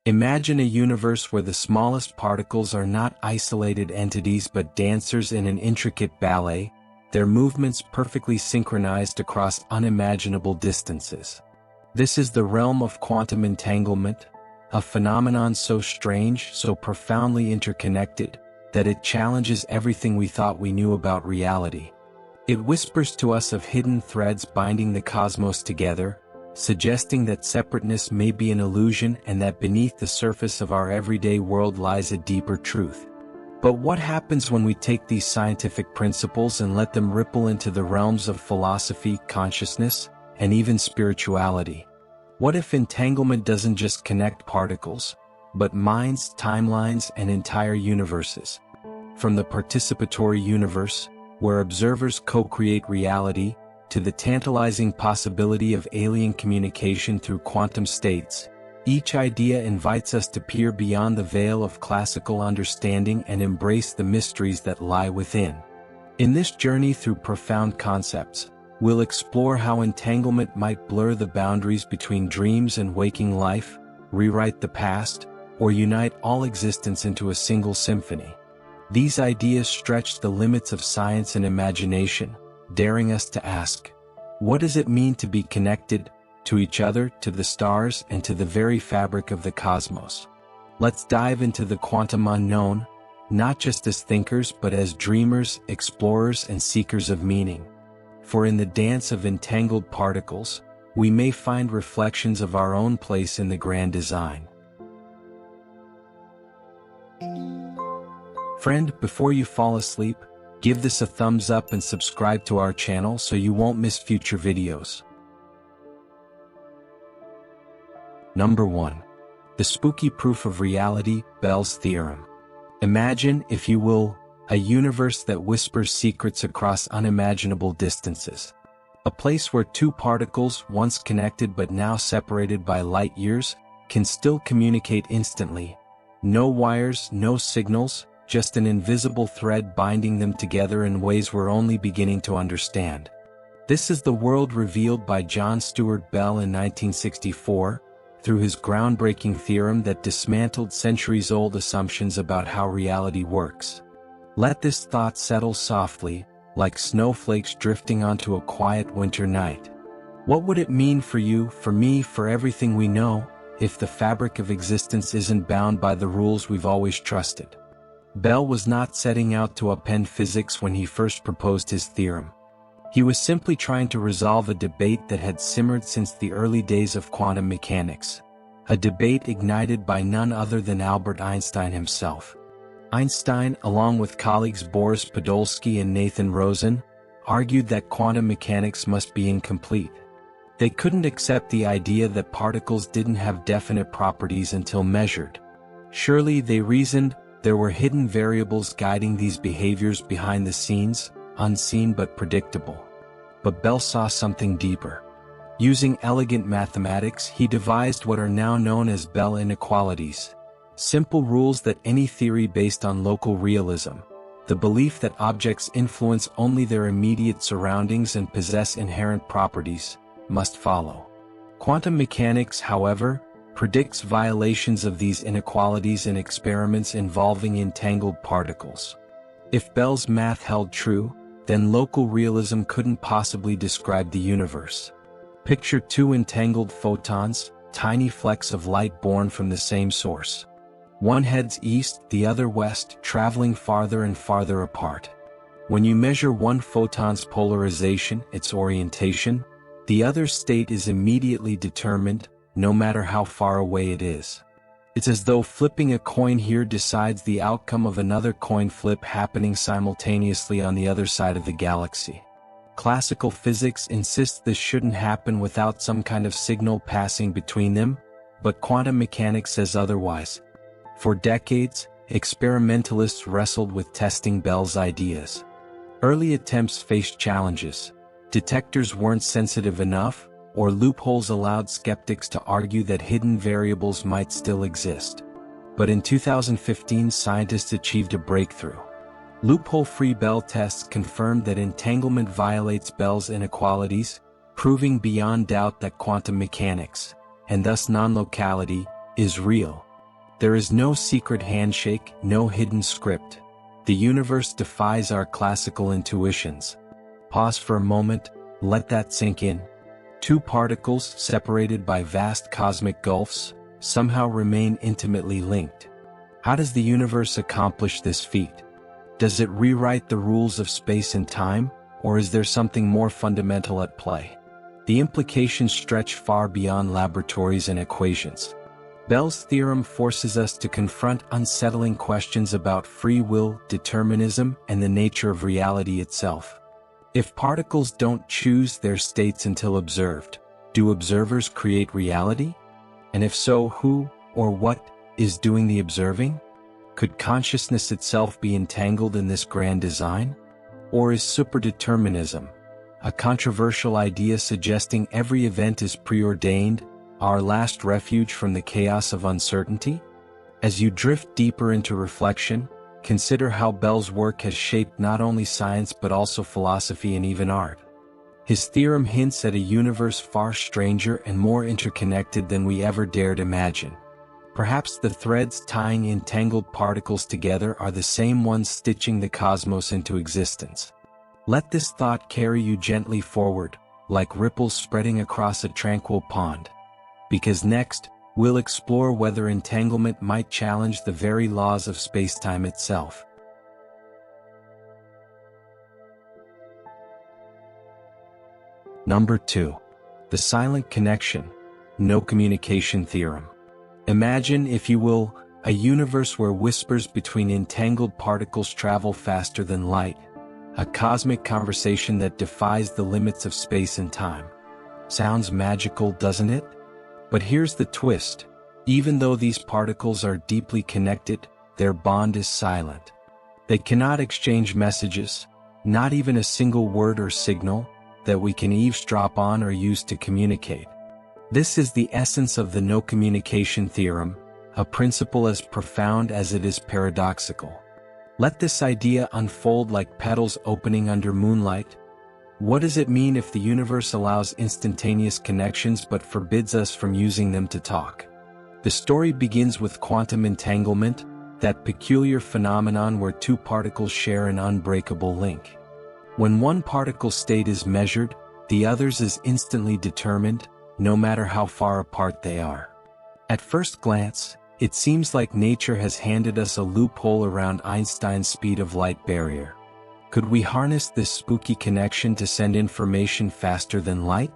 Imagine a universe where the smallest particles are not isolated entities but dancers in an intricate ballet, their movements perfectly synchronized across unimaginable distances. This is the realm of quantum entanglement, a phenomenon so strange, so profoundly interconnected, that it challenges everything we thought we knew about reality. It whispers to us of hidden threads binding the cosmos together, suggesting that separateness may be an illusion and that beneath the surface of our everyday world lies a deeper truth. But what happens when we take these scientific principles and let them ripple into the realms of philosophy, consciousness, and even spirituality? What if entanglement doesn't just connect particles, but minds, timelines, and entire universes? From the participatory universe, where observers co-create reality, to the tantalizing possibility of alien communication through quantum states, each idea invites us to peer beyond the veil of classical understanding and embrace the mysteries that lie within. In this journey through profound concepts, we'll explore how entanglement might blur the boundaries between dreams and waking life, rewrite the past, or unite all existence into a single symphony. These ideas stretch the limits of science and imagination, daring us to ask, what does it mean to be connected to each other, to the stars, and to the very fabric of the cosmos? Let's dive into the quantum unknown, not just as thinkers but as dreamers, explorers, and seekers of meaning. For in the dance of entangled particles, we may find reflections of our own place in the grand design. Friend, before you fall asleep, give this a thumbs up and subscribe to our channel so you won't miss future videos. Number 1. The spooky proof of reality, Bell's theorem. Imagine, if you will, a universe that whispers secrets across unimaginable distances. A place where two particles, once connected but now separated by light years, can still communicate instantly. No wires, no signals, just an invisible thread binding them together in ways we're only beginning to understand. This is the world revealed by John Stuart Bell in 1964, through his groundbreaking theorem that dismantled centuries-old assumptions about how reality works. Let this thought settle softly, like snowflakes drifting onto a quiet winter night. What would it mean for you, for me, for everything we know, if the fabric of existence isn't bound by the rules we've always trusted? Bell was not setting out to upend physics when he first proposed his theorem. He was simply trying to resolve a debate that had simmered since the early days of quantum mechanics, a debate ignited by none other than Albert Einstein himself. Einstein, along with colleagues Boris Podolsky and Nathan Rosen, argued that quantum mechanics must be incomplete. They couldn't accept the idea that particles didn't have definite properties until measured. Surely, they reasoned, there were hidden variables guiding these behaviors behind the scenes, unseen but predictable. But Bell saw something deeper. Using elegant mathematics, he devised what are now known as Bell inequalities. Simple rules that any theory based on local realism, the belief that objects influence only their immediate surroundings and possess inherent properties, must follow. Quantum mechanics, however, predicts violations of these inequalities in experiments involving entangled particles. If Bell's math held true, then local realism couldn't possibly describe the universe. Picture two entangled photons, tiny flecks of light born from the same source. One heads east, the other west, traveling farther and farther apart. When you measure one photon's polarization, its orientation, the other's state is immediately determined, no matter how far away it is. It's as though flipping a coin here decides the outcome of another coin flip happening simultaneously on the other side of the galaxy. Classical physics insists this shouldn't happen without some kind of signal passing between them, but quantum mechanics says otherwise. For decades, experimentalists wrestled with testing Bell's ideas. Early attempts faced challenges. Detectors weren't sensitive enough, or loopholes allowed skeptics to argue that hidden variables might still exist. But in 2015, scientists achieved a breakthrough. Loophole-free Bell tests confirmed that entanglement violates Bell's inequalities, proving beyond doubt that quantum mechanics, and thus non-locality, is real, There is no secret handshake, no hidden script. The universe defies our classical intuitions. Pause for a moment, let that sink in. Two particles separated by vast cosmic gulfs somehow remain intimately linked. How does the universe accomplish this feat? Does it rewrite the rules of space and time, or is there something more fundamental at play? The implications stretch far beyond laboratories and equations. Bell's theorem forces us to confront unsettling questions about free will, determinism, and the nature of reality itself. If particles don't choose their states until observed, do observers create reality? And if so, who, or what, is doing the observing? Could consciousness itself be entangled in this grand design? Or is superdeterminism, a controversial idea suggesting every event is preordained, our last refuge from the chaos of uncertainty? As you drift deeper into reflection, consider how Bell's work has shaped not only science but also philosophy and even art. His theorem hints at a universe far stranger and more interconnected than we ever dared imagine. Perhaps the threads tying entangled particles together are the same ones stitching the cosmos into existence. Let this thought carry you gently forward, like ripples spreading across a tranquil pond. Because next, we'll explore whether entanglement might challenge the very laws of spacetime itself. Number 2. The silent connection, no communication theorem. Imagine, if you will, a universe where whispers between entangled particles travel faster than light. A cosmic conversation that defies the limits of space and time. Sounds magical, doesn't it? But here's the twist. Even though these particles are deeply connected, their bond is silent. They cannot exchange messages, not even a single word or signal, that we can eavesdrop on or use to communicate. This is the essence of the no communication theorem, a principle as profound as it is paradoxical. Let this idea unfold like petals opening under moonlight. What does it mean if the universe allows instantaneous connections but forbids us from using them to talk? The story begins with quantum entanglement, that peculiar phenomenon where two particles share an unbreakable link. When one particle state is measured, the other's is instantly determined, no matter how far apart they are. At first glance, it seems like nature has handed us a loophole around Einstein's speed of light barrier. Could we harness this spooky connection to send information faster than light?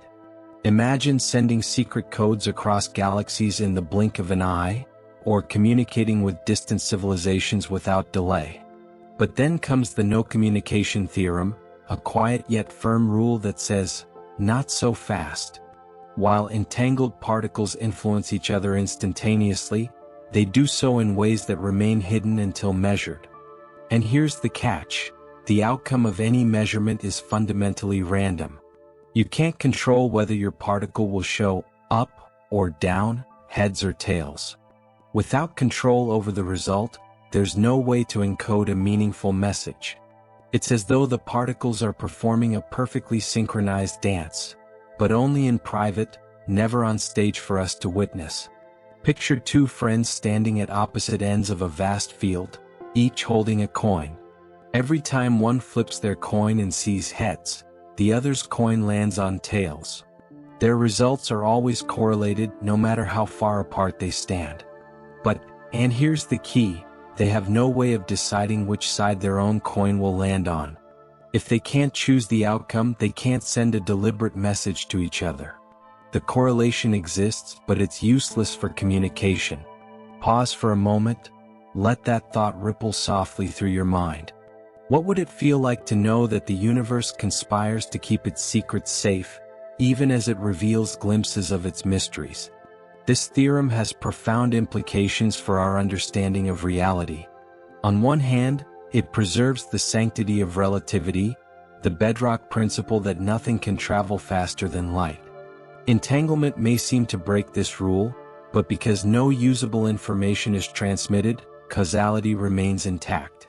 Imagine sending secret codes across galaxies in the blink of an eye, or communicating with distant civilizations without delay. But then comes the no communication theorem, a quiet yet firm rule that says, not so fast. While entangled particles influence each other instantaneously, they do so in ways that remain hidden until measured. And here's the catch. The outcome of any measurement is fundamentally random. You can't control whether your particle will show up or down, heads or tails. Without control over the result, there's no way to encode a meaningful message. It's as though the particles are performing a perfectly synchronized dance, but only in private, never on stage for us to witness. Picture two friends standing at opposite ends of a vast field, each holding a coin. Every time one flips their coin and sees heads, the other's coin lands on tails. Their results are always correlated no matter how far apart they stand. But, and here's the key, they have no way of deciding which side their own coin will land on. If they can't choose the outcome, they can't send a deliberate message to each other. The correlation exists, but it's useless for communication. Pause for a moment, let that thought ripple softly through your mind. What would it feel like to know that the universe conspires to keep its secrets safe, even as it reveals glimpses of its mysteries? This theorem has profound implications for our understanding of reality. On one hand, it preserves the sanctity of relativity, the bedrock principle that nothing can travel faster than light. Entanglement may seem to break this rule, but because no usable information is transmitted, causality remains intact.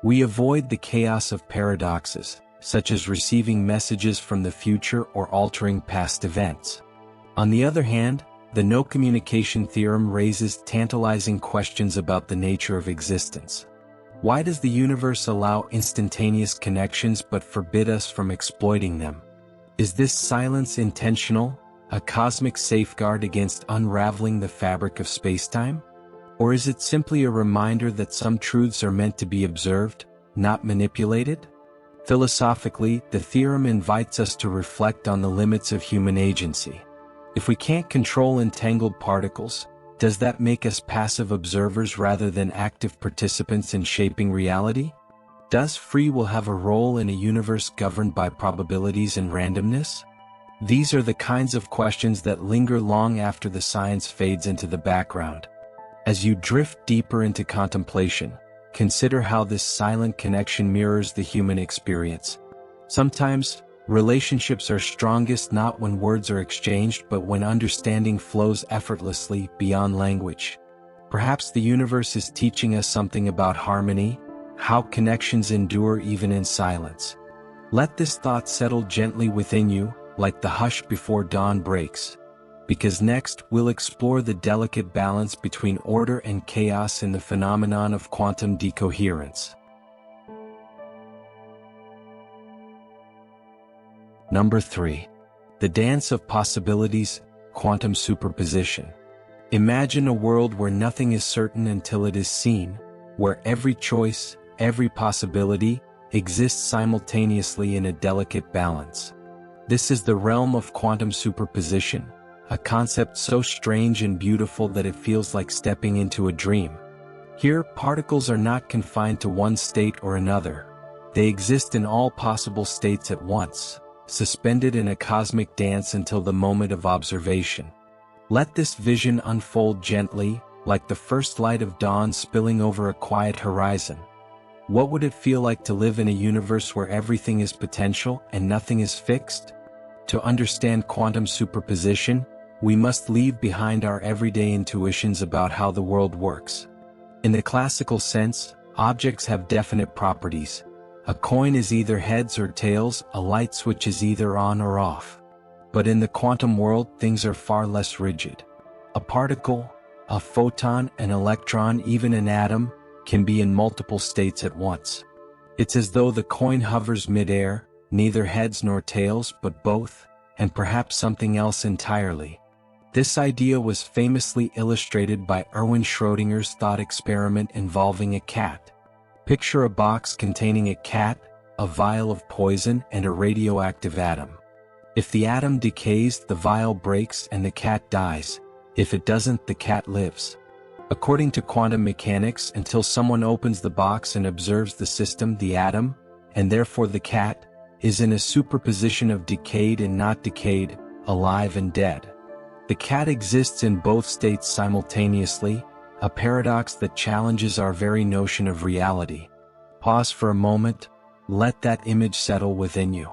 We avoid the chaos of paradoxes, such as receiving messages from the future or altering past events. On the other hand, the no communication theorem raises tantalizing questions about the nature of existence. Why does the universe allow instantaneous connections but forbid us from exploiting them? Is this silence intentional, a cosmic safeguard against unraveling the fabric of spacetime? Or is it simply a reminder that some truths are meant to be observed, not manipulated? Philosophically, the theorem invites us to reflect on the limits of human agency. If we can't control entangled particles, does that make us passive observers rather than active participants in shaping reality? Does free will have a role in a universe governed by probabilities and randomness? These are the kinds of questions that linger long after the science fades into the background. As you drift deeper into contemplation, consider how this silent connection mirrors the human experience. Sometimes, relationships are strongest not when words are exchanged but when understanding flows effortlessly beyond language. Perhaps the universe is teaching us something about harmony, how connections endure even in silence. Let this thought settle gently within you, like the hush before dawn breaks. Because next, we'll explore the delicate balance between order and chaos in the phenomenon of quantum decoherence. Number 3. The dance of possibilities, quantum superposition. Imagine a world where nothing is certain until it is seen, where every choice, every possibility, exists simultaneously in a delicate balance. This is the realm of quantum superposition, a concept so strange and beautiful that it feels like stepping into a dream. Here, particles are not confined to one state or another. They exist in all possible states at once, suspended in a cosmic dance until the moment of observation. Let this vision unfold gently, like the first light of dawn spilling over a quiet horizon. What would it feel like to live in a universe where everything is potential and nothing is fixed? To understand quantum superposition, we must leave behind our everyday intuitions about how the world works. In the classical sense, objects have definite properties. A coin is either heads or tails, a light switch is either on or off. But in the quantum world, things are far less rigid. A particle, a photon, an electron, even an atom, can be in multiple states at once. It's as though the coin hovers mid-air, neither heads nor tails, but both, and perhaps something else entirely. This idea was famously illustrated by Erwin Schrödinger's thought experiment involving a cat. Picture a box containing a cat, a vial of poison, and a radioactive atom. If the atom decays, the vial breaks and the cat dies. If it doesn't, the cat lives. According to quantum mechanics, until someone opens the box and observes the system, the atom, and therefore the cat, is in a superposition of decayed and not decayed, alive and dead. The cat exists in both states simultaneously, a paradox that challenges our very notion of reality. Pause for a moment, let that image settle within you.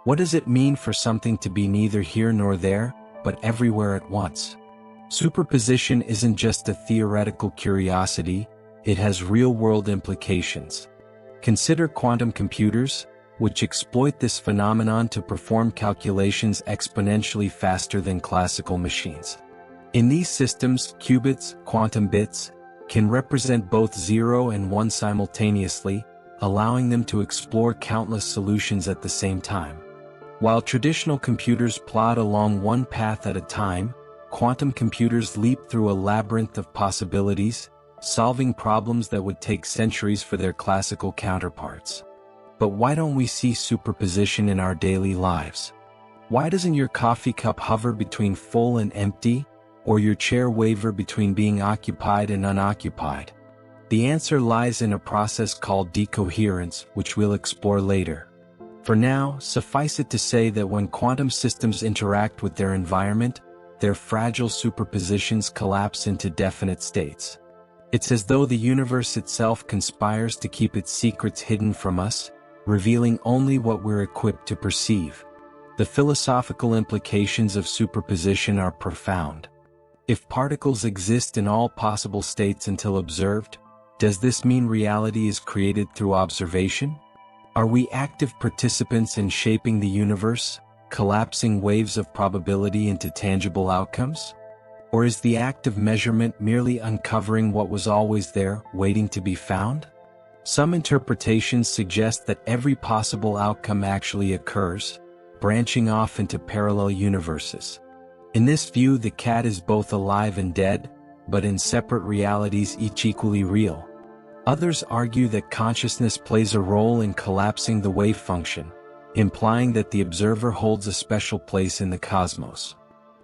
What does it mean for something to be neither here nor there, but everywhere at once? Superposition isn't just a theoretical curiosity, it has real-world implications. Consider quantum computers, which exploit this phenomenon to perform calculations exponentially faster than classical machines. In these systems, qubits, quantum bits, can represent both 0 and 1 simultaneously, allowing them to explore countless solutions at the same time. While traditional computers plod along one path at a time, quantum computers leap through a labyrinth of possibilities, solving problems that would take centuries for their classical counterparts. But why don't we see superposition in our daily lives? Why doesn't your coffee cup hover between full and empty, or your chair waver between being occupied and unoccupied? The answer lies in a process called decoherence, which we'll explore later. For now, suffice it to say that when quantum systems interact with their environment, their fragile superpositions collapse into definite states. It's as though the universe itself conspires to keep its secrets hidden from us, revealing only what we're equipped to perceive. The philosophical implications of superposition are profound. If particles exist in all possible states until observed, does this mean reality is created through observation? Are we active participants in shaping the universe, collapsing waves of probability into tangible outcomes? Or is the act of measurement merely uncovering what was always there, waiting to be found? Some interpretations suggest that every possible outcome actually occurs, branching off into parallel universes. In this view, the cat is both alive and dead, but in separate realities, each equally real. Others argue that consciousness plays a role in collapsing the wave function, implying that the observer holds a special place in the cosmos.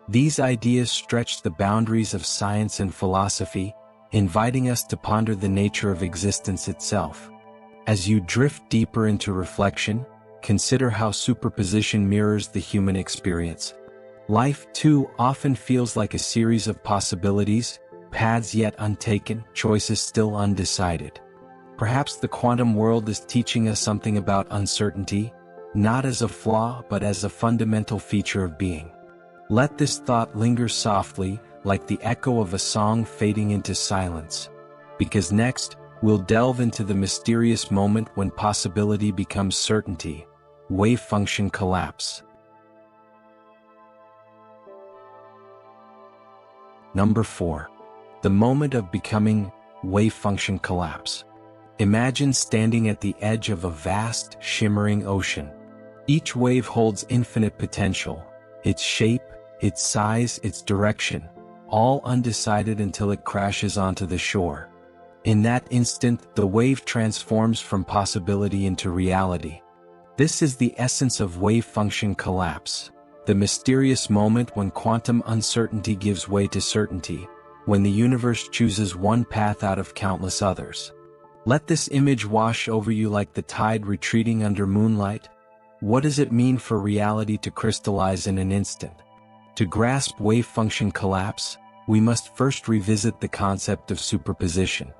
These ideas stretch the boundaries of science and philosophy, inviting us to ponder the nature of existence itself. As you drift deeper into reflection, consider how superposition mirrors the human experience. Life, too, often feels like a series of possibilities, paths yet untaken, choices still undecided. Perhaps the quantum world is teaching us something about uncertainty, not as a flaw but as a fundamental feature of being. Let this thought linger softly, like the echo of a song fading into silence. Because next, we'll delve into the mysterious moment when possibility becomes certainty: wavefunction collapse. Number 4. The moment of becoming: wavefunction collapse. Imagine standing at the edge of a vast, shimmering ocean. Each wave holds infinite potential, its shape, its size, its direction, all undecided until it crashes onto the shore. In that instant, the wave transforms from possibility into reality. This is the essence of wavefunction collapse, the mysterious moment when quantum uncertainty gives way to certainty, when the universe chooses one path out of countless others. Let this image wash over you like the tide retreating under moonlight. What does it mean for reality to crystallize in an instant? To grasp wavefunction collapse, we must first revisit the concept of superposition.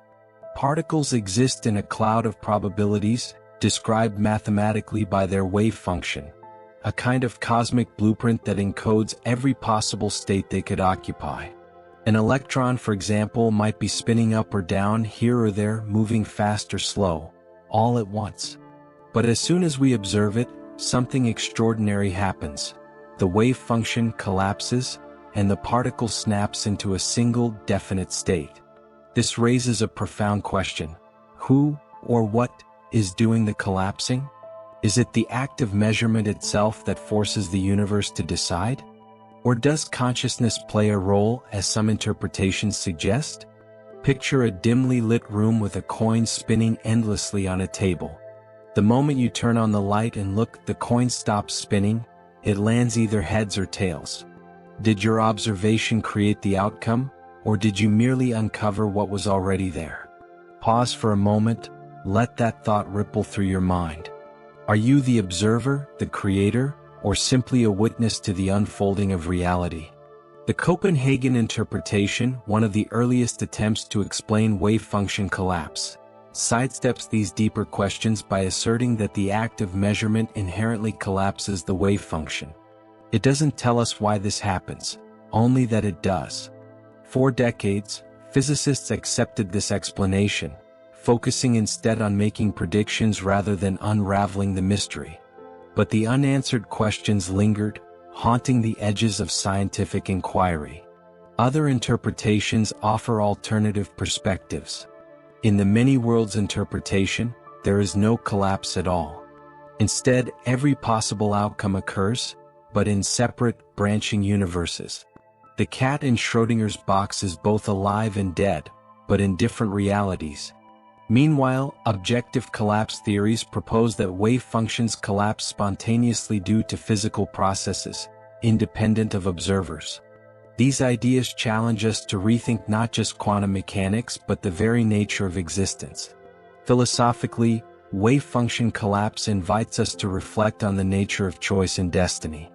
Particles exist in a cloud of probabilities, described mathematically by their wave function, a kind of cosmic blueprint that encodes every possible state they could occupy. An electron, for example, might be spinning up or down, here or there, moving fast or slow, all at once. But as soon as we observe it, something extraordinary happens. The wave function collapses, and the particle snaps into a single, definite state. This raises a profound question. Who, or what, is doing the collapsing? Is it the act of measurement itself that forces the universe to decide? Or does consciousness play a role, as some interpretations suggest? Picture a dimly lit room with a coin spinning endlessly on a table. The moment you turn on the light and look, the coin stops spinning. It lands either heads or tails. Did your observation create the outcome, or did you merely uncover what was already there? Pause for a moment, let that thought ripple through your mind. Are you the observer, the creator, or simply a witness to the unfolding of reality? The Copenhagen interpretation, one of the earliest attempts to explain wavefunction collapse, sidesteps these deeper questions by asserting that the act of measurement inherently collapses the wave function. It doesn't tell us why this happens, only that it does. For decades, physicists accepted this explanation, focusing instead on making predictions rather than unraveling the mystery. But the unanswered questions lingered, haunting the edges of scientific inquiry. Other interpretations offer alternative perspectives. In the many worlds interpretation, there is no collapse at all. Instead, every possible outcome occurs, but in separate, branching universes. The cat in Schrödinger's box is both alive and dead, but in different realities. Meanwhile, objective collapse theories propose that wave functions collapse spontaneously due to physical processes, independent of observers. These ideas challenge us to rethink not just quantum mechanics but the very nature of existence. Philosophically, wave function collapse invites us to reflect on the nature of choice and destiny.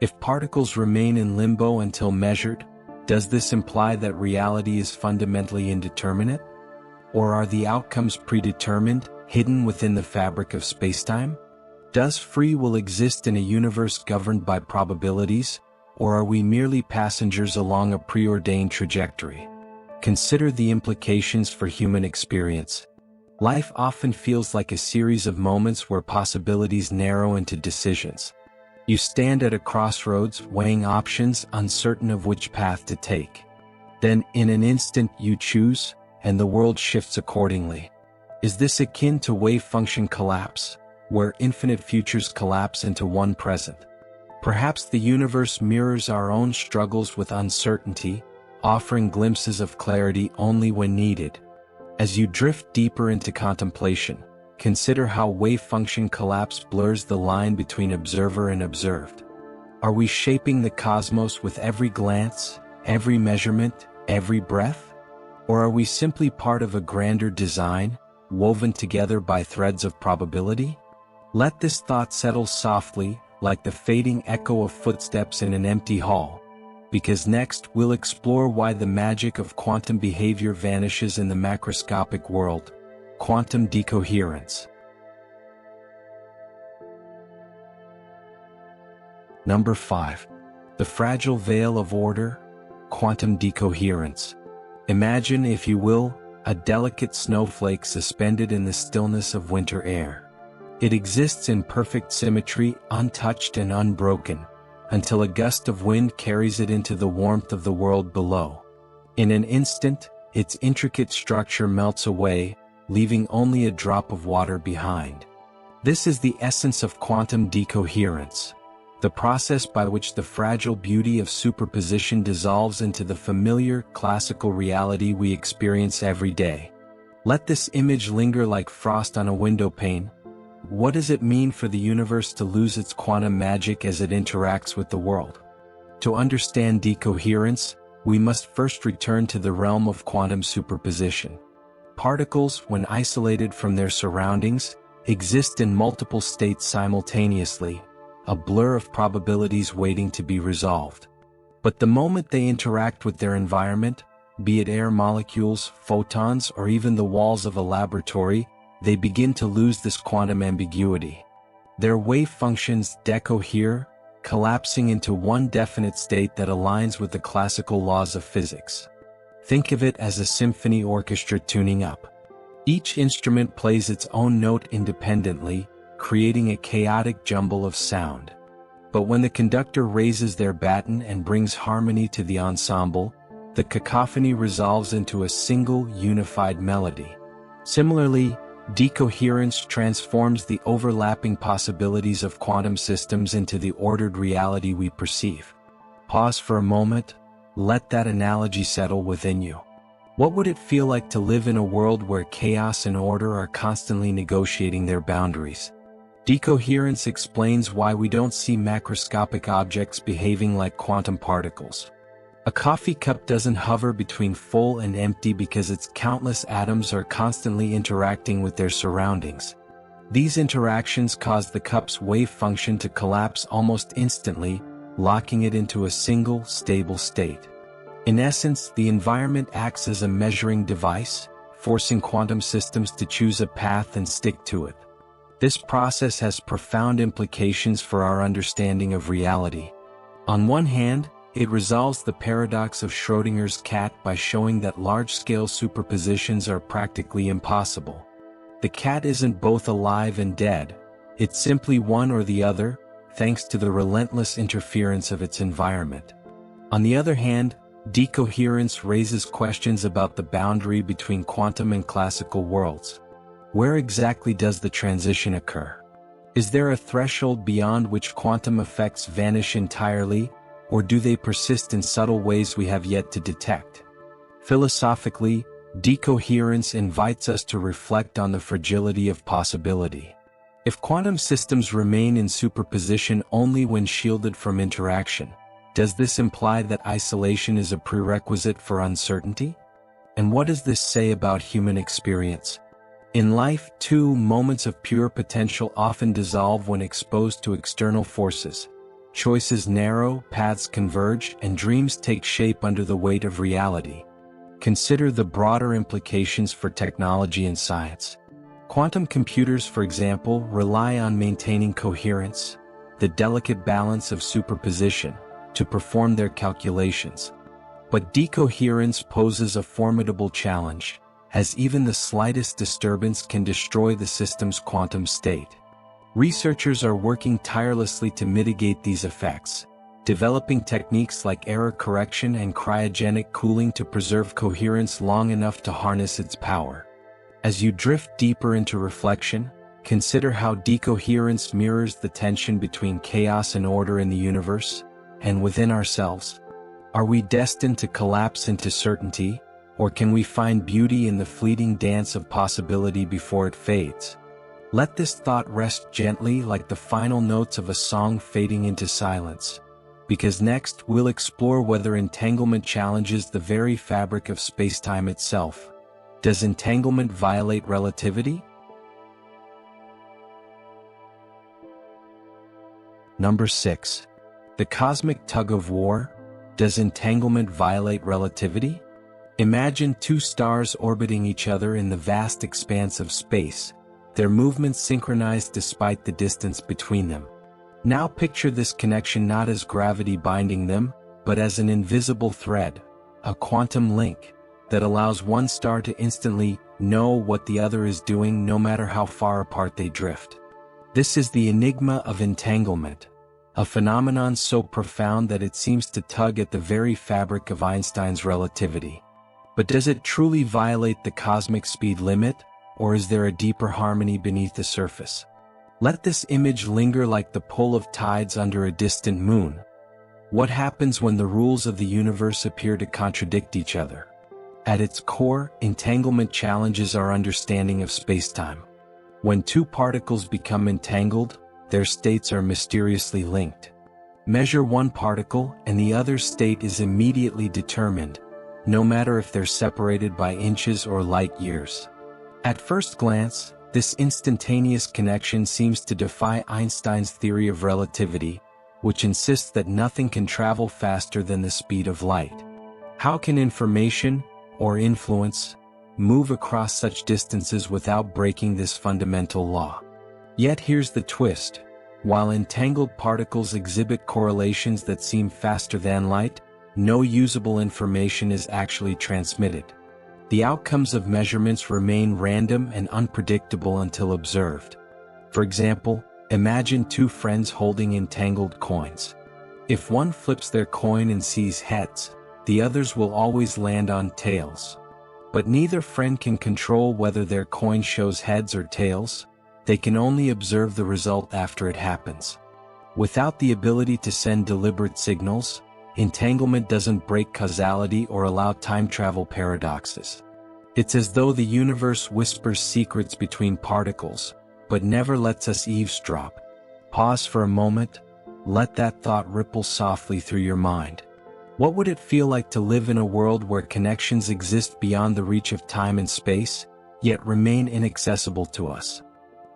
If particles remain in limbo until measured, does this imply that reality is fundamentally indeterminate? Or are the outcomes predetermined, hidden within the fabric of spacetime? Does free will exist in a universe governed by probabilities, or are we merely passengers along a preordained trajectory? Consider the implications for human experience. Life often feels like a series of moments where possibilities narrow into decisions. You stand at a crossroads, weighing options, uncertain of which path to take. Then in an instant you choose, and the world shifts accordingly. Is this akin to wavefunction collapse, where infinite futures collapse into one present? Perhaps the universe mirrors our own struggles with uncertainty, offering glimpses of clarity only when needed. As you drift deeper into contemplation, consider how wavefunction collapse blurs the line between observer and observed. Are we shaping the cosmos with every glance, every measurement, every breath? Or are we simply part of a grander design, woven together by threads of probability? Let this thought settle softly, like the fading echo of footsteps in an empty hall, because next we'll explore why the magic of quantum behavior vanishes in the macroscopic world: quantum decoherence. Number 5. The fragile veil of order, quantum decoherence. Imagine, if you will, a delicate snowflake suspended in the stillness of winter air. It exists in perfect symmetry, untouched and unbroken, until a gust of wind carries it into the warmth of the world below. In an instant, its intricate structure melts away, leaving only a drop of water behind. This is the essence of quantum decoherence, the process by which the fragile beauty of superposition dissolves into the familiar, classical reality we experience every day. Let this image linger like frost on a window pane. What does it mean for the universe to lose its quantum magic as it interacts with the world? To understand decoherence, we must first return to the realm of quantum superposition. Particles, when isolated from their surroundings, exist in multiple states simultaneously, a blur of probabilities waiting to be resolved. But the moment they interact with their environment, be it air molecules, photons, or even the walls of a laboratory, they begin to lose this quantum ambiguity. Their wave functions decohere, collapsing into one definite state that aligns with the classical laws of physics. Think of it as a symphony orchestra tuning up. Each instrument plays its own note independently, creating a chaotic jumble of sound. But when the conductor raises their baton and brings harmony to the ensemble, the cacophony resolves into a single, unified melody. Similarly, decoherence transforms the overlapping possibilities of quantum systems into the ordered reality we perceive. Pause for a moment, let that analogy settle within you. What would it feel like to live in a world where chaos and order are constantly negotiating their boundaries? Decoherence explains why we don't see macroscopic objects behaving like quantum particles. A coffee cup doesn't hover between full and empty because its countless atoms are constantly interacting with their surroundings. These interactions cause the cup's wave function to collapse almost instantly, locking it into a single, stable state. In essence, the environment acts as a measuring device, forcing quantum systems to choose a path and stick to it. This process has profound implications for our understanding of reality. On one hand, it resolves the paradox of Schrödinger's cat by showing that large-scale superpositions are practically impossible. The cat isn't both alive and dead, it's simply one or the other, thanks to the relentless interference of its environment. On the other hand, decoherence raises questions about the boundary between quantum and classical worlds. Where exactly does the transition occur? Is there a threshold beyond which quantum effects vanish entirely, or do they persist in subtle ways we have yet to detect? Philosophically, decoherence invites us to reflect on the fragility of possibility. If quantum systems remain in superposition only when shielded from interaction, does this imply that isolation is a prerequisite for uncertainty? And what does this say about human experience? In life, too, moments of pure potential often dissolve when exposed to external forces. Choices narrow, paths converge, and dreams take shape under the weight of reality. Consider the broader implications for technology and science. Quantum computers, for example, rely on maintaining coherence, the delicate balance of superposition, to perform their calculations. But decoherence poses a formidable challenge, as even the slightest disturbance can destroy the system's quantum state. Researchers are working tirelessly to mitigate these effects, developing techniques like error correction and cryogenic cooling to preserve coherence long enough to harness its power. As you drift deeper into reflection, consider how decoherence mirrors the tension between chaos and order in the universe, and within ourselves. Are we destined to collapse into certainty, or can we find beauty in the fleeting dance of possibility before it fades? Let this thought rest gently like the final notes of a song fading into silence, because next we'll explore whether entanglement challenges the very fabric of spacetime itself. Does entanglement violate relativity? Number 6. The cosmic tug-of-war. Does entanglement violate relativity? Imagine two stars orbiting each other in the vast expanse of space, their movements synchronized despite the distance between them. Now picture this connection not as gravity binding them, but as an invisible thread, a quantum link, that allows one star to instantly know what the other is doing no matter how far apart they drift. This is the enigma of entanglement, a phenomenon so profound that it seems to tug at the very fabric of Einstein's relativity. But does it truly violate the cosmic speed limit, or is there a deeper harmony beneath the surface? Let this image linger like the pull of tides under a distant moon. What happens when the rules of the universe appear to contradict each other? At its core, entanglement challenges our understanding of spacetime. When two particles become entangled, their states are mysteriously linked. Measure one particle and the other's state is immediately determined, no matter if they're separated by inches or light years. At first glance, this instantaneous connection seems to defy Einstein's theory of relativity, which insists that nothing can travel faster than the speed of light. How can information, or influence, move across such distances without breaking this fundamental law? Yet here's the twist. While entangled particles exhibit correlations that seem faster than light, no usable information is actually transmitted. The outcomes of measurements remain random and unpredictable until observed. For example, imagine two friends holding entangled coins. If one flips their coin and sees heads, the others will always land on tails. But neither friend can control whether their coin shows heads or tails. They can only observe the result after it happens. Without the ability to send deliberate signals, entanglement doesn't break causality or allow time travel paradoxes. It's as though the universe whispers secrets between particles, but never lets us eavesdrop. Pause for a moment, let that thought ripple softly through your mind. What would it feel like to live in a world where connections exist beyond the reach of time and space, yet remain inaccessible to us?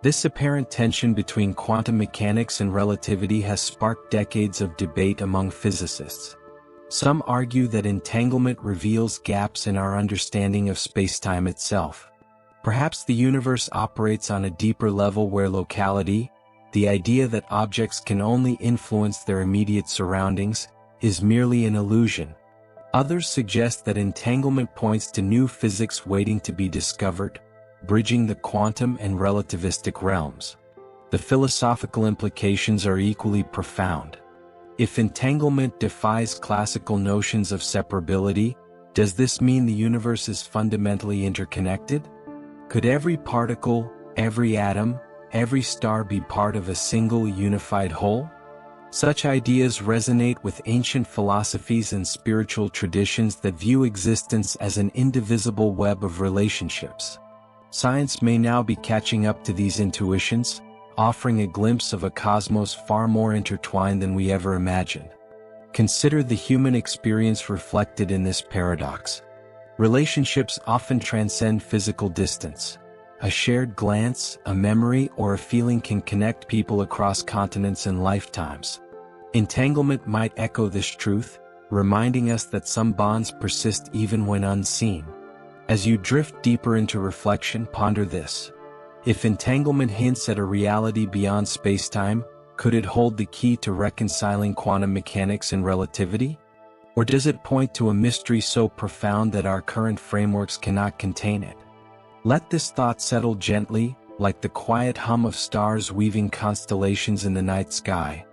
This apparent tension between quantum mechanics and relativity has sparked decades of debate among physicists. Some argue that entanglement reveals gaps in our understanding of spacetime itself. Perhaps the universe operates on a deeper level where locality, the idea that objects can only influence their immediate surroundings, is merely an illusion. Others suggest that entanglement points to new physics waiting to be discovered, bridging the quantum and relativistic realms. The philosophical implications are equally profound. If entanglement defies classical notions of separability, does this mean the universe is fundamentally interconnected? Could every particle, every atom, every star be part of a single unified whole? Such ideas resonate with ancient philosophies and spiritual traditions that view existence as an indivisible web of relationships. Science may now be catching up to these intuitions, offering a glimpse of a cosmos far more intertwined than we ever imagined. Consider the human experience reflected in this paradox. Relationships often transcend physical distance. A shared glance, a memory, or a feeling can connect people across continents and lifetimes. Entanglement might echo this truth, reminding us that some bonds persist even when unseen. As you drift deeper into reflection, ponder this. If entanglement hints at a reality beyond spacetime, could it hold the key to reconciling quantum mechanics and relativity? Or does it point to a mystery so profound that our current frameworks cannot contain it? Let this thought settle gently, like the quiet hum of stars weaving constellations in the night sky,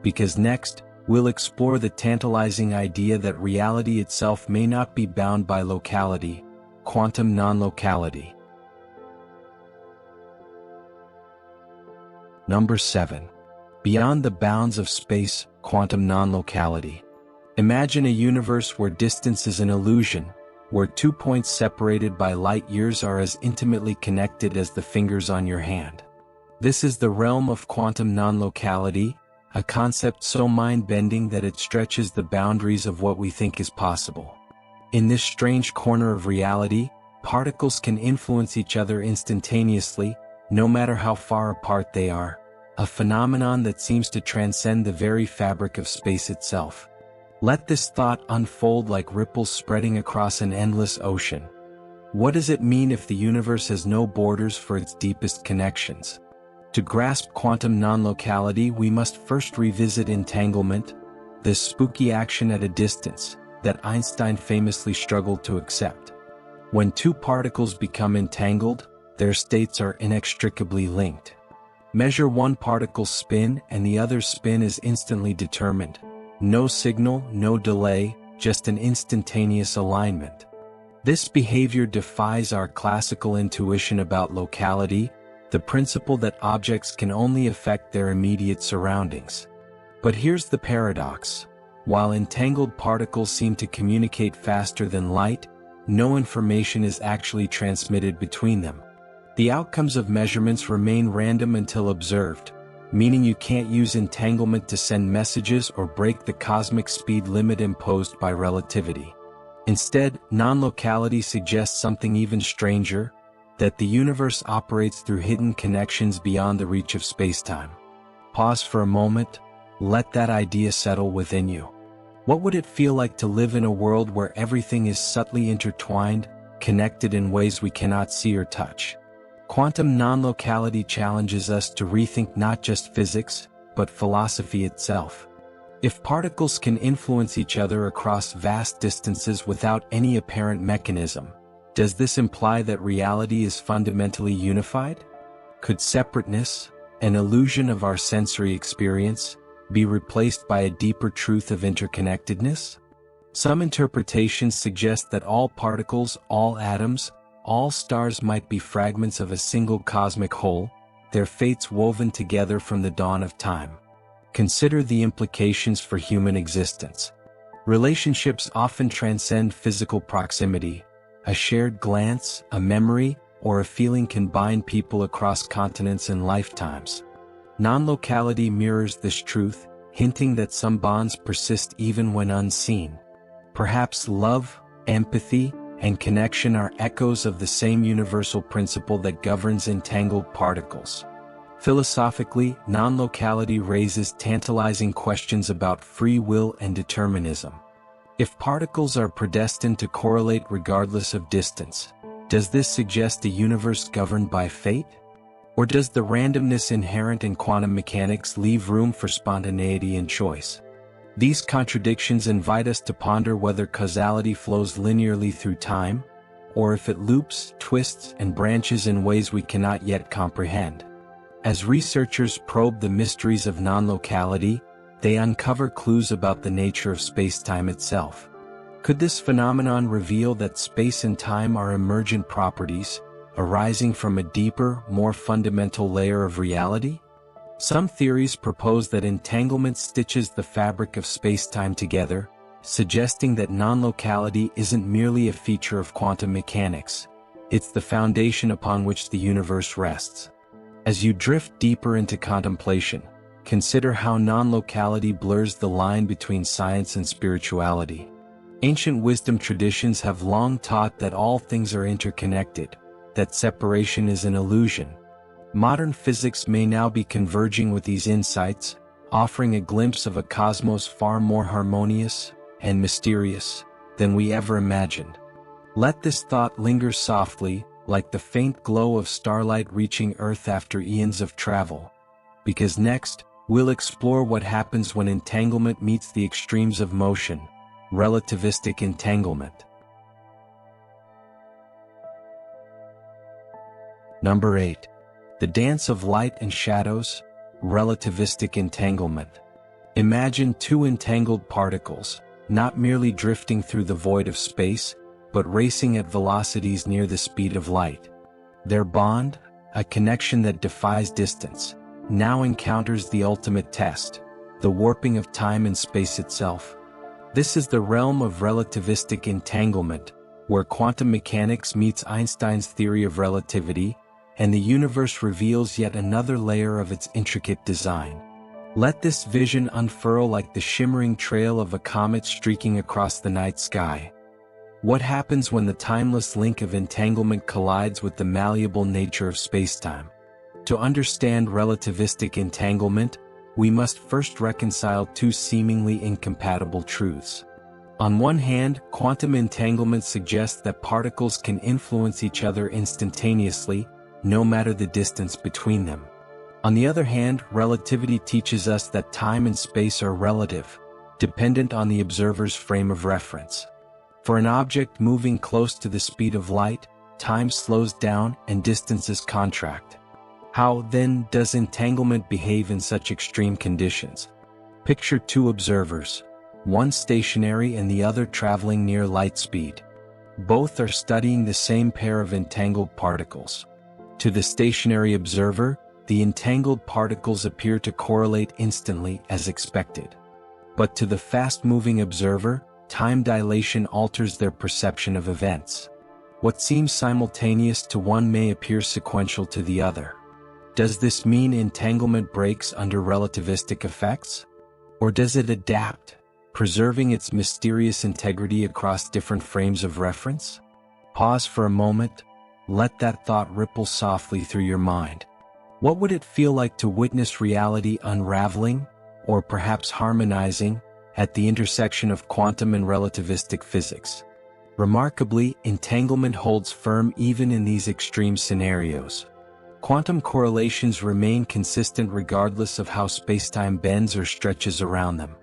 because next, we'll explore the tantalizing idea that reality itself may not be bound by locality, quantum non-locality. Number 7. Beyond the bounds of space, quantum non-locality. Imagine a universe where distance is an illusion, where 2 points separated by light years are as intimately connected as the fingers on your hand. This is the realm of quantum non-locality, a concept so mind-bending that it stretches the boundaries of what we think is possible. In this strange corner of reality, particles can influence each other instantaneously, no matter how far apart they are, a phenomenon that seems to transcend the very fabric of space itself. Let this thought unfold like ripples spreading across an endless ocean. What does it mean if the universe has no borders for its deepest connections? To grasp quantum non-locality, we must first revisit entanglement, this spooky action at a distance that Einstein famously struggled to accept. When two particles become entangled, their states are inextricably linked. Measure one particle's spin and the other's spin is instantly determined. No signal, no delay, just an instantaneous alignment. This behavior defies our classical intuition about locality, the principle that objects can only affect their immediate surroundings. But here's the paradox. While entangled particles seem to communicate faster than light, no information is actually transmitted between them. The outcomes of measurements remain random until observed, meaning you can't use entanglement to send messages or break the cosmic speed limit imposed by relativity. Instead, non-locality suggests something even stranger, that the universe operates through hidden connections beyond the reach of spacetime. Pause for a moment, let that idea settle within you. What would it feel like to live in a world where everything is subtly intertwined, connected in ways we cannot see or touch? Quantum non-locality challenges us to rethink not just physics, but philosophy itself. If particles can influence each other across vast distances without any apparent mechanism, does this imply that reality is fundamentally unified? Could separateness, an illusion of our sensory experience, be replaced by a deeper truth of interconnectedness? Some interpretations suggest that all particles, all atoms, all stars might be fragments of a single cosmic whole, their fates woven together from the dawn of time. Consider the implications for human existence. Relationships often transcend physical proximity. A shared glance, a memory, or a feeling can bind people across continents and lifetimes. Non-locality mirrors this truth, hinting that some bonds persist even when unseen. Perhaps love, empathy, and connection are echoes of the same universal principle that governs entangled particles. Philosophically, non-locality raises tantalizing questions about free will and determinism. If particles are predestined to correlate regardless of distance, does this suggest a universe governed by fate? Or does the randomness inherent in quantum mechanics leave room for spontaneity and choice? These contradictions invite us to ponder whether causality flows linearly through time, or if it loops, twists, and branches in ways we cannot yet comprehend. As researchers probe the mysteries of non-locality, they uncover clues about the nature of spacetime itself. Could this phenomenon reveal that space and time are emergent properties, arising from a deeper, more fundamental layer of reality? Some theories propose that entanglement stitches the fabric of spacetime together, suggesting that non-locality isn't merely a feature of quantum mechanics. It's the foundation upon which the universe rests. As you drift deeper into contemplation, consider how non-locality blurs the line between science and spirituality. Ancient wisdom traditions have long taught that all things are interconnected, that separation is an illusion. Modern physics may now be converging with these insights, offering a glimpse of a cosmos far more harmonious and mysterious than we ever imagined. Let this thought linger softly, like the faint glow of starlight reaching Earth after eons of travel. Because next, we'll explore what happens when entanglement meets the extremes of motion, relativistic entanglement. Number 8. The dance of light and shadows, relativistic entanglement. Imagine two entangled particles, not merely drifting through the void of space, but racing at velocities near the speed of light. Their bond, a connection that defies distance, now encounters the ultimate test, the warping of time and space itself. This is the realm of relativistic entanglement, where quantum mechanics meets Einstein's theory of relativity, and the universe reveals yet another layer of its intricate design. Let this vision unfurl like the shimmering trail of a comet streaking across the night sky. What happens when the timeless link of entanglement collides with the malleable nature of spacetime? To understand relativistic entanglement, we must first reconcile two seemingly incompatible truths. On one hand, quantum entanglement suggests that particles can influence each other instantaneously, no matter the distance between them. On the other hand, relativity teaches us that time and space are relative, dependent on the observer's frame of reference. For an object moving close to the speed of light, time slows down and distances contract. How, then, does entanglement behave in such extreme conditions? Picture two observers, one stationary and the other traveling near light speed. Both are studying the same pair of entangled particles. To the stationary observer, the entangled particles appear to correlate instantly as expected. But to the fast-moving observer, time dilation alters their perception of events. What seems simultaneous to one may appear sequential to the other. Does this mean entanglement breaks under relativistic effects? Or does it adapt, preserving its mysterious integrity across different frames of reference? Pause for a moment, let that thought ripple softly through your mind. What would it feel like to witness reality unraveling, or perhaps harmonizing, at the intersection of quantum and relativistic physics? Remarkably, entanglement holds firm even in these extreme scenarios. Quantum correlations remain consistent regardless of how spacetime bends or stretches around them.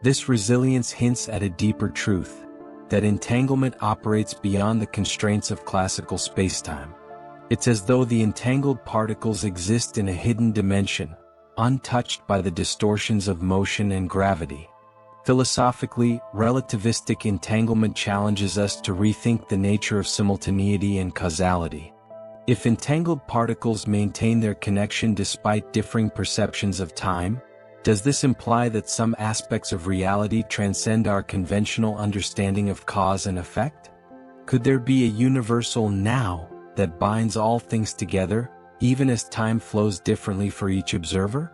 This resilience hints at a deeper truth, that entanglement operates beyond the constraints of classical spacetime. It's as though the entangled particles exist in a hidden dimension, untouched by the distortions of motion and gravity. Philosophically, relativistic entanglement challenges us to rethink the nature of simultaneity and causality. If entangled particles maintain their connection despite differing perceptions of time, does this imply that some aspects of reality transcend our conventional understanding of cause and effect? Could there be a universal now that binds all things together, even as time flows differently for each observer?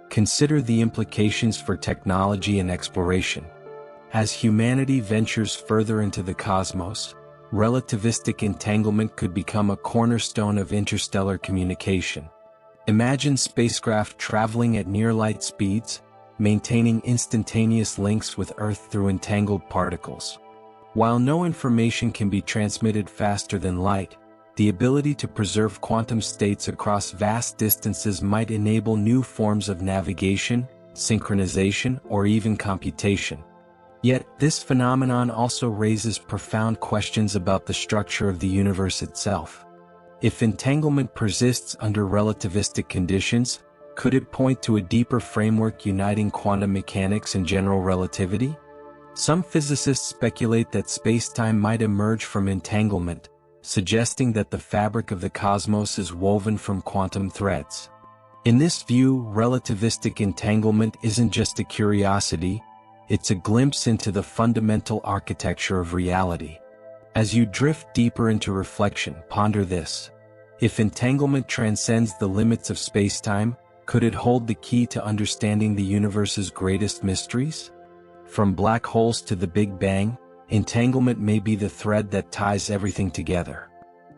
Consider the implications for technology and exploration. As humanity ventures further into the cosmos, relativistic entanglement could become a cornerstone of interstellar communication. Imagine spacecraft traveling at near-light speeds, maintaining instantaneous links with Earth through entangled particles. While no information can be transmitted faster than light, the ability to preserve quantum states across vast distances might enable new forms of navigation, synchronization, or even computation. Yet, this phenomenon also raises profound questions about the structure of the universe itself. If entanglement persists under relativistic conditions, could it point to a deeper framework uniting quantum mechanics and general relativity? Some physicists speculate that spacetime might emerge from entanglement, suggesting that the fabric of the cosmos is woven from quantum threads. In this view, relativistic entanglement isn't just a curiosity, it's a glimpse into the fundamental architecture of reality. As you drift deeper into reflection, ponder this. If entanglement transcends the limits of spacetime, could it hold the key to understanding the universe's greatest mysteries? From black holes to the Big Bang, entanglement may be the thread that ties everything together.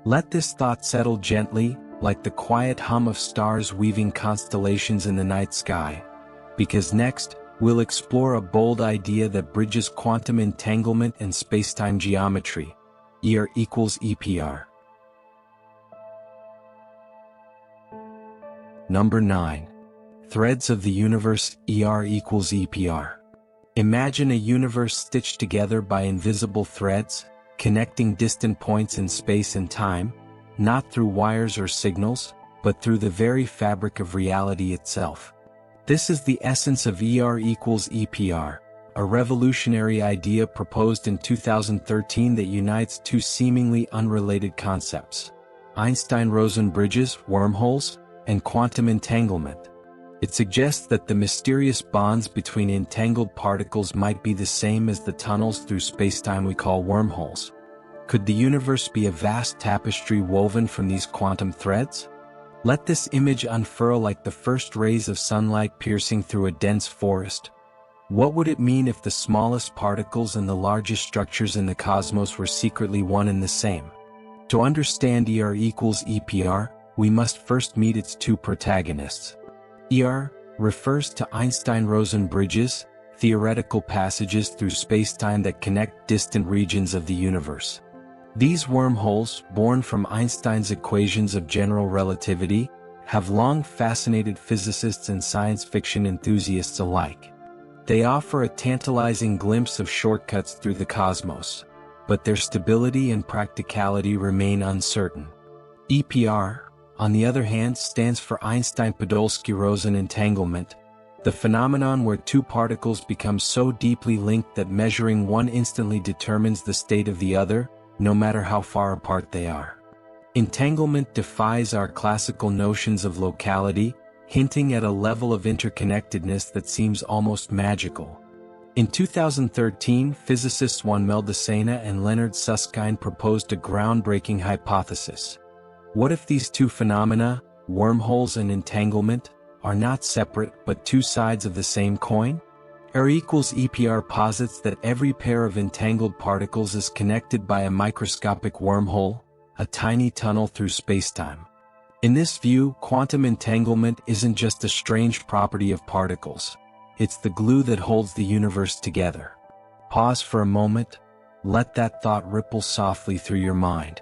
Let this thought settle gently, like the quiet hum of stars weaving constellations in the night sky. Because next, we'll explore a bold idea that bridges quantum entanglement and spacetime geometry. ER equals EPR. Number 9. Threads of the universe. ER equals EPR. Imagine a universe stitched together by invisible threads, connecting distant points in space and time, not through wires or signals, but through the very fabric of reality itself. This is the essence of ER equals EPR, a revolutionary idea proposed in 2013 that unites two seemingly unrelated concepts: Einstein-Rosen bridges, wormholes, and quantum entanglement. It suggests that the mysterious bonds between entangled particles might be the same as the tunnels through spacetime we call wormholes. Could the universe be a vast tapestry woven from these quantum threads? Let this image unfurl like the first rays of sunlight piercing through a dense forest. What would it mean if the smallest particles and the largest structures in the cosmos were secretly one and the same? To understand ER equals EPR, we must first meet its two protagonists. ER refers to Einstein-Rosen bridges, theoretical passages through spacetime that connect distant regions of the universe. These wormholes, born from Einstein's equations of general relativity, have long fascinated physicists and science fiction enthusiasts alike. They offer a tantalizing glimpse of shortcuts through the cosmos, but their stability and practicality remain uncertain. EPR, on the other hand, stands for Einstein-Podolsky-Rosen entanglement, the phenomenon where two particles become so deeply linked that measuring one instantly determines the state of the other, no matter how far apart they are. Entanglement defies our classical notions of locality, hinting at a level of interconnectedness that seems almost magical. In 2013, physicists Juan Meldacena and Leonard Susskind proposed a groundbreaking hypothesis. What if these two phenomena, wormholes and entanglement, are not separate but two sides of the same coin? ER equals EPR posits that every pair of entangled particles is connected by a microscopic wormhole, a tiny tunnel through spacetime. In this view, quantum entanglement isn't just a strange property of particles. It's the glue that holds the universe together. Pause for a moment. Let that thought ripple softly through your mind.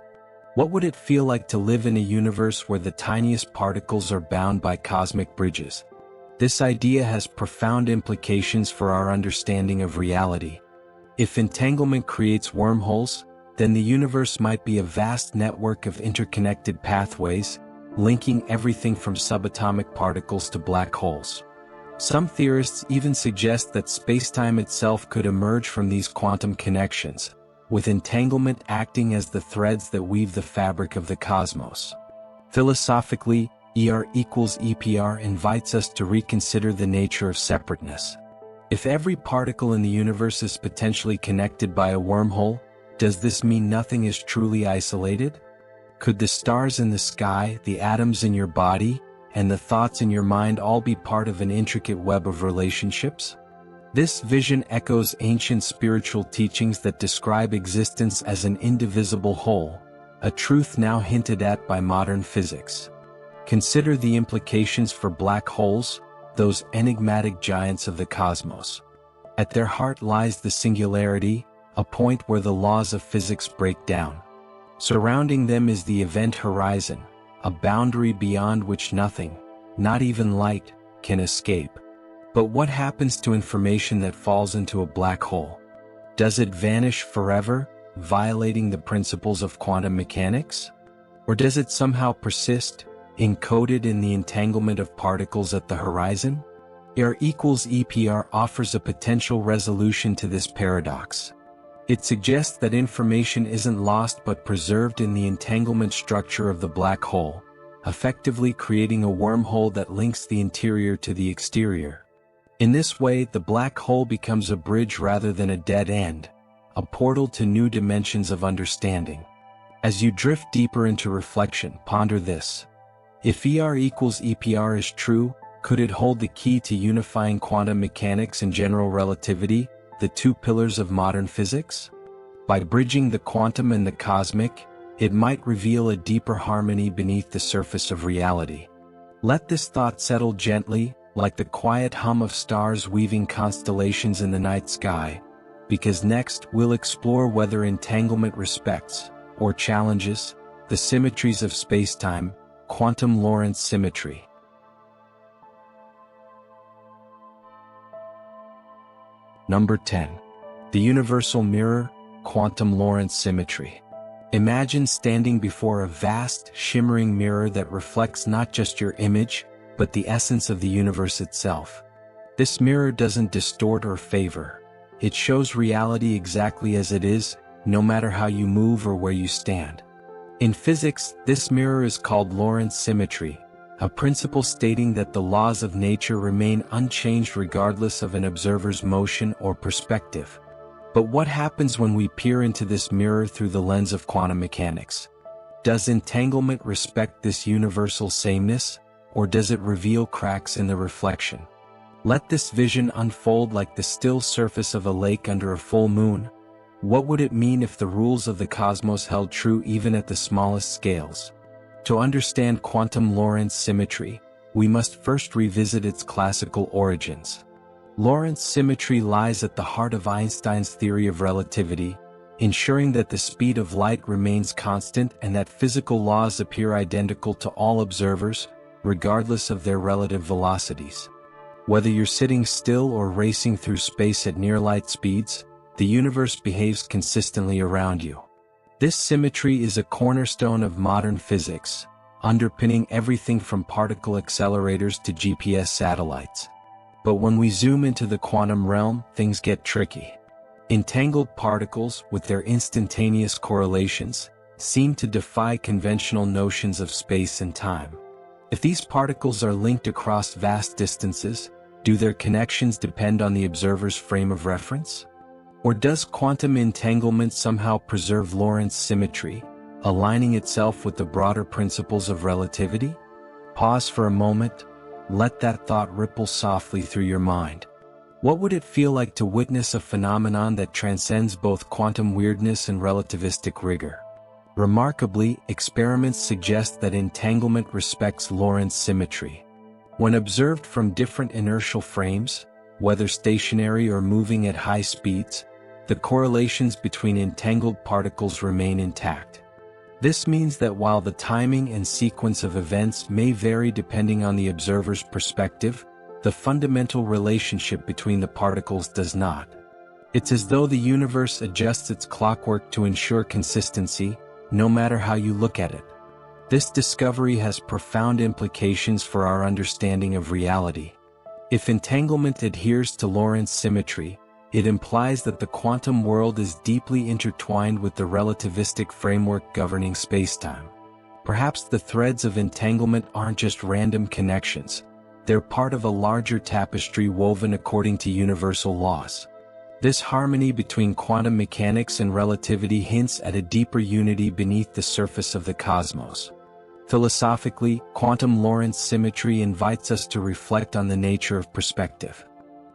What would it feel like to live in a universe where the tiniest particles are bound by cosmic bridges? This idea has profound implications for our understanding of reality. If entanglement creates wormholes, then the universe might be a vast network of interconnected pathways, linking everything from subatomic particles to black holes. Some theorists even suggest that spacetime itself could emerge from these quantum connections, with entanglement acting as the threads that weave the fabric of the cosmos. Philosophically, ER equals EPR invites us to reconsider the nature of separateness. If every particle in the universe is potentially connected by a wormhole, does this mean nothing is truly isolated? Could the stars in the sky, the atoms in your body, and the thoughts in your mind all be part of an intricate web of relationships? This vision echoes ancient spiritual teachings that describe existence as an indivisible whole, a truth now hinted at by modern physics. Consider the implications for black holes, those enigmatic giants of the cosmos. At their heart lies the singularity, a point where the laws of physics break down. Surrounding them is the event horizon, a boundary beyond which nothing, not even light, can escape. But what happens to information that falls into a black hole? Does it vanish forever, violating the principles of quantum mechanics? Or does it somehow persist, encoded in the entanglement of particles at the horizon? ER equals EPR offers a potential resolution to this paradox. It suggests that information isn't lost but preserved in the entanglement structure of the black hole, effectively creating a wormhole that links the interior to the exterior. In this way, the black hole becomes a bridge rather than a dead end, a portal to new dimensions of understanding. As you drift deeper into reflection, ponder this. If ER equals EPR is true, could it hold the key to unifying quantum mechanics and general relativity, the two pillars of modern physics? By bridging the quantum and the cosmic, it might reveal a deeper harmony beneath the surface of reality. Let this thought settle gently, like the quiet hum of stars weaving constellations in the night sky, because next we'll explore whether entanglement respects, or challenges, the symmetries of spacetime, quantum Lorentz symmetry. Number 10. The universal mirror, quantum Lorentz symmetry. Imagine standing before a vast, shimmering mirror that reflects not just your image, but but the essence of the universe itself. This mirror doesn't distort or favor. It shows reality exactly as it is, no matter how you move or where you stand. In physics, this mirror is called Lorentz symmetry, a principle stating that the laws of nature remain unchanged regardless of an observer's motion or perspective. But what happens when we peer into this mirror through the lens of quantum mechanics? Does entanglement respect this universal sameness, or does it reveal cracks in the reflection? Let this vision unfold like the still surface of a lake under a full moon. What would it mean if the rules of the cosmos held true even at the smallest scales? To understand quantum Lorentz symmetry, we must first revisit its classical origins. Lorentz symmetry lies at the heart of Einstein's theory of relativity, ensuring that the speed of light remains constant and that physical laws appear identical to all observers, regardless of their relative velocities. Whether you're sitting still or racing through space at near-light speeds, the universe behaves consistently around you. This symmetry is a cornerstone of modern physics, underpinning everything from particle accelerators to GPS satellites. But when we zoom into the quantum realm, things get tricky. Entangled particles, with their instantaneous correlations, seem to defy conventional notions of space and time. If these particles are linked across vast distances, do their connections depend on the observer's frame of reference? Or does quantum entanglement somehow preserve Lorentz symmetry, aligning itself with the broader principles of relativity? Pause for a moment, let that thought ripple softly through your mind. What would it feel like to witness a phenomenon that transcends both quantum weirdness and relativistic rigor? Remarkably, experiments suggest that entanglement respects Lorentz symmetry. When observed from different inertial frames, whether stationary or moving at high speeds, the correlations between entangled particles remain intact. This means that while the timing and sequence of events may vary depending on the observer's perspective, the fundamental relationship between the particles does not. It's as though the universe adjusts its clockwork to ensure consistency, no matter how you look at it. This discovery has profound implications for our understanding of reality. If entanglement adheres to Lorentz symmetry, it implies that the quantum world is deeply intertwined with the relativistic framework governing spacetime. Perhaps the threads of entanglement aren't just random connections, they're part of a larger tapestry woven according to universal laws. This harmony between quantum mechanics and relativity hints at a deeper unity beneath the surface of the cosmos. Philosophically, quantum Lorentz symmetry invites us to reflect on the nature of perspective.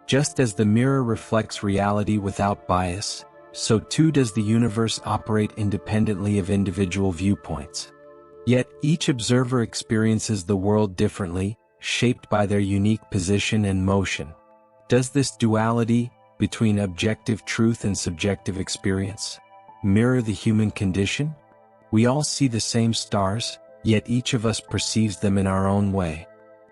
Just as the mirror reflects reality without bias, so too does the universe operate independently of individual viewpoints. Yet, each observer experiences the world differently, shaped by their unique position and motion. Does this duality, between objective truth and subjective experience, mirror the human condition? We all see the same stars, yet each of us perceives them in our own way.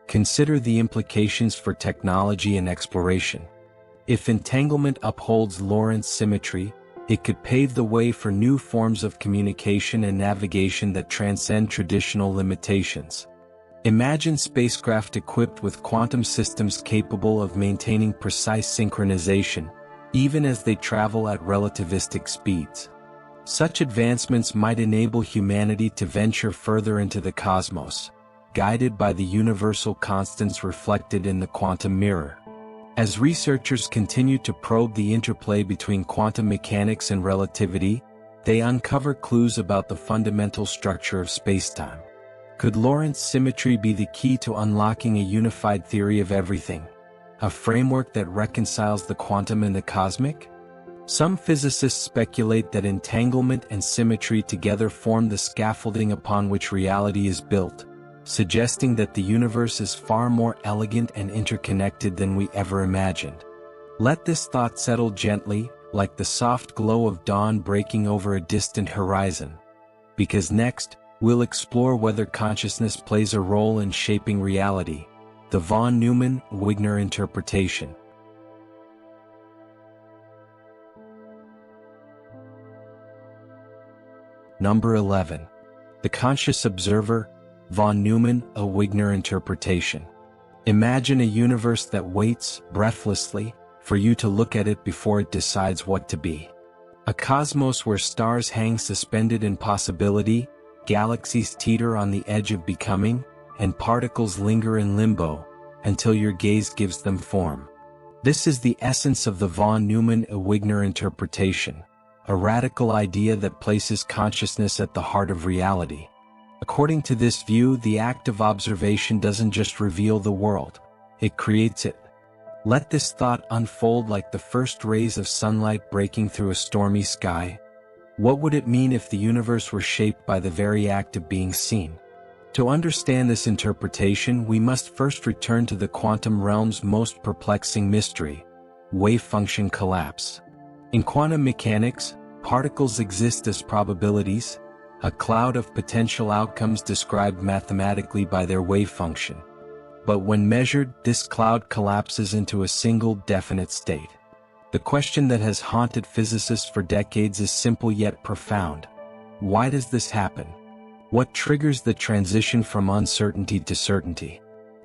Consider the implications for technology and exploration. If entanglement upholds Lorentz symmetry, it could pave the way for new forms of communication and navigation that transcend traditional limitations. Imagine spacecraft equipped with quantum systems capable of maintaining precise synchronization, even as they travel at relativistic speeds. Such advancements might enable humanity to venture further into the cosmos, guided by the universal constants reflected in the quantum mirror. As researchers continue to probe the interplay between quantum mechanics and relativity, they uncover clues about the fundamental structure of spacetime. Could Lorentz symmetry be the key to unlocking a unified theory of everything, a framework that reconciles the quantum and the cosmic? Some physicists speculate that entanglement and symmetry together form the scaffolding upon which reality is built, suggesting that the universe is far more elegant and interconnected than we ever imagined. Let this thought settle gently, like the soft glow of dawn breaking over a distant horizon. Because next, we'll explore whether consciousness plays a role in shaping reality, the von Neumann-Wigner interpretation. Number 11. The conscious observer, von Neumann, a Wigner interpretation. Imagine a universe that waits, breathlessly, for you to look at it before it decides what to be. A cosmos where stars hang suspended in possibility, galaxies teeter on the edge of becoming, and particles linger in limbo, until your gaze gives them form. This is the essence of the von Neumann-Wigner interpretation, a radical idea that places consciousness at the heart of reality. According to this view, the act of observation doesn't just reveal the world, it creates it. Let this thought unfold like the first rays of sunlight breaking through a stormy sky. What would it mean if the universe were shaped by the very act of being seen? To understand this interpretation, we must first return to the quantum realm's most perplexing mystery, wavefunction collapse. In quantum mechanics, particles exist as probabilities, a cloud of potential outcomes described mathematically by their wave function. But when measured, this cloud collapses into a single definite state. The question that has haunted physicists for decades is simple yet profound. Why does this happen? What triggers the transition from uncertainty to certainty?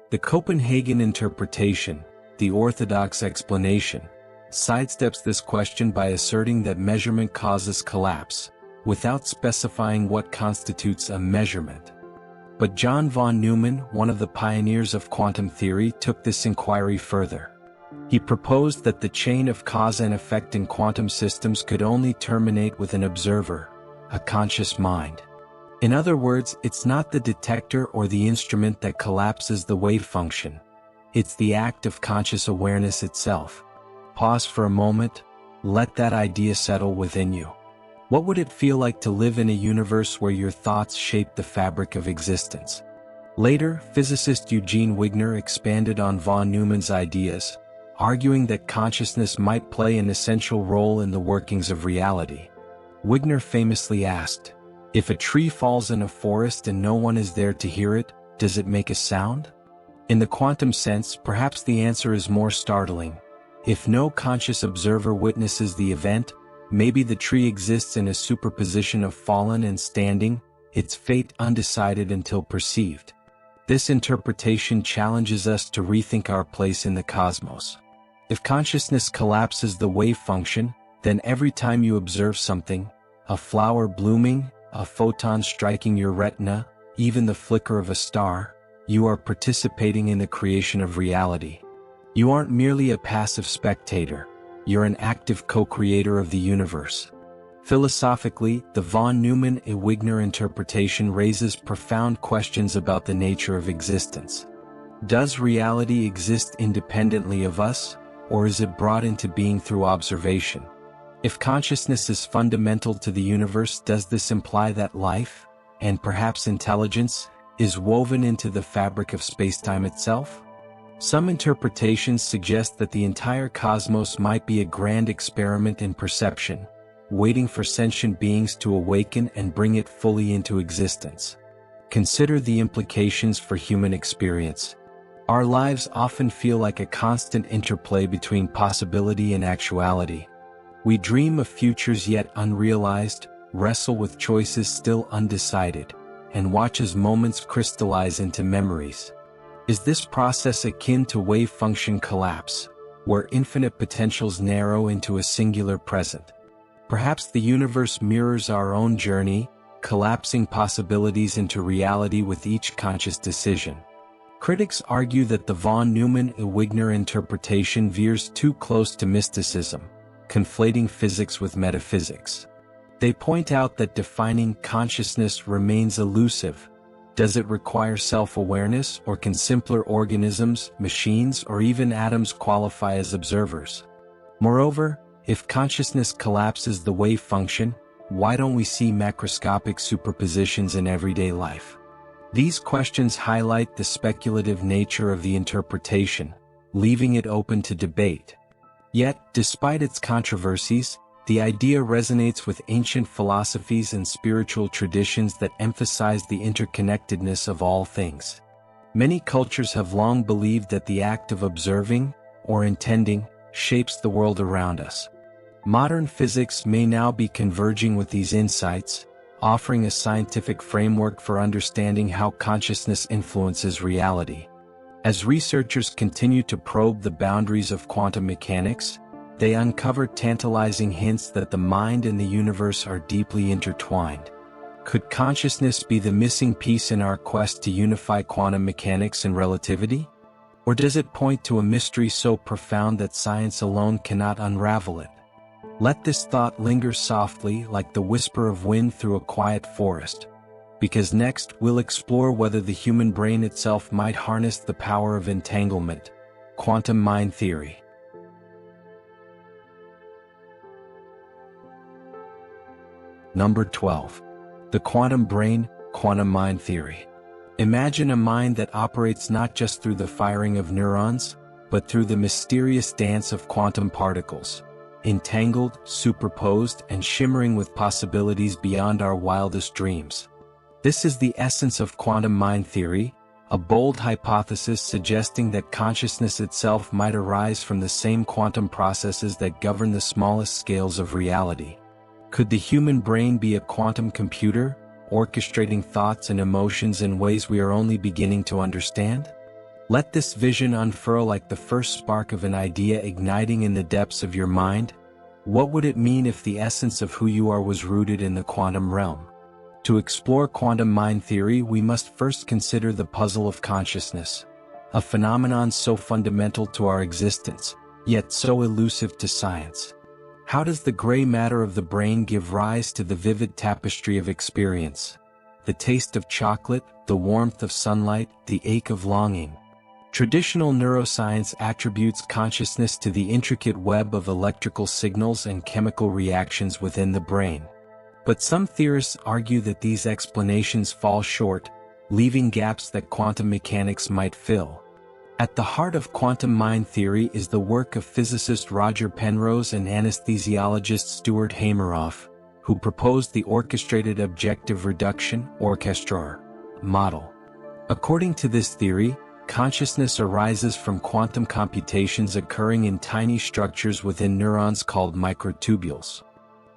The Copenhagen interpretation, the orthodox explanation, sidesteps this question by asserting that measurement causes collapse, without specifying what constitutes a measurement. But John von Neumann, one of the pioneers of quantum theory, took this inquiry further. He proposed that the chain of cause and effect in quantum systems could only terminate with an observer, a conscious mind. In other words, it's not the detector or the instrument that collapses the wave function. It's the act of conscious awareness itself. Pause for a moment, let that idea settle within you. What would it feel like to live in a universe where your thoughts shape the fabric of existence? Later, physicist Eugene Wigner expanded on von Neumann's ideas, arguing that consciousness might play an essential role in the workings of reality. Wigner famously asked, "If a tree falls in a forest and no one is there to hear it, does it make a sound?" In the quantum sense, perhaps the answer is more startling. If no conscious observer witnesses the event, maybe the tree exists in a superposition of fallen and standing, its fate undecided until perceived. This interpretation challenges us to rethink our place in the cosmos. If consciousness collapses the wave function, then every time you observe something, a flower blooming, a photon striking your retina, even the flicker of a star, you are participating in the creation of reality. You aren't merely a passive spectator. You're an active co-creator of the universe. Philosophically, the von Neumann-Wigner interpretation raises profound questions about the nature of existence. Does reality exist independently of us, or is it brought into being through observation? If consciousness is fundamental to the universe, does this imply that life, and perhaps intelligence, is woven into the fabric of spacetime itself? Some interpretations suggest that the entire cosmos might be a grand experiment in perception, waiting for sentient beings to awaken and bring it fully into existence. Consider the implications for human experience. Our lives often feel like a constant interplay between possibility and actuality. We dream of futures yet unrealized, wrestle with choices still undecided, and watch as moments crystallize into memories. Is this process akin to wave-function collapse, where infinite potentials narrow into a singular present? Perhaps the universe mirrors our own journey, collapsing possibilities into reality with each conscious decision. Critics argue that the von Neumann-Wigner interpretation veers too close to mysticism, conflating physics with metaphysics. They point out that defining consciousness remains elusive. Does it require self-awareness, or can simpler organisms, machines, or even atoms qualify as observers? Moreover, if consciousness collapses the wave function, why don't we see macroscopic superpositions in everyday life? These questions highlight the speculative nature of the interpretation, leaving it open to debate. Yet, despite its controversies, the idea resonates with ancient philosophies and spiritual traditions that emphasize the interconnectedness of all things. Many cultures have long believed that the act of observing, or intending, shapes the world around us. Modern physics may now be converging with these insights, offering a scientific framework for understanding how consciousness influences reality. As researchers continue to probe the boundaries of quantum mechanics, they uncover tantalizing hints that the mind and the universe are deeply intertwined. Could consciousness be the missing piece in our quest to unify quantum mechanics and relativity? Or does it point to a mystery so profound that science alone cannot unravel it? Let this thought linger softly like the whisper of wind through a quiet forest, because next we'll explore whether the human brain itself might harness the power of entanglement, quantum mind theory. Number 12. The quantum brain, quantum mind theory. Imagine a mind that operates not just through the firing of neurons, but through the mysterious dance of quantum particles, entangled, superposed, and shimmering with possibilities beyond our wildest dreams. This is the essence of quantum mind theory, a bold hypothesis suggesting that consciousness itself might arise from the same quantum processes that govern the smallest scales of reality. Could the human brain be a quantum computer, orchestrating thoughts and emotions in ways we are only beginning to understand? Let this vision unfurl like the first spark of an idea igniting in the depths of your mind. What would it mean if the essence of who you are was rooted in the quantum realm? To explore quantum mind theory, we must first consider the puzzle of consciousness, a phenomenon so fundamental to our existence, yet so elusive to science. How does the gray matter of the brain give rise to the vivid tapestry of experience? The taste of chocolate, the warmth of sunlight, the ache of longing. Traditional neuroscience attributes consciousness to the intricate web of electrical signals and chemical reactions within the brain. But some theorists argue that these explanations fall short, leaving gaps that quantum mechanics might fill. At the heart of quantum mind theory is the work of physicist Roger Penrose and anesthesiologist Stuart Hameroff, who proposed the orchestrated objective reduction (orchestrar) model. According to this theory, consciousness arises from quantum computations occurring in tiny structures within neurons called microtubules.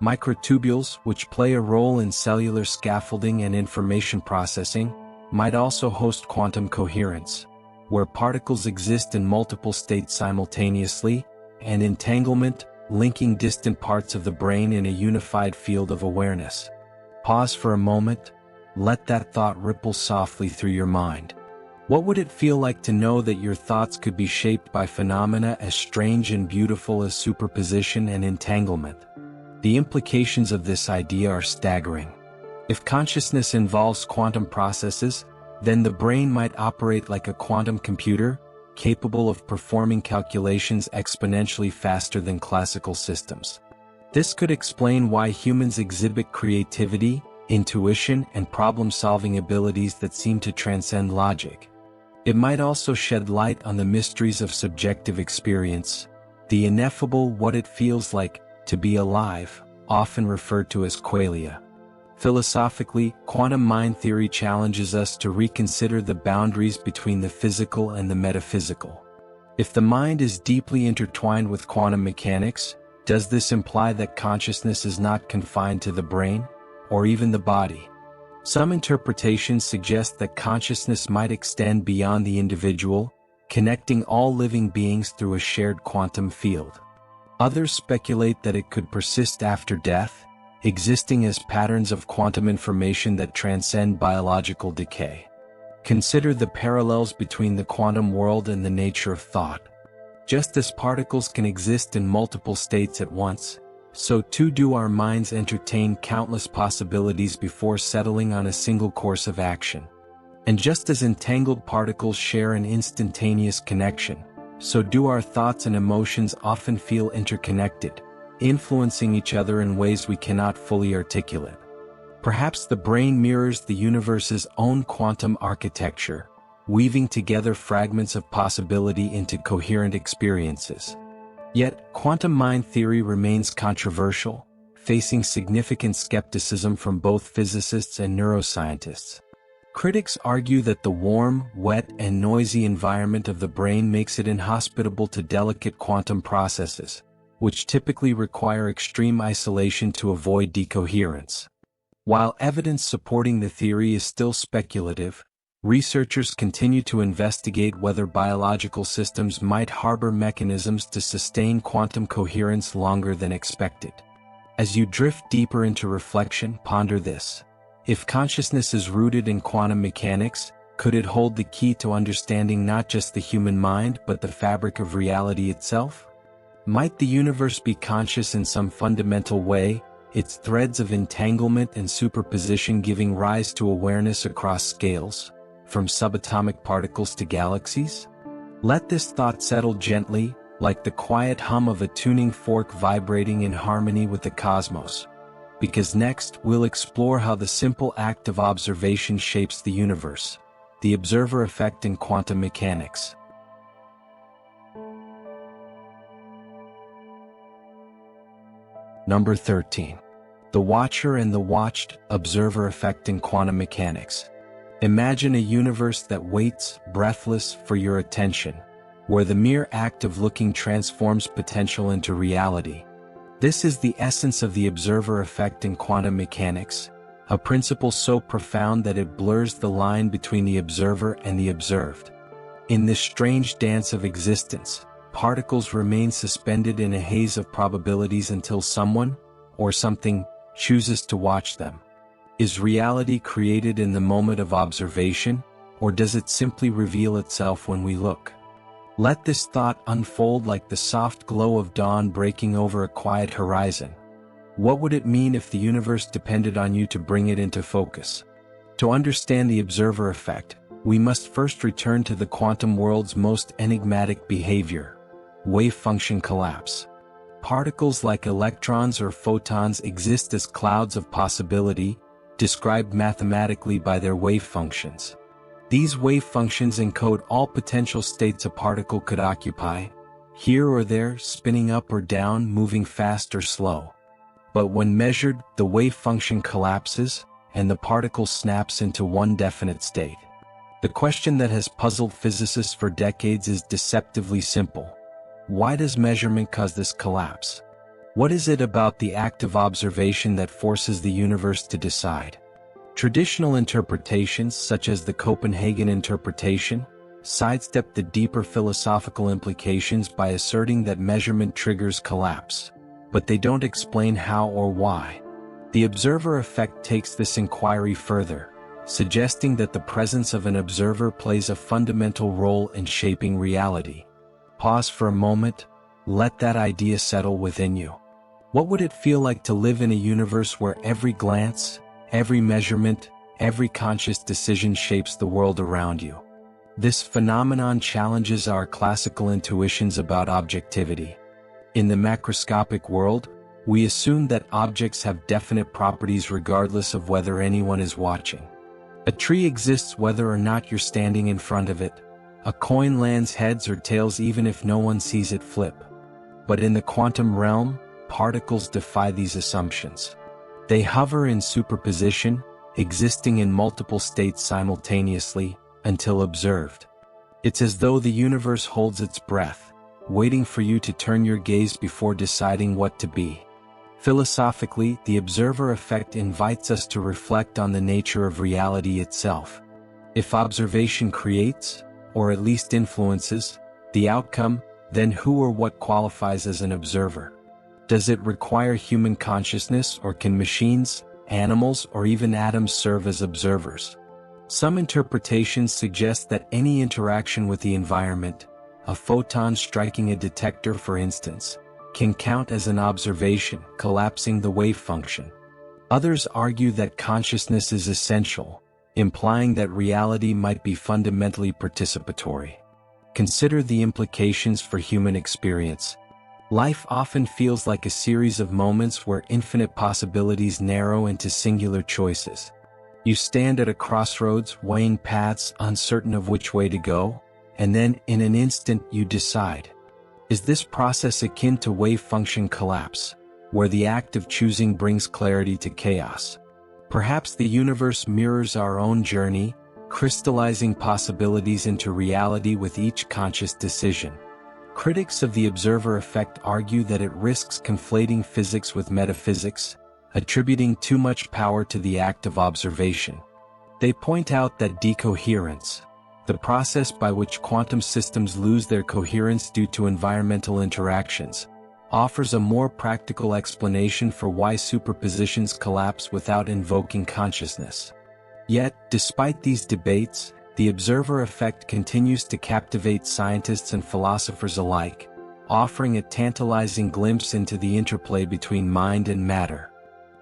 Microtubules, which play a role in cellular scaffolding and information processing, might also host quantum coherence, where particles exist in multiple states simultaneously, and entanglement, linking distant parts of the brain in a unified field of awareness. Pause for a moment, let that thought ripple softly through your mind. What would it feel like to know that your thoughts could be shaped by phenomena as strange and beautiful as superposition and entanglement? The implications of this idea are staggering. If consciousness involves quantum processes, then the brain might operate like a quantum computer, capable of performing calculations exponentially faster than classical systems. This could explain why humans exhibit creativity, intuition, and problem-solving abilities that seem to transcend logic. It might also shed light on the mysteries of subjective experience, the ineffable what it feels like to be alive, often referred to as qualia. Philosophically, quantum mind theory challenges us to reconsider the boundaries between the physical and the metaphysical. If the mind is deeply intertwined with quantum mechanics, does this imply that consciousness is not confined to the brain, or even the body? Some interpretations suggest that consciousness might extend beyond the individual, connecting all living beings through a shared quantum field. Others speculate that it could persist after death, existing as patterns of quantum information that transcend biological decay. Consider the parallels between the quantum world and the nature of thought. Just as particles can exist in multiple states at once, so too do our minds entertain countless possibilities before settling on a single course of action. And just as entangled particles share an instantaneous connection, so do our thoughts and emotions often feel interconnected, influencing each other in ways we cannot fully articulate. Perhaps the brain mirrors the universe's own quantum architecture, weaving together fragments of possibility into coherent experiences. Yet, quantum mind theory remains controversial, facing significant skepticism from both physicists and neuroscientists. Critics argue that the warm, wet, and noisy environment of the brain makes it inhospitable to delicate quantum processes, which typically require extreme isolation to avoid decoherence. While evidence supporting the theory is still speculative, Researchers continue to investigate whether biological systems might harbor mechanisms to sustain quantum coherence longer than expected. As you drift deeper into reflection, ponder this. If consciousness is rooted in quantum mechanics, could it hold the key to understanding not just the human mind but the fabric of reality itself? Might the universe be conscious in some fundamental way, its threads of entanglement and superposition giving rise to awareness across scales, from subatomic particles to galaxies? Let this thought settle gently, like the quiet hum of a tuning fork vibrating in harmony with the cosmos. Because next, we'll explore how the simple act of observation shapes the universe, the observer effect in quantum mechanics. Number 13. The Watcher and the Watched, observer effect in quantum mechanics. Imagine a universe that waits, breathless, for your attention, where the mere act of looking transforms potential into reality. This is the essence of the observer effect in quantum mechanics, a principle so profound that it blurs the line between the observer and the observed. In this strange dance of existence, particles remain suspended in a haze of probabilities until someone, or something, chooses to watch them. Is reality created in the moment of observation, or does it simply reveal itself when we look? Let this thought unfold like the soft glow of dawn breaking over a quiet horizon. What would it mean if the universe depended on you to bring it into focus? To understand the observer effect, we must first return to the quantum world's most enigmatic behavior: wavefunction collapse. Particles like electrons or photons exist as clouds of possibility, described mathematically by their wave functions. These wave functions encode all potential states a particle could occupy, here or there, spinning up or down, moving fast or slow. But when measured, the wave function collapses, and the particle snaps into one definite state. The question that has puzzled physicists for decades is deceptively simple. Why does measurement cause this collapse? What is it about the act of observation that forces the universe to decide? Traditional interpretations, such as the Copenhagen interpretation, sidestep the deeper philosophical implications by asserting that measurement triggers collapse, but they don't explain how or why. The observer effect takes this inquiry further, suggesting that the presence of an observer plays a fundamental role in shaping reality. Pause for a moment, let that idea settle within you. What would it feel like to live in a universe where every glance, every measurement, every conscious decision shapes the world around you? This phenomenon challenges our classical intuitions about objectivity. In the macroscopic world, we assume that objects have definite properties regardless of whether anyone is watching. A tree exists whether or not you're standing in front of it. A coin lands heads or tails even if no one sees it flip. But in the quantum realm, particles defy these assumptions. They hover in superposition, existing in multiple states simultaneously, until observed. It's as though the universe holds its breath, waiting for you to turn your gaze before deciding what to be. Philosophically, the observer effect invites us to reflect on the nature of reality itself. If observation creates, or at least influences, the outcome, then who or what qualifies as an observer? Does it require human consciousness, or can machines, animals, or even atoms serve as observers? Some interpretations suggest that any interaction with the environment, a photon striking a detector for instance, can count as an observation, collapsing the wave function. Others argue that consciousness is essential, implying that reality might be fundamentally participatory. Consider the implications for human experience. Life often feels like a series of moments where infinite possibilities narrow into singular choices. You stand at a crossroads, weighing paths, uncertain of which way to go, and then, in an instant, you decide. Is this process akin to wave function collapse, where the act of choosing brings clarity to chaos? Perhaps the universe mirrors our own journey, crystallizing possibilities into reality with each conscious decision. Critics of the observer effect argue that it risks conflating physics with metaphysics, attributing too much power to the act of observation. They point out that decoherence, the process by which quantum systems lose their coherence due to environmental interactions, offers a more practical explanation for why superpositions collapse without invoking consciousness. Yet, despite these debates, the observer effect continues to captivate scientists and philosophers alike, offering a tantalizing glimpse into the interplay between mind and matter.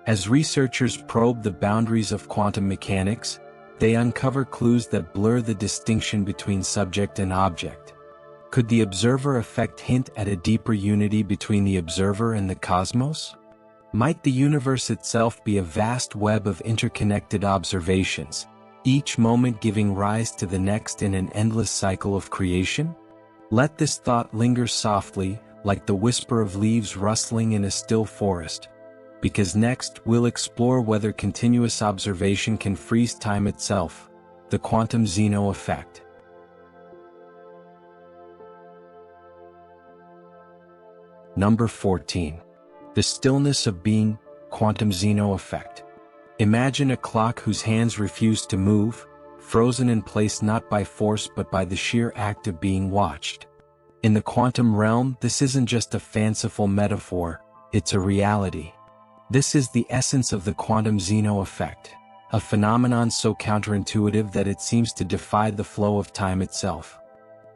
As researchers probe the boundaries of quantum mechanics, they uncover clues that blur the distinction between subject and object. Could the observer effect hint at a deeper unity between the observer and the cosmos? Might the universe itself be a vast web of interconnected observations, each moment giving rise to the next in an endless cycle of creation? Let this thought linger softly, like the whisper of leaves rustling in a still forest, because next we'll explore whether continuous observation can freeze time itself, the quantum Zeno effect. Number 14. The stillness of being, quantum Zeno effect. Imagine a clock whose hands refuse to move, frozen in place not by force but by the sheer act of being watched. In the quantum realm, this isn't just a fanciful metaphor, it's a reality. This is the essence of the quantum Zeno effect, a phenomenon so counterintuitive that it seems to defy the flow of time itself.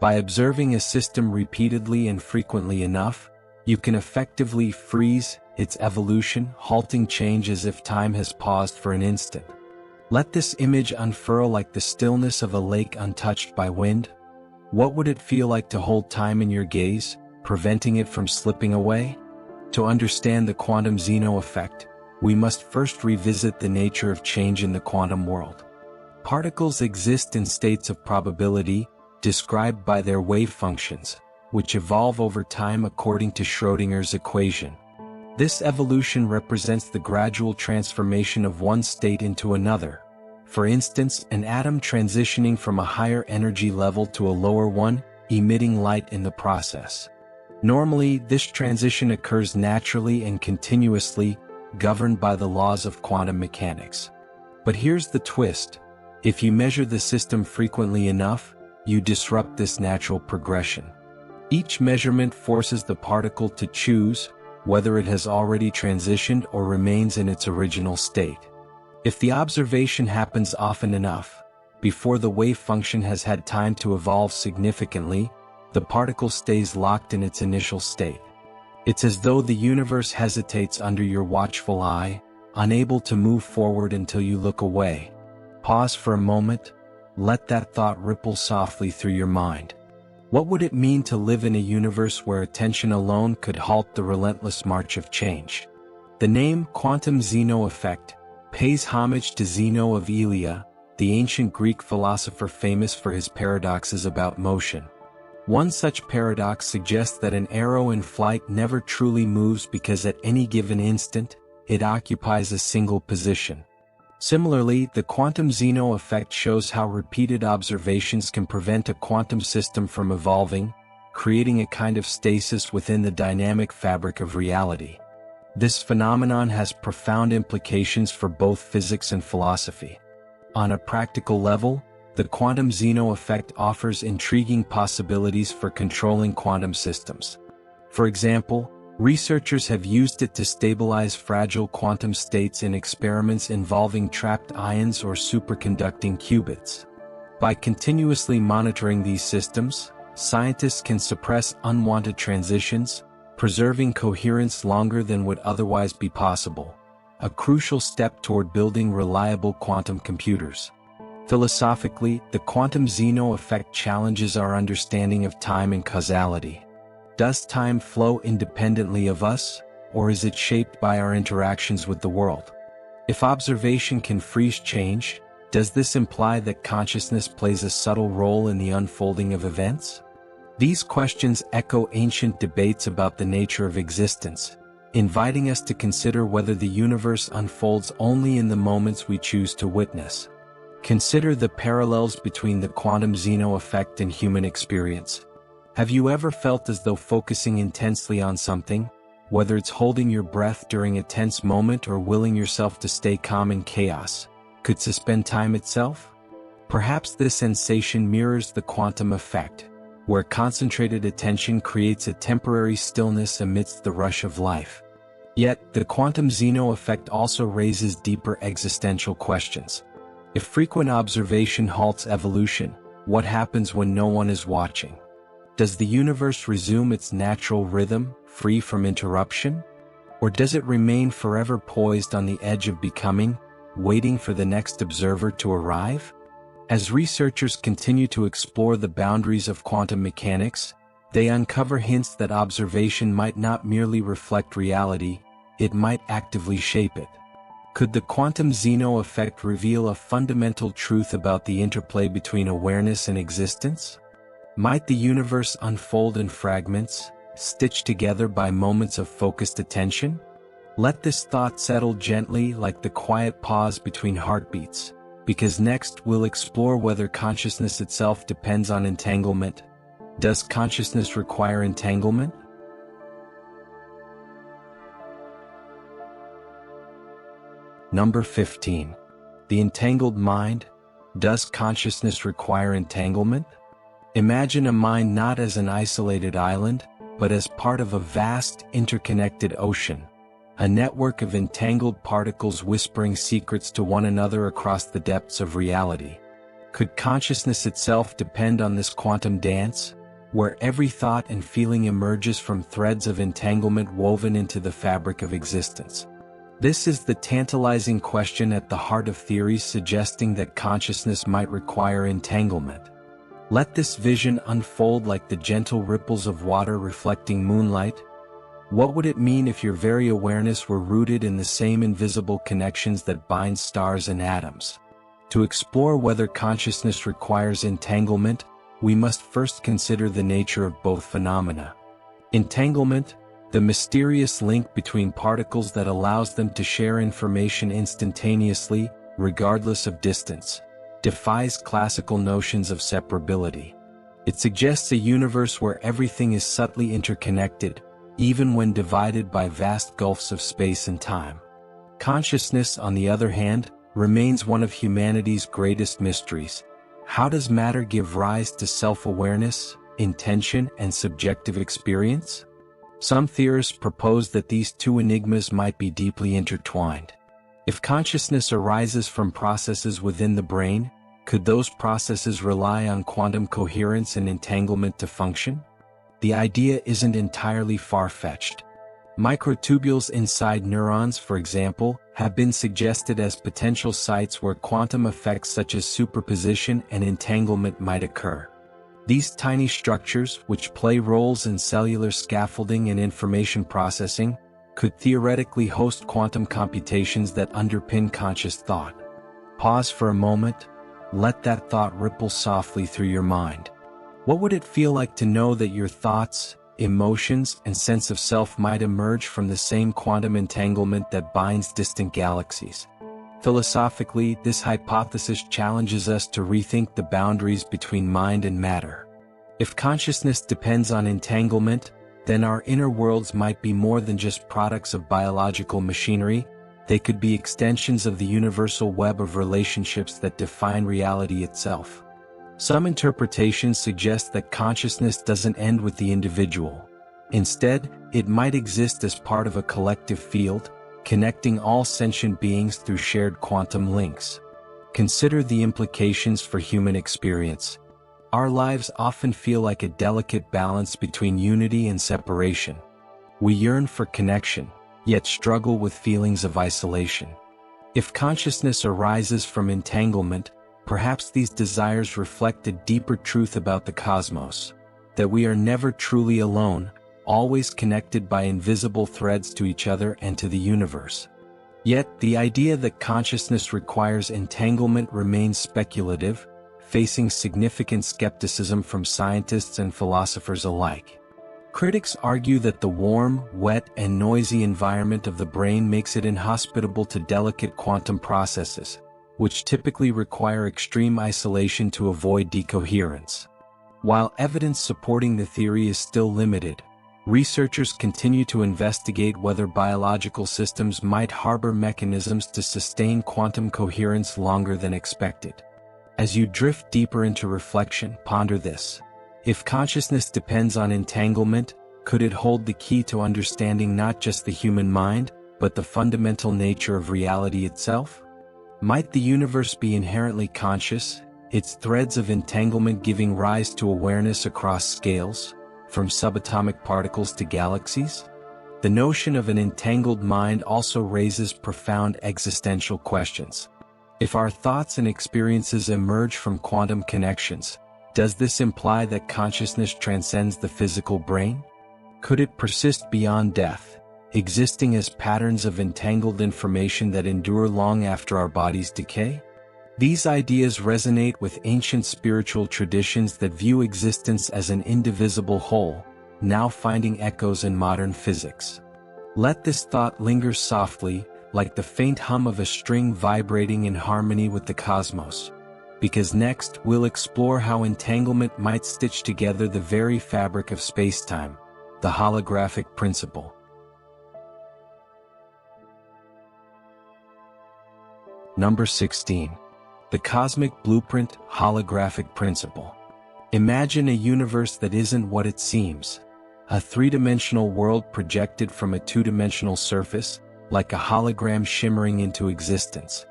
By observing a system repeatedly and frequently enough, you can effectively freeze its evolution, halting change as if time has paused for an instant. Let this image unfurl like the stillness of a lake untouched by wind. What would it feel like to hold time in your gaze, preventing it from slipping away? To understand the quantum Zeno effect, we must first revisit the nature of change in the quantum world. Particles exist in states of probability, described by their wave functions, which evolve over time according to Schrödinger's equation. This evolution represents the gradual transformation of one state into another. For instance, an atom transitioning from a higher energy level to a lower one, emitting light in the process. Normally, this transition occurs naturally and continuously, governed by the laws of quantum mechanics. But here's the twist: if you measure the system frequently enough, you disrupt this natural progression. Each measurement forces the particle to choose whether it has already transitioned or remains in its original state. If the observation happens often enough, before the wave function has had time to evolve significantly, the particle stays locked in its initial state. It's as though the universe hesitates under your watchful eye, unable to move forward until you look away. Pause for a moment, let that thought ripple softly through your mind. What would it mean to live in a universe where attention alone could halt the relentless march of change? The name quantum Zeno effect pays homage to Zeno of Elea, the ancient Greek philosopher famous for his paradoxes about motion. One such paradox suggests that an arrow in flight never truly moves because at any given instant, it occupies a single position. Similarly, the quantum Zeno effect shows how repeated observations can prevent a quantum system from evolving, creating a kind of stasis within the dynamic fabric of reality. This phenomenon has profound implications for both physics and philosophy. On a practical level, the quantum Zeno effect offers intriguing possibilities for controlling quantum systems. For example, researchers have used it to stabilize fragile quantum states in experiments involving trapped ions or superconducting qubits. By continuously monitoring these systems, scientists can suppress unwanted transitions, preserving coherence longer than would otherwise be possible, a crucial step toward building reliable quantum computers. Philosophically, the quantum Zeno effect challenges our understanding of time and causality. Does time flow independently of us, or is it shaped by our interactions with the world? If observation can freeze change, does this imply that consciousness plays a subtle role in the unfolding of events? These questions echo ancient debates about the nature of existence, inviting us to consider whether the universe unfolds only in the moments we choose to witness. Consider the parallels between the quantum Zeno effect and human experience. Have you ever felt as though focusing intensely on something, whether it's holding your breath during a tense moment or willing yourself to stay calm in chaos, could suspend time itself? Perhaps this sensation mirrors the quantum effect, where concentrated attention creates a temporary stillness amidst the rush of life. Yet, the quantum Zeno effect also raises deeper existential questions. If frequent observation halts evolution, what happens when no one is watching? Does the universe resume its natural rhythm, free from interruption? Or does it remain forever poised on the edge of becoming, waiting for the next observer to arrive? As researchers continue to explore the boundaries of quantum mechanics, they uncover hints that observation might not merely reflect reality, it might actively shape it. Could the quantum Zeno effect reveal a fundamental truth about the interplay between awareness and existence? Might the universe unfold in fragments, stitched together by moments of focused attention? Let this thought settle gently like the quiet pause between heartbeats, because next we'll explore whether consciousness itself depends on entanglement. Does consciousness require entanglement? Number 15. The entangled mind. Does consciousness require entanglement? Imagine a mind not as an isolated island, but as part of a vast, interconnected ocean, a network of entangled particles whispering secrets to one another across the depths of reality. Could consciousness itself depend on this quantum dance, where every thought and feeling emerges from threads of entanglement woven into the fabric of existence? This is the tantalizing question at the heart of theories suggesting that consciousness might require entanglement. Let this vision unfold like the gentle ripples of water reflecting moonlight. What would it mean if your very awareness were rooted in the same invisible connections that bind stars and atoms? To explore whether consciousness requires entanglement, we must first consider the nature of both phenomena. Entanglement, the mysterious link between particles that allows them to share information instantaneously, regardless of distance, defies classical notions of separability. It suggests a universe where everything is subtly interconnected, even when divided by vast gulfs of space and time. Consciousness, on the other hand, remains one of humanity's greatest mysteries. How does matter give rise to self-awareness, intention, and subjective experience? Some theorists propose that these two enigmas might be deeply intertwined. If consciousness arises from processes within the brain, could those processes rely on quantum coherence and entanglement to function? The idea isn't entirely far-fetched. Microtubules inside neurons, for example, have been suggested as potential sites where quantum effects such as superposition and entanglement might occur. These tiny structures, which play roles in cellular scaffolding and information processing, could theoretically host quantum computations that underpin conscious thought. Pause for a moment. Let that thought ripple softly through your mind. What would it feel like to know that your thoughts, emotions, and sense of self might emerge from the same quantum entanglement that binds distant galaxies? Philosophically, this hypothesis challenges us to rethink the boundaries between mind and matter. If consciousness depends on entanglement, then our inner worlds might be more than just products of biological machinery. They could be extensions of the universal web of relationships that define reality itself. Some interpretations suggest that consciousness doesn't end with the individual. Instead, it might exist as part of a collective field, connecting all sentient beings through shared quantum links. Consider the implications for human experience. Our lives often feel like a delicate balance between unity and separation. We yearn for connection, yet struggle with feelings of isolation. If consciousness arises from entanglement, perhaps these desires reflect a deeper truth about the cosmos, that we are never truly alone, always connected by invisible threads to each other and to the universe. Yet, the idea that consciousness requires entanglement remains speculative, facing significant skepticism from scientists and philosophers alike. Critics argue that the warm, wet, and noisy environment of the brain makes it inhospitable to delicate quantum processes, which typically require extreme isolation to avoid decoherence. While evidence supporting the theory is still limited, Researchers continue to investigate whether biological systems might harbor mechanisms to sustain quantum coherence longer than expected. As you drift deeper into reflection, ponder this. If consciousness depends on entanglement, could it hold the key to understanding not just the human mind, but the fundamental nature of reality itself? Might the universe be inherently conscious, its threads of entanglement giving rise to awareness across scales, from subatomic particles to galaxies? The notion of an entangled mind also raises profound existential questions. If our thoughts and experiences emerge from quantum connections, does this imply that consciousness transcends the physical brain? Could it persist beyond death, existing as patterns of entangled information that endure long after our bodies decay? These ideas resonate with ancient spiritual traditions that view existence as an indivisible whole, now finding echoes in modern physics. Let this thought linger softly, like the faint hum of a string vibrating in harmony with the cosmos. Because next, we'll explore how entanglement might stitch together the very fabric of spacetime, the holographic principle. Number 16. The Cosmic Blueprint Holographic Principle. Imagine a universe that isn't what it seems. A three-dimensional world projected from a two-dimensional surface, like a hologram shimmering into existence.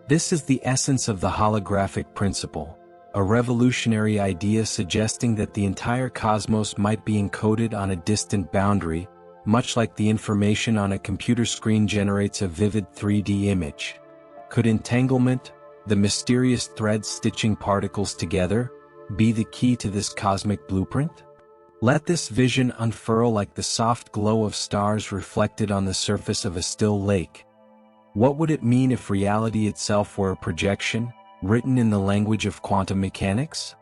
This is the essence of the holographic principle, a revolutionary idea suggesting that the entire cosmos might be encoded on a distant boundary, much like the information on a computer screen generates a vivid 3D image. Could entanglement, the mysterious thread stitching particles together, be the key to this cosmic blueprint? Let this vision unfurl like the soft glow of stars reflected on the surface of a still lake. What would it mean if reality itself were a projection, written in the language of quantum mechanics?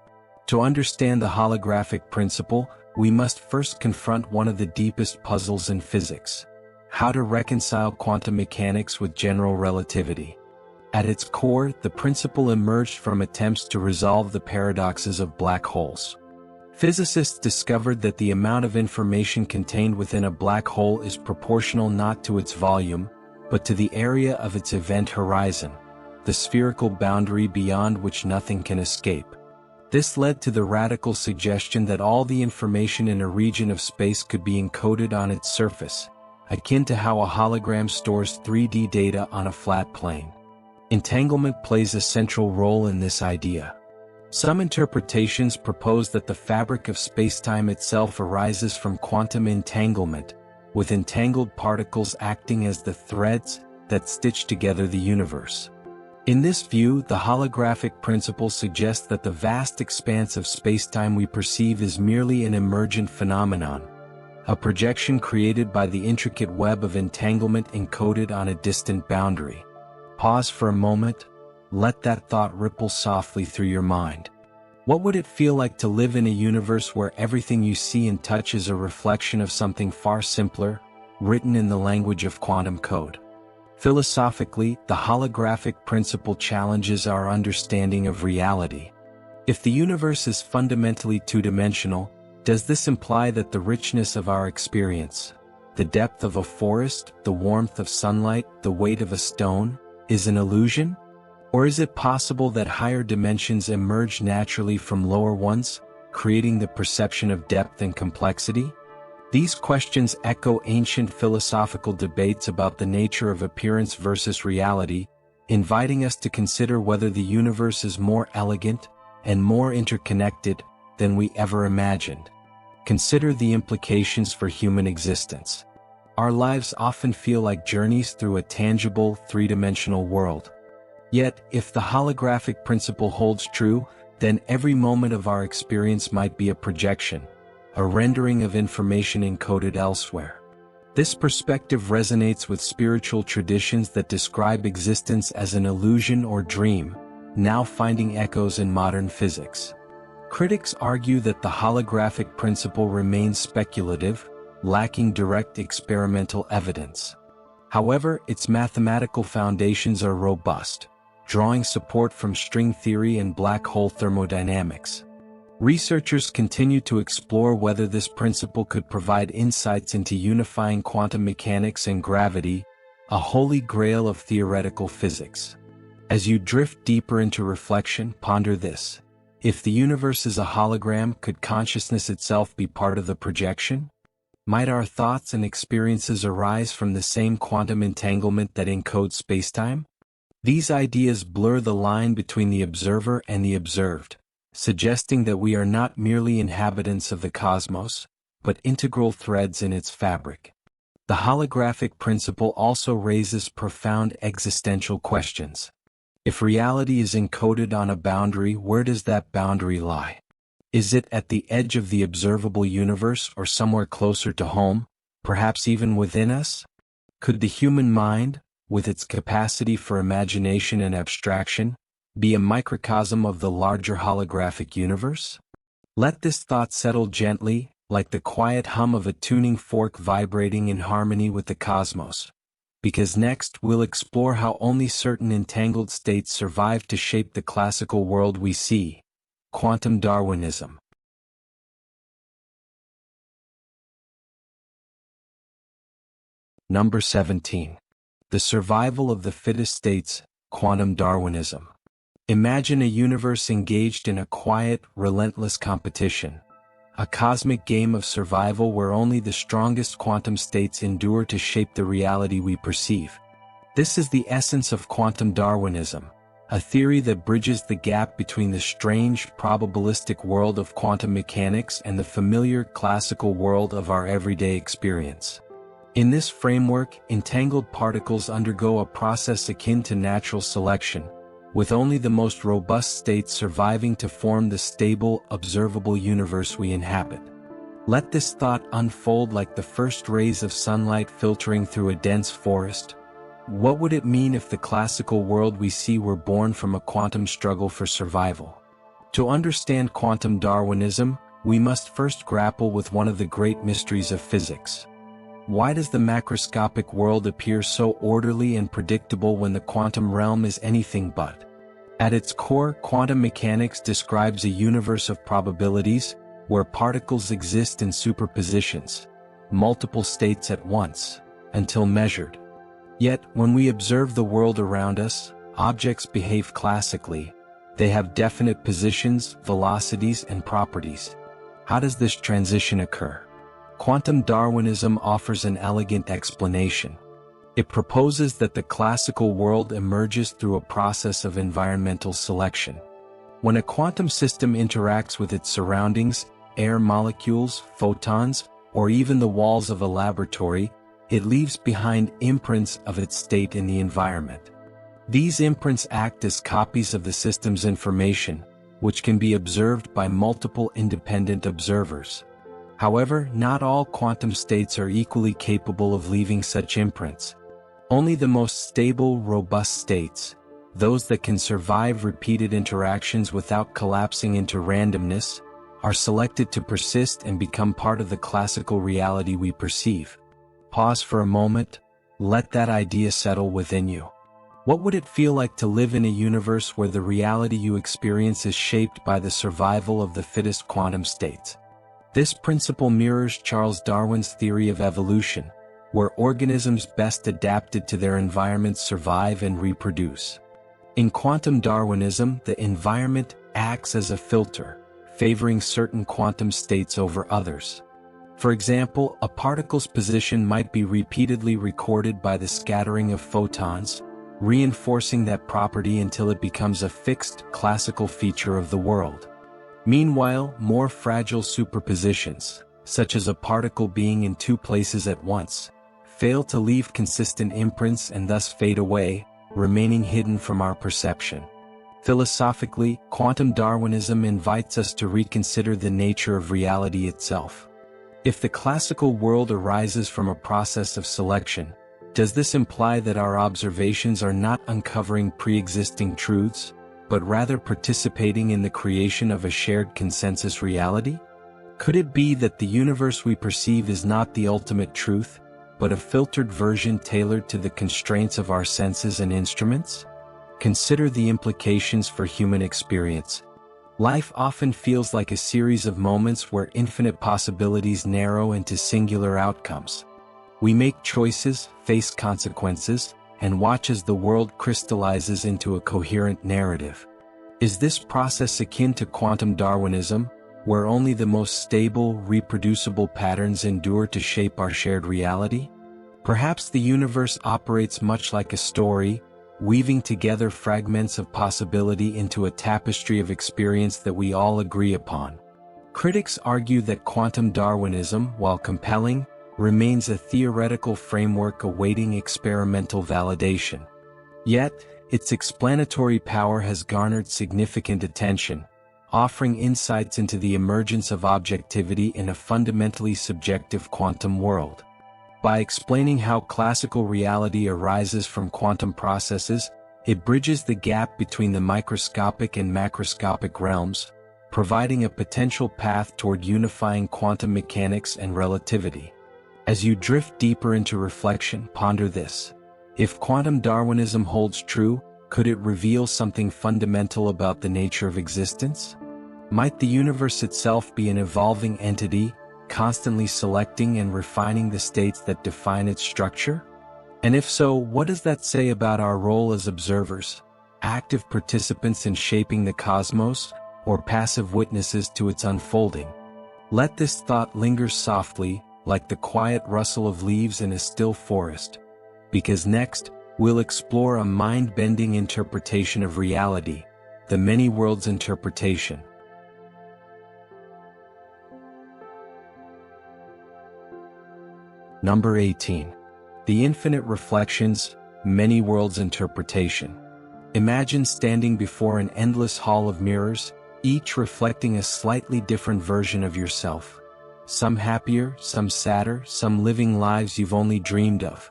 To understand the holographic principle, we must first confront one of the deepest puzzles in physics: how to reconcile quantum mechanics with general relativity. At its core, the principle emerged from attempts to resolve the paradoxes of black holes. Physicists discovered that the amount of information contained within a black hole is proportional not to its volume, but to the area of its event horizon, the spherical boundary beyond which nothing can escape. This led to the radical suggestion that all the information in a region of space could be encoded on its surface, akin to how a hologram stores 3D data on a flat plane. Entanglement plays a central role in this idea. Some interpretations propose that the fabric of spacetime itself arises from quantum entanglement, with entangled particles acting as the threads that stitch together the universe. In this view, the holographic principle suggests that the vast expanse of spacetime we perceive is merely an emergent phenomenon, a projection created by the intricate web of entanglement encoded on a distant boundary. Pause for a moment, let that thought ripple softly through your mind. What would it feel like to live in a universe where everything you see and touch is a reflection of something far simpler, written in the language of quantum code? Philosophically, the holographic principle challenges our understanding of reality. If the universe is fundamentally two-dimensional, does this imply that the richness of our experience, the depth of a forest, the warmth of sunlight, the weight of a stone, is an illusion? Or is it possible that higher dimensions emerge naturally from lower ones, creating the perception of depth and complexity? These questions echo ancient philosophical debates about the nature of appearance versus reality, inviting us to consider whether the universe is more elegant and more interconnected than we ever imagined. Consider the implications for human existence. Our lives often feel like journeys through a tangible, three-dimensional world. Yet, if the holographic principle holds true, then every moment of our experience might be a projection, a rendering of information encoded elsewhere. This perspective resonates with spiritual traditions that describe existence as an illusion or dream, now finding echoes in modern physics. Critics argue that the holographic principle remains speculative, lacking direct experimental evidence. However, its mathematical foundations are robust, drawing support from string theory and black hole thermodynamics. Researchers continue to explore whether this principle could provide insights into unifying quantum mechanics and gravity, a holy grail of theoretical physics. As you drift deeper into reflection, ponder this. If the universe is a hologram, could consciousness itself be part of the projection? Might our thoughts and experiences arise from the same quantum entanglement that encodes spacetime? These ideas blur the line between the observer and the observed, suggesting that we are not merely inhabitants of the cosmos, but integral threads in its fabric. The holographic principle also raises profound existential questions. If reality is encoded on a boundary, where does that boundary lie? Is it at the edge of the observable universe or somewhere closer to home, perhaps even within us? Could the human mind, with its capacity for imagination and abstraction, be a microcosm of the larger holographic universe? Let this thought settle gently, like the quiet hum of a tuning fork vibrating in harmony with the cosmos. Because next we'll explore how only certain entangled states survive to shape the classical world we see. Quantum Darwinism. Number 17. The survival of the fittest states, quantum Darwinism. Imagine a universe engaged in a quiet, relentless competition. A cosmic game of survival where only the strongest quantum states endure to shape the reality we perceive. This is the essence of quantum Darwinism, a theory that bridges the gap between the strange, probabilistic world of quantum mechanics and the familiar, classical world of our everyday experience. In this framework, entangled particles undergo a process akin to natural selection, with only the most robust states surviving to form the stable, observable universe we inhabit. Let this thought unfold like the first rays of sunlight filtering through a dense forest. What would it mean if the classical world we see were born from a quantum struggle for survival? To understand quantum Darwinism, we must first grapple with one of the great mysteries of physics. Why does the macroscopic world appear so orderly and predictable when the quantum realm is anything but? At its core, quantum mechanics describes a universe of probabilities, where particles exist in superpositions, multiple states at once, until measured. Yet, when we observe the world around us, objects behave classically. They have definite positions, velocities, and properties. How does this transition occur? Quantum Darwinism offers an elegant explanation. It proposes that the classical world emerges through a process of environmental selection. When a quantum system interacts with its surroundings, air molecules, photons, or even the walls of a laboratory, it leaves behind imprints of its state in the environment. These imprints act as copies of the system's information, which can be observed by multiple independent observers. However, not all quantum states are equally capable of leaving such imprints. Only the most stable, robust states, those that can survive repeated interactions without collapsing into randomness, are selected to persist and become part of the classical reality we perceive. Pause for a moment, let that idea settle within you. What would it feel like to live in a universe where the reality you experience is shaped by the survival of the fittest quantum states? This principle mirrors Charles Darwin's theory of evolution, where organisms best adapted to their environments survive and reproduce. In quantum Darwinism, the environment acts as a filter, favoring certain quantum states over others. For example, a particle's position might be repeatedly recorded by the scattering of photons, reinforcing that property until it becomes a fixed, classical feature of the world. Meanwhile, more fragile superpositions, such as a particle being in two places at once, fail to leave consistent imprints and thus fade away, remaining hidden from our perception. Philosophically, quantum Darwinism invites us to reconsider the nature of reality itself. If the classical world arises from a process of selection, does this imply that our observations are not uncovering pre-existing truths, but rather participating in the creation of a shared consensus reality? Could it be that the universe we perceive is not the ultimate truth, but a filtered version tailored to the constraints of our senses and instruments? Consider the implications for human experience. Life often feels like a series of moments where infinite possibilities narrow into singular outcomes. We make choices, face consequences, and watch as the world crystallizes into a coherent narrative. Is this process akin to quantum Darwinism, where only the most stable, reproducible patterns endure to shape our shared reality? Perhaps the universe operates much like a story, weaving together fragments of possibility into a tapestry of experience that we all agree upon. Critics argue that quantum Darwinism, while compelling, remains a theoretical framework awaiting experimental validation. Yet, its explanatory power has garnered significant attention, offering insights into the emergence of objectivity in a fundamentally subjective quantum world. By explaining how classical reality arises from quantum processes, it bridges the gap between the microscopic and macroscopic realms, providing a potential path toward unifying quantum mechanics and relativity. As you drift deeper into reflection, ponder this. If quantum Darwinism holds true, could it reveal something fundamental about the nature of existence? Might the universe itself be an evolving entity, constantly selecting and refining the states that define its structure? And if so, what does that say about our role as observers, active participants in shaping the cosmos, or passive witnesses to its unfolding? Let this thought linger softly, like the quiet rustle of leaves in a still forest. Because next, we'll explore a mind-bending interpretation of reality, the many worlds interpretation. Number 18. The Infinite Reflections, Many Worlds Interpretation. Imagine standing before an endless hall of mirrors, each reflecting a slightly different version of yourself. Some happier, some sadder, some living lives you've only dreamed of.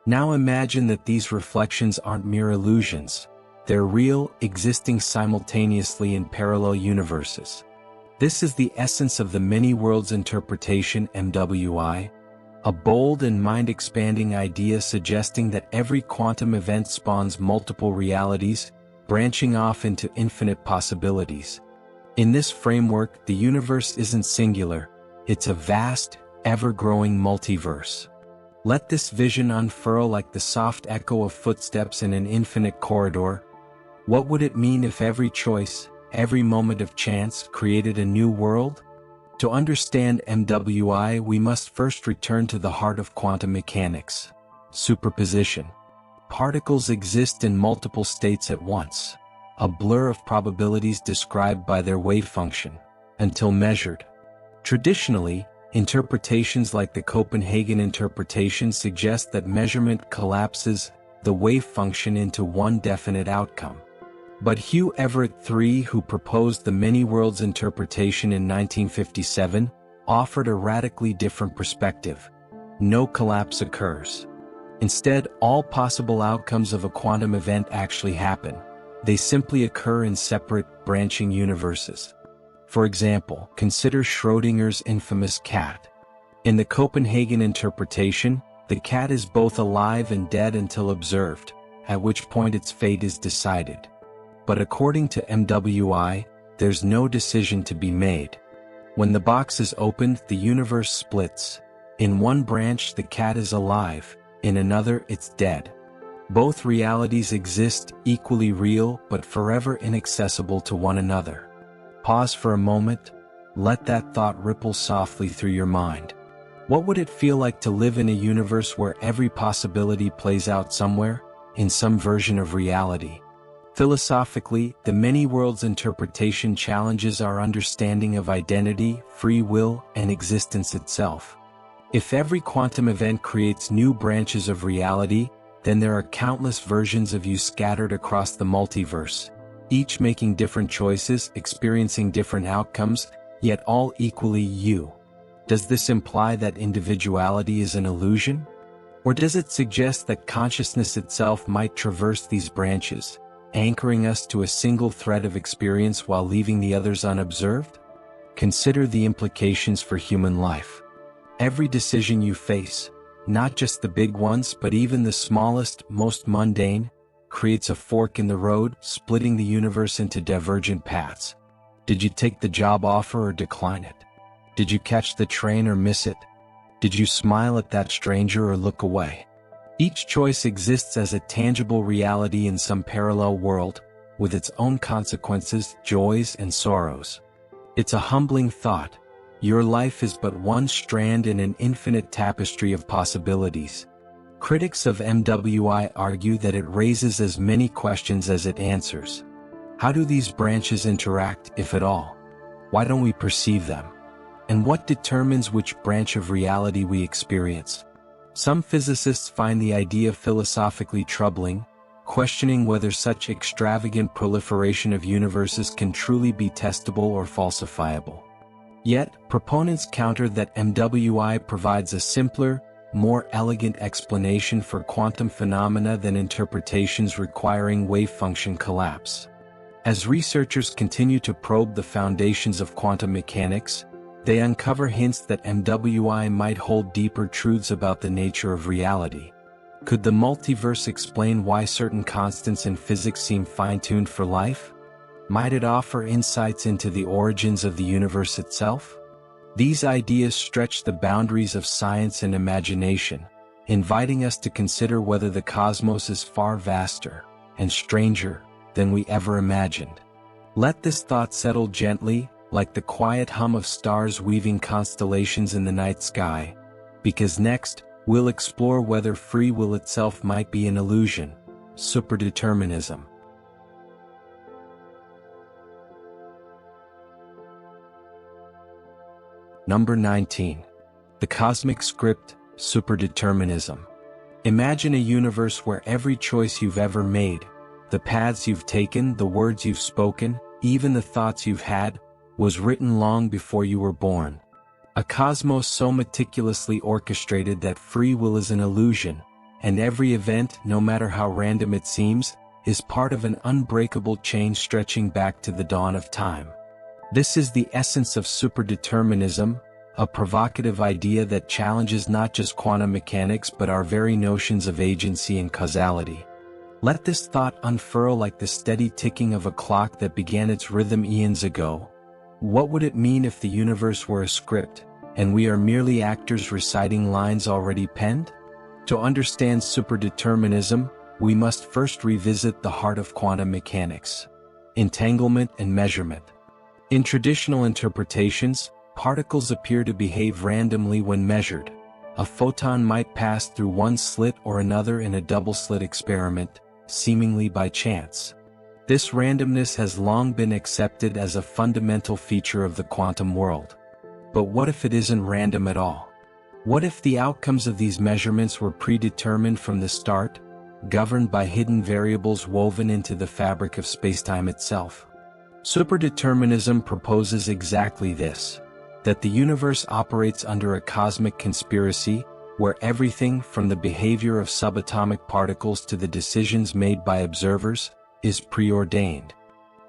Now imagine that these reflections aren't mere illusions. They're real, existing simultaneously in parallel universes. This is the essence of the Many Worlds Interpretation (MWI), a bold and mind-expanding idea suggesting that every quantum event spawns multiple realities, branching off into infinite possibilities. In this framework, the universe isn't singular. It's a vast, ever-growing multiverse. Let this vision unfurl like the soft echo of footsteps in an infinite corridor. What would it mean if every choice, every moment of chance created a new world? To understand MWI, we must first return to the heart of quantum mechanics: superposition. Particles exist in multiple states at once, a blur of probabilities described by their wave function, until measured. Traditionally, interpretations like the Copenhagen interpretation suggest that measurement collapses the wave function into one definite outcome. But Hugh Everett III, who proposed the Many Worlds interpretation in 1957, offered a radically different perspective. No collapse occurs. Instead, all possible outcomes of a quantum event actually happen. They simply occur in separate, branching universes. For example, consider Schrödinger's infamous cat. In the Copenhagen interpretation, the cat is both alive and dead until observed, at which point its fate is decided. But according to MWI, there's no decision to be made. When the box is opened, the universe splits. In one branch, the cat is alive, in another, it's dead. Both realities exist, equally real, but forever inaccessible to one another. Pause for a moment, let that thought ripple softly through your mind. What would it feel like to live in a universe where every possibility plays out somewhere, in some version of reality? Philosophically, the Many Worlds interpretation challenges our understanding of identity, free will, and existence itself. If every quantum event creates new branches of reality, then there are countless versions of you scattered across the multiverse, each making different choices, experiencing different outcomes, yet all equally you. Does this imply that individuality is an illusion? Or does it suggest that consciousness itself might traverse these branches, anchoring us to a single thread of experience while leaving the others unobserved? Consider the implications for human life. Every decision you face, not just the big ones but even the smallest, most mundane, creates a fork in the road, splitting the universe into divergent paths. Did you take the job offer or decline it? Did you catch the train or miss it? Did you smile at that stranger or look away? Each choice exists as a tangible reality in some parallel world, with its own consequences, joys, and sorrows. It's a humbling thought. Your life is but one strand in an infinite tapestry of possibilities. Critics of MWI argue that it raises as many questions as it answers. How do these branches interact, if at all? Why don't we perceive them? And what determines which branch of reality we experience? Some physicists find the idea philosophically troubling, questioning whether such extravagant proliferation of universes can truly be testable or falsifiable. Yet, proponents counter that MWI provides a simpler, more elegant explanation for quantum phenomena than interpretations requiring wavefunction collapse. As researchers continue to probe the foundations of quantum mechanics, they uncover hints that MWI might hold deeper truths about the nature of reality. Could the multiverse explain why certain constants in physics seem fine-tuned for life? Might it offer insights into the origins of the universe itself? These ideas stretch the boundaries of science and imagination, inviting us to consider whether the cosmos is far vaster and stranger than we ever imagined. Let this thought settle gently, like the quiet hum of stars weaving constellations in the night sky, because next, we'll explore whether free will itself might be an illusion. Superdeterminism. Number 19. The Cosmic Script, Superdeterminism. Imagine a universe where every choice you've ever made, the paths you've taken, the words you've spoken, even the thoughts you've had, was written long before you were born. A cosmos so meticulously orchestrated that free will is an illusion, and every event, no matter how random it seems, is part of an unbreakable chain stretching back to the dawn of time. This is the essence of superdeterminism, a provocative idea that challenges not just quantum mechanics but our very notions of agency and causality. Let this thought unfurl like the steady ticking of a clock that began its rhythm eons ago. What would it mean if the universe were a script, and we are merely actors reciting lines already penned? To understand superdeterminism, we must first revisit the heart of quantum mechanics: entanglement and measurement. In traditional interpretations, particles appear to behave randomly when measured. A photon might pass through one slit or another in a double-slit experiment, seemingly by chance. This randomness has long been accepted as a fundamental feature of the quantum world. But what if it isn't random at all? What if the outcomes of these measurements were predetermined from the start, governed by hidden variables woven into the fabric of spacetime itself? Superdeterminism proposes exactly this: that the universe operates under a cosmic conspiracy, where everything from the behavior of subatomic particles to the decisions made by observers is preordained.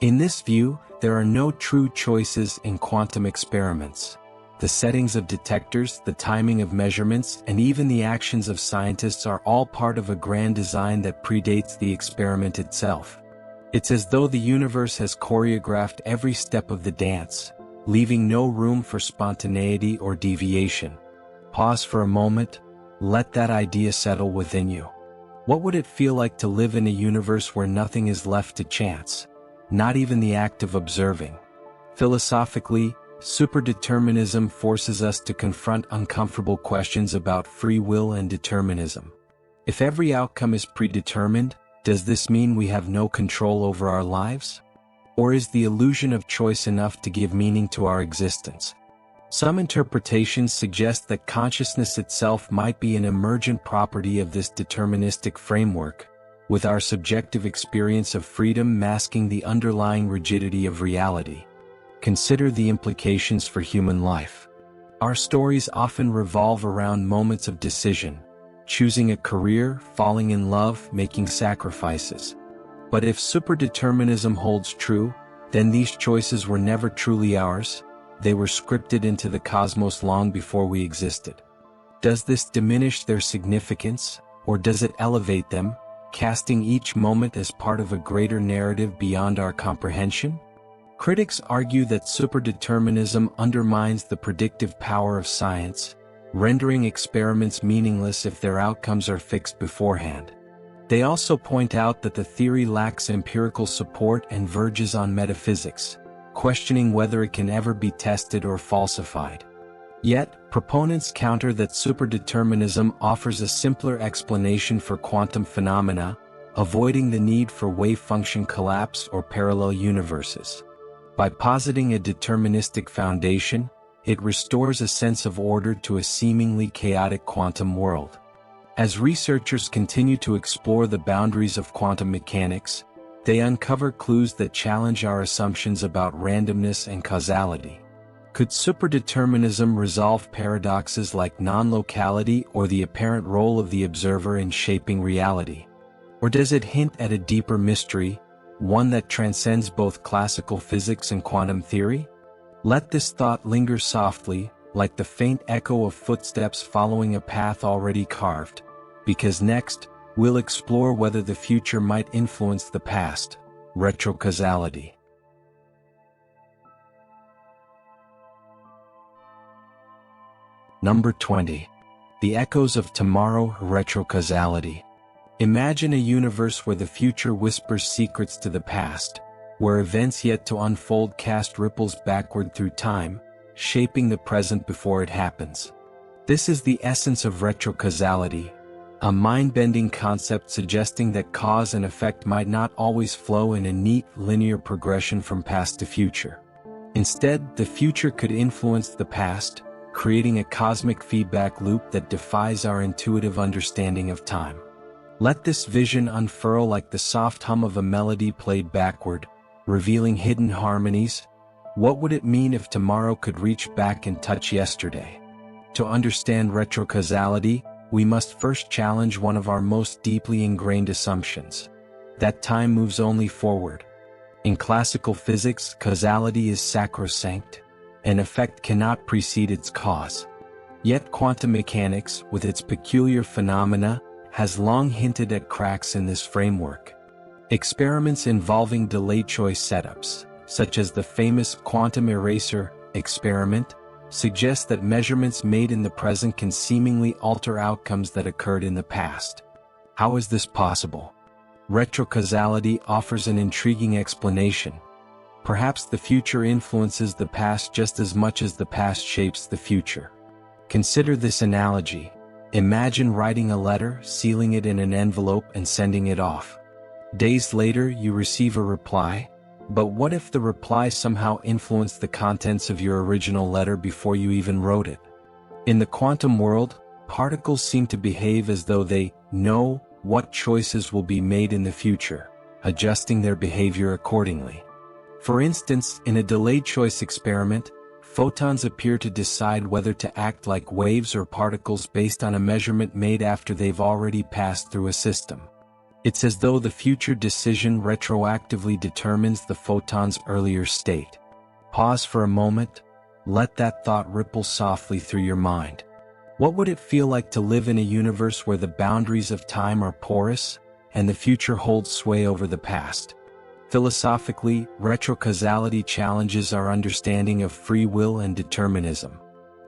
In this view, there are no true choices in quantum experiments. The settings of detectors, the timing of measurements, and even the actions of scientists are all part of a grand design that predates the experiment itself. It's as though the universe has choreographed every step of the dance, leaving no room for spontaneity or deviation. Pause for a moment, let that idea settle within you. What would it feel like to live in a universe where nothing is left to chance, not even the act of observing? Philosophically, superdeterminism forces us to confront uncomfortable questions about free will and determinism. If every outcome is predetermined, does this mean we have no control over our lives? Or is the illusion of choice enough to give meaning to our existence? Some interpretations suggest that consciousness itself might be an emergent property of this deterministic framework, with our subjective experience of freedom masking the underlying rigidity of reality. Consider the implications for human life. Our stories often revolve around moments of decision: choosing a career, falling in love, making sacrifices. But if superdeterminism holds true, then these choices were never truly ours. They were scripted into the cosmos long before we existed. Does this diminish their significance, or does it elevate them, casting each moment as part of a greater narrative beyond our comprehension? Critics argue that superdeterminism undermines the predictive power of science, rendering experiments meaningless if their outcomes are fixed beforehand. They also point out that the theory lacks empirical support and verges on metaphysics, questioning whether it can ever be tested or falsified. Yet, proponents counter that superdeterminism offers a simpler explanation for quantum phenomena, avoiding the need for wavefunction collapse or parallel universes. By positing a deterministic foundation, it restores a sense of order to a seemingly chaotic quantum world. As researchers continue to explore the boundaries of quantum mechanics, they uncover clues that challenge our assumptions about randomness and causality. Could superdeterminism resolve paradoxes like non-locality or the apparent role of the observer in shaping reality? Or does it hint at a deeper mystery, one that transcends both classical physics and quantum theory? Let this thought linger softly, like the faint echo of footsteps following a path already carved, because next, we'll explore whether the future might influence the past. Retrocausality. Number 20. The Echoes of Tomorrow. Retrocausality. Imagine a universe where the future whispers secrets to the past, where events yet to unfold cast ripples backward through time, shaping the present before it happens. This is the essence of retrocausality, a mind-bending concept suggesting that cause and effect might not always flow in a neat, linear progression from past to future. Instead, the future could influence the past, creating a cosmic feedback loop that defies our intuitive understanding of time. Let this vision unfurl like the soft hum of a melody played backward, revealing hidden harmonies. What would it mean if tomorrow could reach back and touch yesterday? To understand retrocausality, we must first challenge one of our most deeply ingrained assumptions: that time moves only forward. In classical physics, causality is sacrosanct. An effect cannot precede its cause. Yet quantum mechanics, with its peculiar phenomena, has long hinted at cracks in this framework. Experiments involving delay choice setups, such as the famous quantum eraser experiment, suggest that measurements made in the present can seemingly alter outcomes that occurred in the past. How is this possible? Retrocausality offers an intriguing explanation. Perhaps the future influences the past just as much as the past shapes the future. Consider this analogy. Imagine writing a letter, sealing it in an envelope and sending it off. Days later, you receive a reply. But what if the reply somehow influenced the contents of your original letter before you even wrote it? In the quantum world, particles seem to behave as though they know what choices will be made in the future, adjusting their behavior accordingly. For instance, in a delayed choice experiment, photons appear to decide whether to act like waves or particles based on a measurement made after they've already passed through a system. It's as though the future decision retroactively determines the photon's earlier state. Pause for a moment. Let that thought ripple softly through your mind. What would it feel like to live in a universe where the boundaries of time are porous, and the future holds sway over the past? Philosophically, retrocausality challenges our understanding of free will and determinism.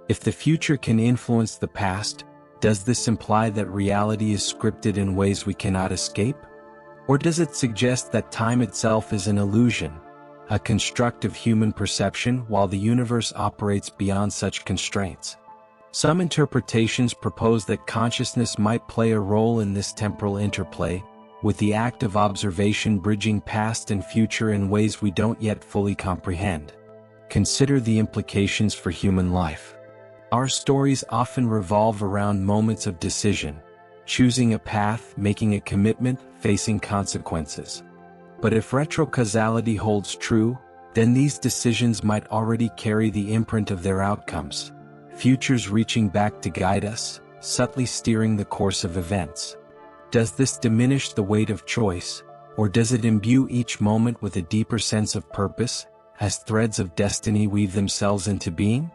If the future can influence the past, does this imply that reality is scripted in ways we cannot escape? Or does it suggest that time itself is an illusion, a construct of human perception while the universe operates beyond such constraints? Some interpretations propose that consciousness might play a role in this temporal interplay, with the act of observation bridging past and future in ways we don't yet fully comprehend. Consider the implications for human life. Our stories often revolve around moments of decision, choosing a path, making a commitment, facing consequences. But if retrocausality holds true, then these decisions might already carry the imprint of their outcomes, futures reaching back to guide us, subtly steering the course of events. Does this diminish the weight of choice, or does it imbue each moment with a deeper sense of purpose, as threads of destiny weave themselves into being?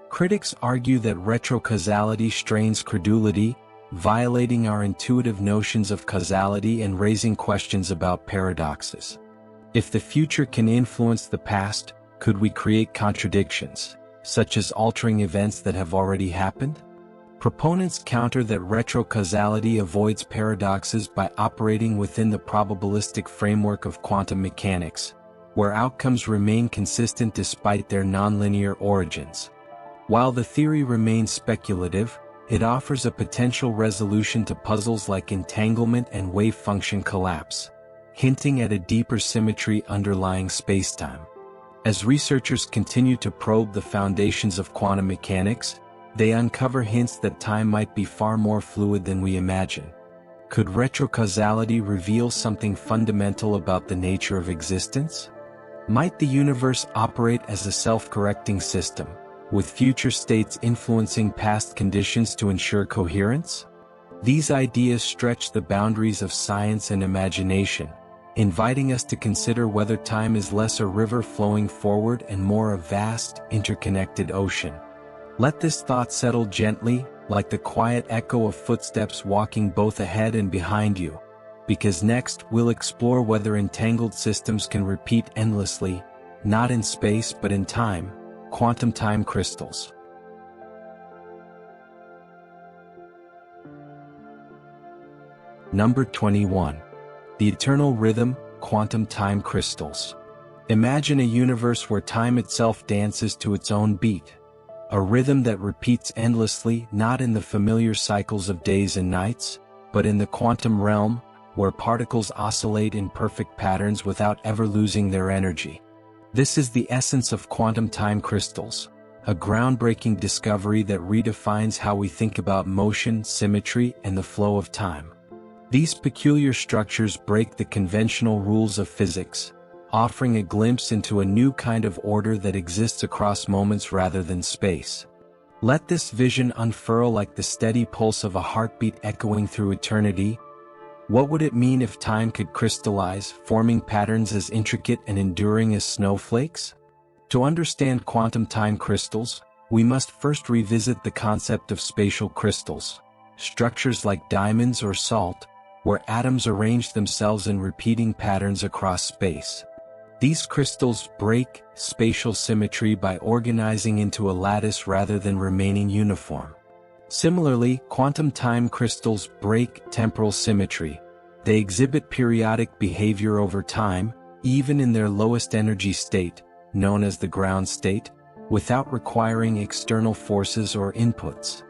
Critics argue that retrocausality strains credulity, violating our intuitive notions of causality and raising questions about paradoxes. If the future can influence the past, could we create contradictions, such as altering events that have already happened? Proponents counter that retrocausality avoids paradoxes by operating within the probabilistic framework of quantum mechanics, where outcomes remain consistent despite their nonlinear origins. While the theory remains speculative, it offers a potential resolution to puzzles like entanglement and wavefunction collapse, hinting at a deeper symmetry underlying spacetime. As researchers continue to probe the foundations of quantum mechanics, they uncover hints that time might be far more fluid than we imagine. Could retrocausality reveal something fundamental about the nature of existence? Might the universe operate as a self-correcting system, with future states influencing past conditions to ensure coherence? These ideas stretch the boundaries of science and imagination, inviting us to consider whether time is less a river flowing forward and more a vast, interconnected ocean. Let this thought settle gently, like the quiet echo of footsteps walking both ahead and behind you, because next we'll explore whether entangled systems can repeat endlessly, not in space but in time, quantum time crystals. Number 21. The Eternal Rhythm, Quantum Time Crystals. Imagine a universe where time itself dances to its own beat. A rhythm that repeats endlessly, not in the familiar cycles of days and nights, but in the quantum realm, where particles oscillate in perfect patterns without ever losing their energy. This is the essence of quantum time crystals, a groundbreaking discovery that redefines how we think about motion, symmetry, and the flow of time. These peculiar structures break the conventional rules of physics, offering a glimpse into a new kind of order that exists across moments rather than space. Let this vision unfurl like the steady pulse of a heartbeat echoing through eternity. What would it mean if time could crystallize, forming patterns as intricate and enduring as snowflakes? To understand quantum time crystals, we must first revisit the concept of spatial crystals, structures like diamonds or salt, where atoms arrange themselves in repeating patterns across space. These crystals break spatial symmetry by organizing into a lattice rather than remaining uniform. Similarly, quantum time crystals break temporal symmetry. They exhibit periodic behavior over time, even in their lowest energy state, known as the ground state, without requiring external forces or inputs.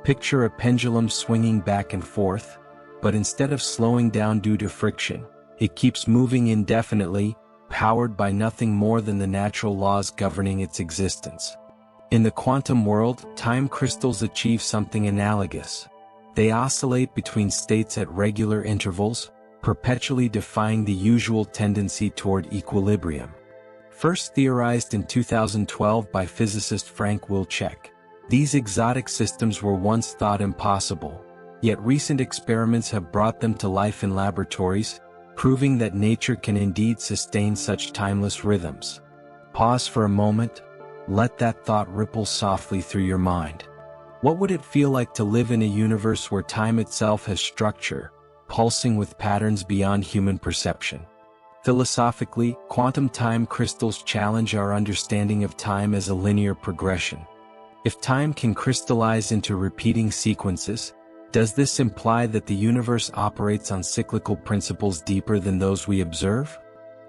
Picture a pendulum swinging back and forth, but instead of slowing down due to friction, it keeps moving indefinitely, powered by nothing more than the natural laws governing its existence. In the quantum world, time crystals achieve something analogous. They oscillate between states at regular intervals, perpetually defying the usual tendency toward equilibrium. First theorized in 2012 by physicist Frank Wilczek, these exotic systems were once thought impossible, yet recent experiments have brought them to life in laboratories, proving that nature can indeed sustain such timeless rhythms. Pause for a moment, let that thought ripple softly through your mind. What would it feel like to live in a universe where time itself has structure, pulsing with patterns beyond human perception? Philosophically, quantum time crystals challenge our understanding of time as a linear progression. If time can crystallize into repeating sequences, does this imply that the universe operates on cyclical principles deeper than those we observe?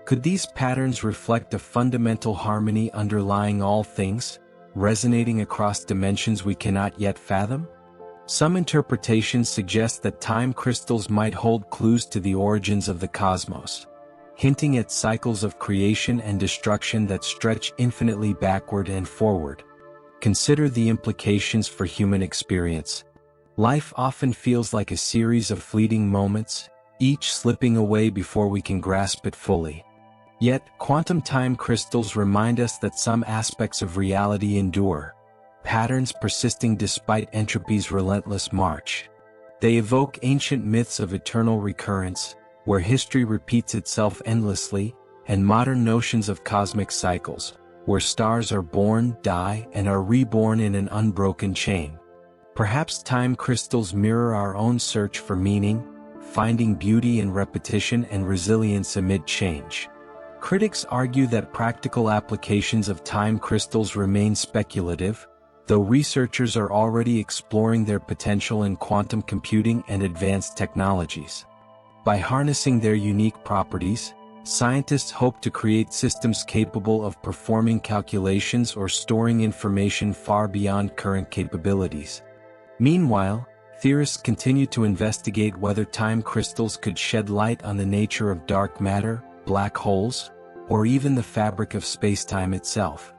Could these patterns reflect a fundamental harmony underlying all things, resonating across dimensions we cannot yet fathom? Some interpretations suggest that time crystals might hold clues to the origins of the cosmos, hinting at cycles of creation and destruction that stretch infinitely backward and forward. Consider the implications for human experience. Life often feels like a series of fleeting moments, each slipping away before we can grasp it fully. Yet, quantum time crystals remind us that some aspects of reality endure, patterns persisting despite entropy's relentless march. They evoke ancient myths of eternal recurrence, where history repeats itself endlessly, and modern notions of cosmic cycles, where stars are born, die, and are reborn in an unbroken chain. Perhaps time crystals mirror our own search for meaning, finding beauty in repetition and resilience amid change. Critics argue that practical applications of time crystals remain speculative, though researchers are already exploring their potential in quantum computing and advanced technologies. By harnessing their unique properties, scientists hope to create systems capable of performing calculations or storing information far beyond current capabilities. Meanwhile, theorists continue to investigate whether time crystals could shed light on the nature of dark matter, black holes, or even the fabric of spacetime itself.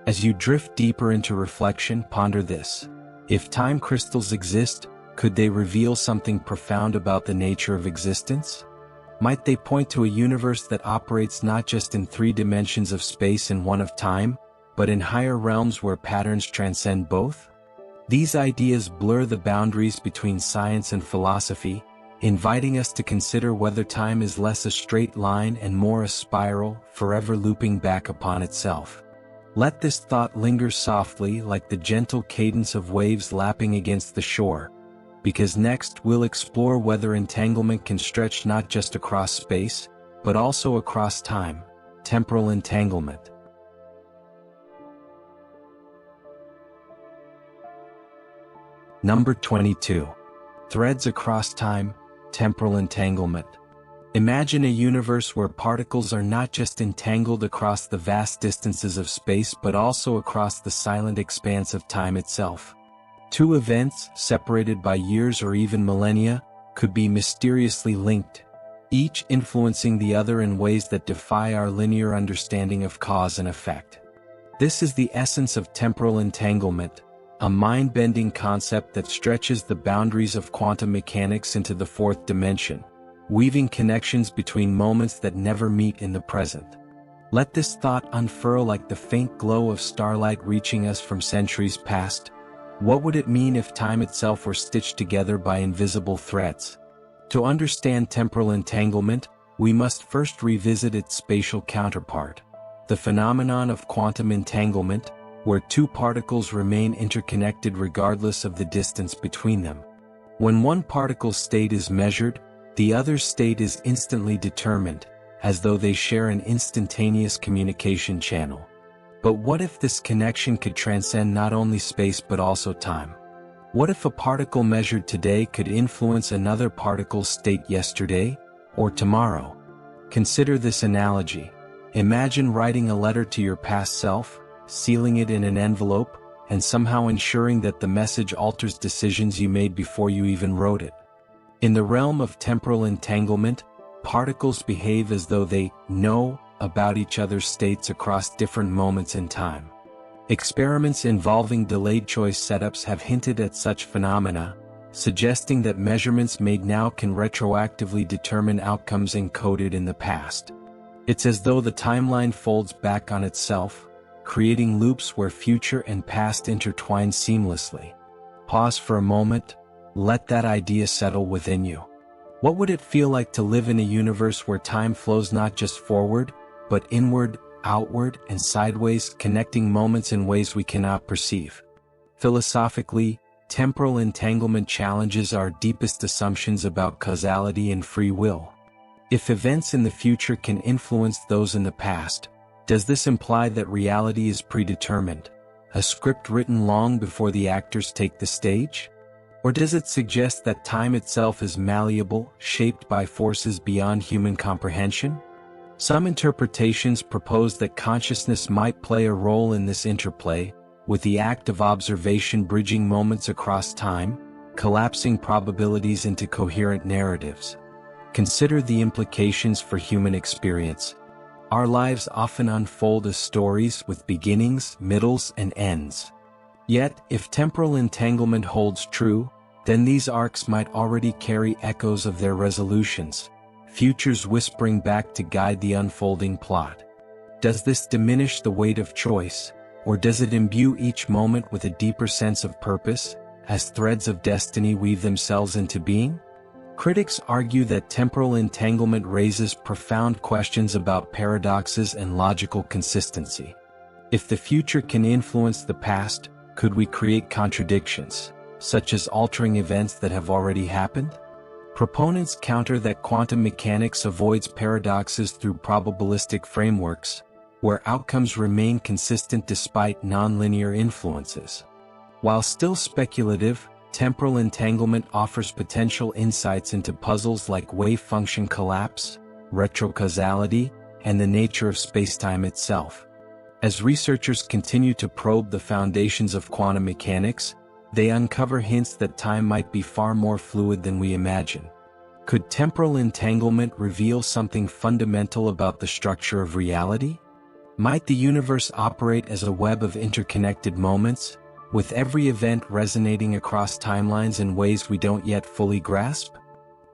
As you drift deeper into reflection, ponder this. If time crystals exist, could they reveal something profound about the nature of existence? Might they point to a universe that operates not just in 3 dimensions of space and one of time, but in higher realms where patterns transcend both? These ideas blur the boundaries between science and philosophy, inviting us to consider whether time is less a straight line and more a spiral, forever looping back upon itself. Let this thought linger softly like the gentle cadence of waves lapping against the shore, because next we'll explore whether entanglement can stretch not just across space, but also across time. Temporal entanglement. Number 22. Threads across time. Temporal entanglement. Imagine a universe where particles are not just entangled across the vast distances of space but also across the silent expanse of time itself. 2 events, separated by years or even millennia, could be mysteriously linked, each influencing the other in ways that defy our linear understanding of cause and effect. This is the essence of temporal entanglement, a mind-bending concept that stretches the boundaries of quantum mechanics into the 4th dimension, weaving connections between moments that never meet in the present. Let this thought unfurl like the faint glow of starlight reaching us from centuries past. What would it mean if time itself were stitched together by invisible threads? To understand temporal entanglement, we must first revisit its spatial counterpart, the phenomenon of quantum entanglement, where 2 particles remain interconnected regardless of the distance between them. When one particle's state is measured, the other's state is instantly determined, as though they share an instantaneous communication channel. But what if this connection could transcend not only space but also time? What if a particle measured today could influence another particle's state yesterday, or tomorrow? Consider this analogy. Imagine writing a letter to your past self, sealing it in an envelope, and somehow ensuring that the message alters decisions you made before you even wrote it. In the realm of temporal entanglement, particles behave as though they know about each other's states across different moments in time. Experiments involving delayed choice setups have hinted at such phenomena, suggesting that measurements made now can retroactively determine outcomes encoded in the past. It's as though the timeline folds back on itself, creating loops where future and past intertwine seamlessly. Pause for a moment, let that idea settle within you. What would it feel like to live in a universe where time flows not just forward, but inward, outward, and sideways, connecting moments in ways we cannot perceive? Philosophically, temporal entanglement challenges our deepest assumptions about causality and free will. If events in the future can influence those in the past, does this imply that reality is predetermined, a script written long before the actors take the stage? Or does it suggest that time itself is malleable, shaped by forces beyond human comprehension? Some interpretations propose that consciousness might play a role in this interplay, with the act of observation bridging moments across time, collapsing probabilities into coherent narratives. Consider the implications for human experience. Our lives often unfold as stories with beginnings, middles, and ends. Yet, if temporal entanglement holds true, then these arcs might already carry echoes of their resolutions, futures whispering back to guide the unfolding plot. Does this diminish the weight of choice, or does it imbue each moment with a deeper sense of purpose, as threads of destiny weave themselves into being? Critics argue that temporal entanglement raises profound questions about paradoxes and logical consistency. If the future can influence the past, could we create contradictions, such as altering events that have already happened? Proponents counter that quantum mechanics avoids paradoxes through probabilistic frameworks, where outcomes remain consistent despite nonlinear influences. While still speculative, temporal entanglement offers potential insights into puzzles like wavefunction collapse, retrocausality, and the nature of spacetime itself. As researchers continue to probe the foundations of quantum mechanics, they uncover hints that time might be far more fluid than we imagine. Could temporal entanglement reveal something fundamental about the structure of reality? Might the universe operate as a web of interconnected moments, with every event resonating across timelines in ways we don't yet fully grasp?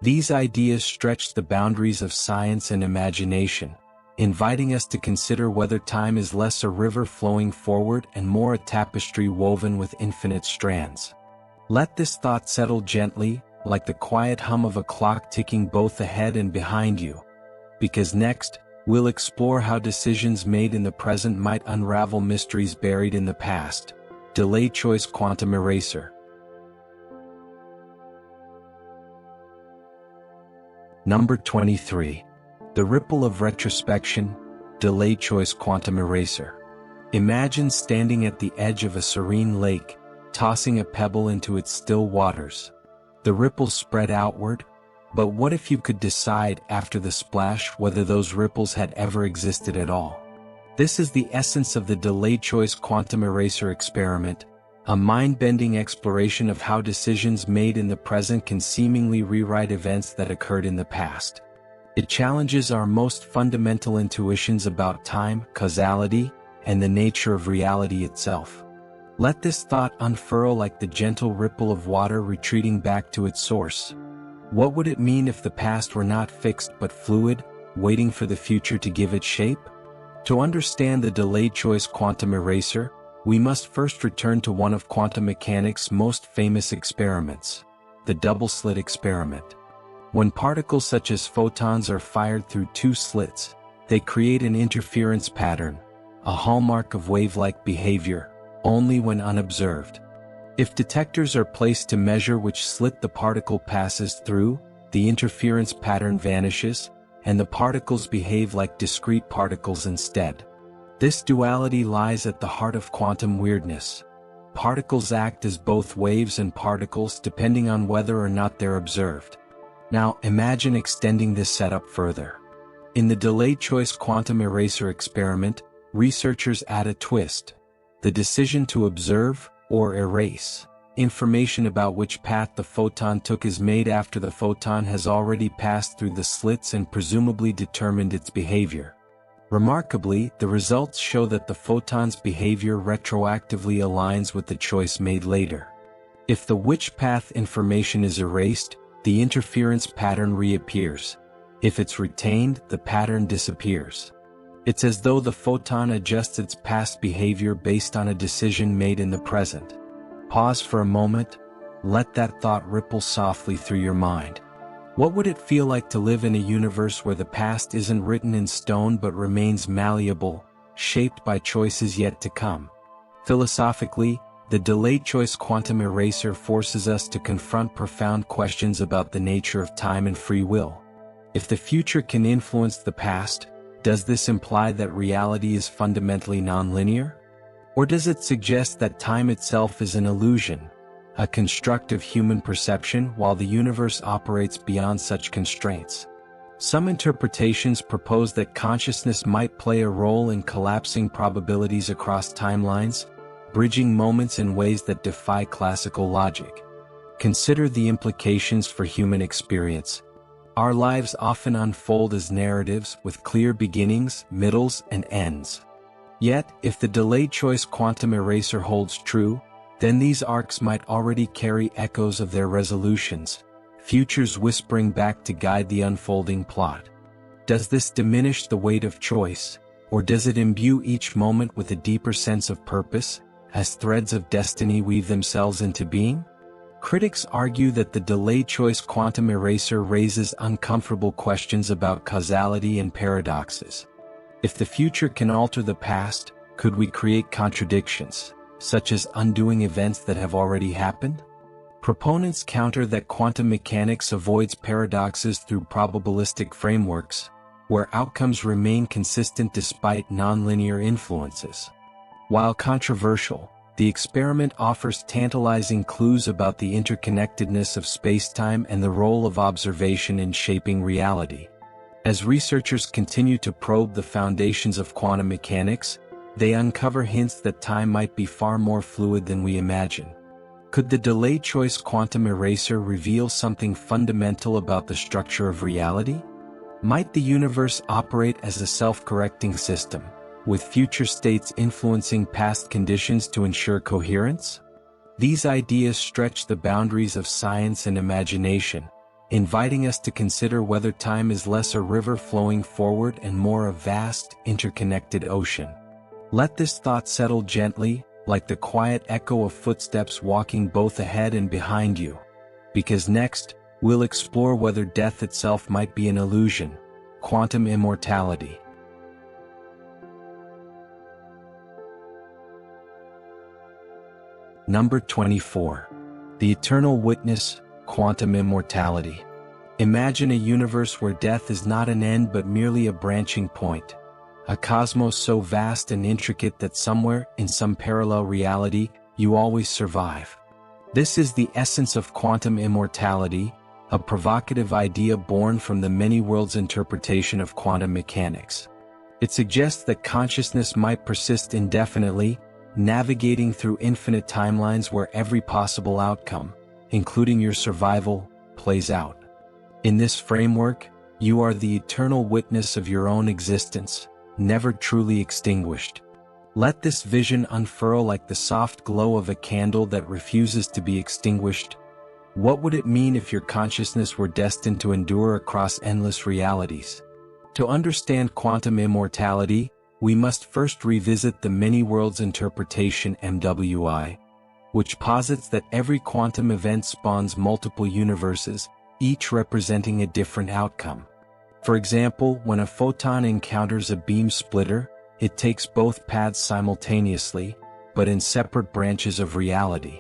These ideas stretch the boundaries of science and imagination, inviting us to consider whether time is less a river flowing forward and more a tapestry woven with infinite strands. Let this thought settle gently, like the quiet hum of a clock ticking both ahead and behind you. Because next, we'll explore how decisions made in the present might unravel mysteries buried in the past. Delay choice quantum eraser. Number 23. The ripple of retrospection, delay choice quantum eraser. Imagine standing at the edge of a serene lake, tossing a pebble into its still waters. The ripples spread outward, but what if you could decide after the splash whether those ripples had ever existed at all? This is the essence of the delay choice quantum eraser experiment, a mind-bending exploration of how decisions made in the present can seemingly rewrite events that occurred in the past. It challenges our most fundamental intuitions about time, causality, and the nature of reality itself. Let this thought unfurl like the gentle ripple of water retreating back to its source. What would it mean if the past were not fixed but fluid, waiting for the future to give it shape? To understand the delayed choice quantum eraser, we must first return to one of quantum mechanics' most famous experiments, the Double-Slit Experiment. When particles such as photons are fired through two slits, they create an interference pattern, a hallmark of wave-like behavior, only when unobserved. If detectors are placed to measure which slit the particle passes through, the interference pattern vanishes, and the particles behave like discrete particles instead. This duality lies at the heart of quantum weirdness. Particles act as both waves and particles depending on whether or not they're observed. Now imagine extending this setup further. In the delayed choice quantum eraser experiment, researchers add a twist: the decision to observe or erase information about which path the photon took is made after the photon has already passed through the slits and presumably determined its behavior. Remarkably, the results show that the photon's behavior retroactively aligns with the choice made later. If the which path information is erased, the interference pattern reappears. If it's retained, the pattern disappears. It's as though the photon adjusts its past behavior based on a decision made in the present. Pause for a moment, let that thought ripple softly through your mind. What would it feel like to live in a universe where the past isn't written in stone but remains malleable, shaped by choices yet to come? Philosophically, the delayed choice quantum eraser forces us to confront profound questions about the nature of time and free will. If the future can influence the past, does this imply that reality is fundamentally nonlinear? Or does it suggest that time itself is an illusion, a construct of human perception while the universe operates beyond such constraints? Some interpretations propose that consciousness might play a role in collapsing probabilities across timelines, bridging moments in ways that defy classical logic. Consider the implications for human experience. Our lives often unfold as narratives with clear beginnings, middles, and ends. Yet, if the delayed choice quantum eraser holds true, then these arcs might already carry echoes of their resolutions, futures whispering back to guide the unfolding plot. Does this diminish the weight of choice, or does it imbue each moment with a deeper sense of purpose, as threads of destiny weave themselves into being? Critics argue that the delayed choice quantum eraser raises uncomfortable questions about causality and paradoxes. If the future can alter the past, could we create contradictions, such as undoing events that have already happened? Proponents counter that quantum mechanics avoids paradoxes through probabilistic frameworks, where outcomes remain consistent despite nonlinear influences. While controversial, the experiment offers tantalizing clues about the interconnectedness of spacetime and the role of observation in shaping reality. As researchers continue to probe the foundations of quantum mechanics, they uncover hints that time might be far more fluid than we imagine. Could the delay choice quantum eraser reveal something fundamental about the structure of reality? Might the universe operate as a self-correcting system, with future states influencing past conditions to ensure coherence? These ideas stretch the boundaries of science and imagination, inviting us to consider whether time is less a river flowing forward and more a vast, interconnected ocean. Let this thought settle gently, like the quiet echo of footsteps walking both ahead and behind you. Because next, we'll explore whether death itself might be an illusion. Quantum immortality. Number 24. The Eternal Witness, Quantum Immortality. Imagine a universe where death is not an end but merely a branching point. A cosmos so vast and intricate that somewhere, in some parallel reality, you always survive. This is the essence of quantum immortality, a provocative idea born from the many worlds interpretation of quantum mechanics. It suggests that consciousness might persist indefinitely, navigating through infinite timelines where every possible outcome, including your survival, plays out. In this framework, you are the eternal witness of your own existence, never truly extinguished. Let this vision unfurl like the soft glow of a candle that refuses to be extinguished. What would it mean if your consciousness were destined to endure across endless realities? To understand quantum immortality, we must first revisit the many worlds interpretation (MWI), which posits that every quantum event spawns multiple universes, each representing a different outcome. For example, when a photon encounters a beam splitter, it takes both paths simultaneously, but in separate branches of reality.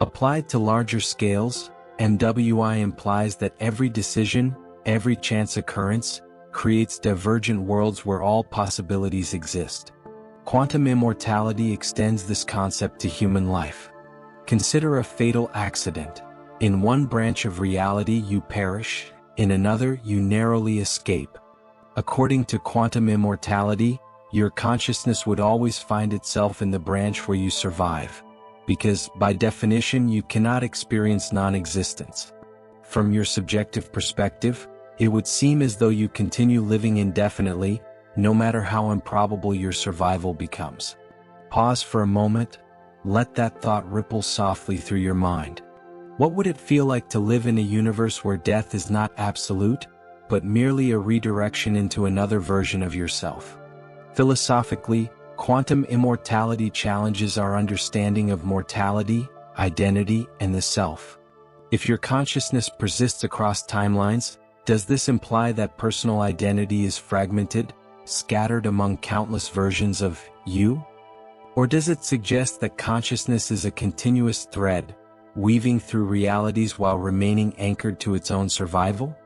Applied to larger scales, MWI implies that every decision, every chance occurrence, creates divergent worlds where all possibilities exist. Quantum immortality extends this concept to human life. Consider a fatal accident. In one branch of reality you perish, in another you narrowly escape. According to quantum immortality, your consciousness would always find itself in the branch where you survive, because, by definition, you cannot experience non-existence. From your subjective perspective, it would seem as though you continue living indefinitely, no matter how improbable your survival becomes. Pause for a moment, let that thought ripple softly through your mind. What would it feel like to live in a universe where death is not absolute, but merely a redirection into another version of yourself? Philosophically, quantum immortality challenges our understanding of mortality, identity, and the self. If your consciousness persists across timelines, does this imply that personal identity is fragmented, scattered among countless versions of you? Or does it suggest that consciousness is a continuous thread, weaving through realities while remaining anchored to its own survival?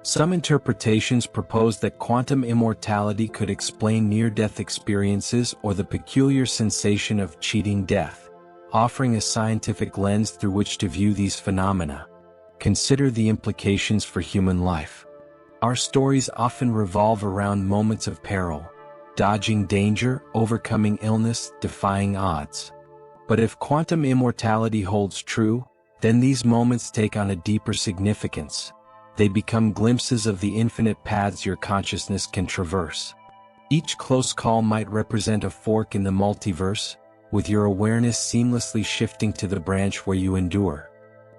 Some interpretations propose that quantum immortality could explain near-death experiences or the peculiar sensation of cheating death, offering a scientific lens through which to view these phenomena. Consider the implications for human life. Our stories often revolve around moments of peril, dodging danger, overcoming illness, defying odds. But if quantum immortality holds true, then these moments take on a deeper significance. They become glimpses of the infinite paths your consciousness can traverse. Each close call might represent a fork in the multiverse, with your awareness seamlessly shifting to the branch where you endure.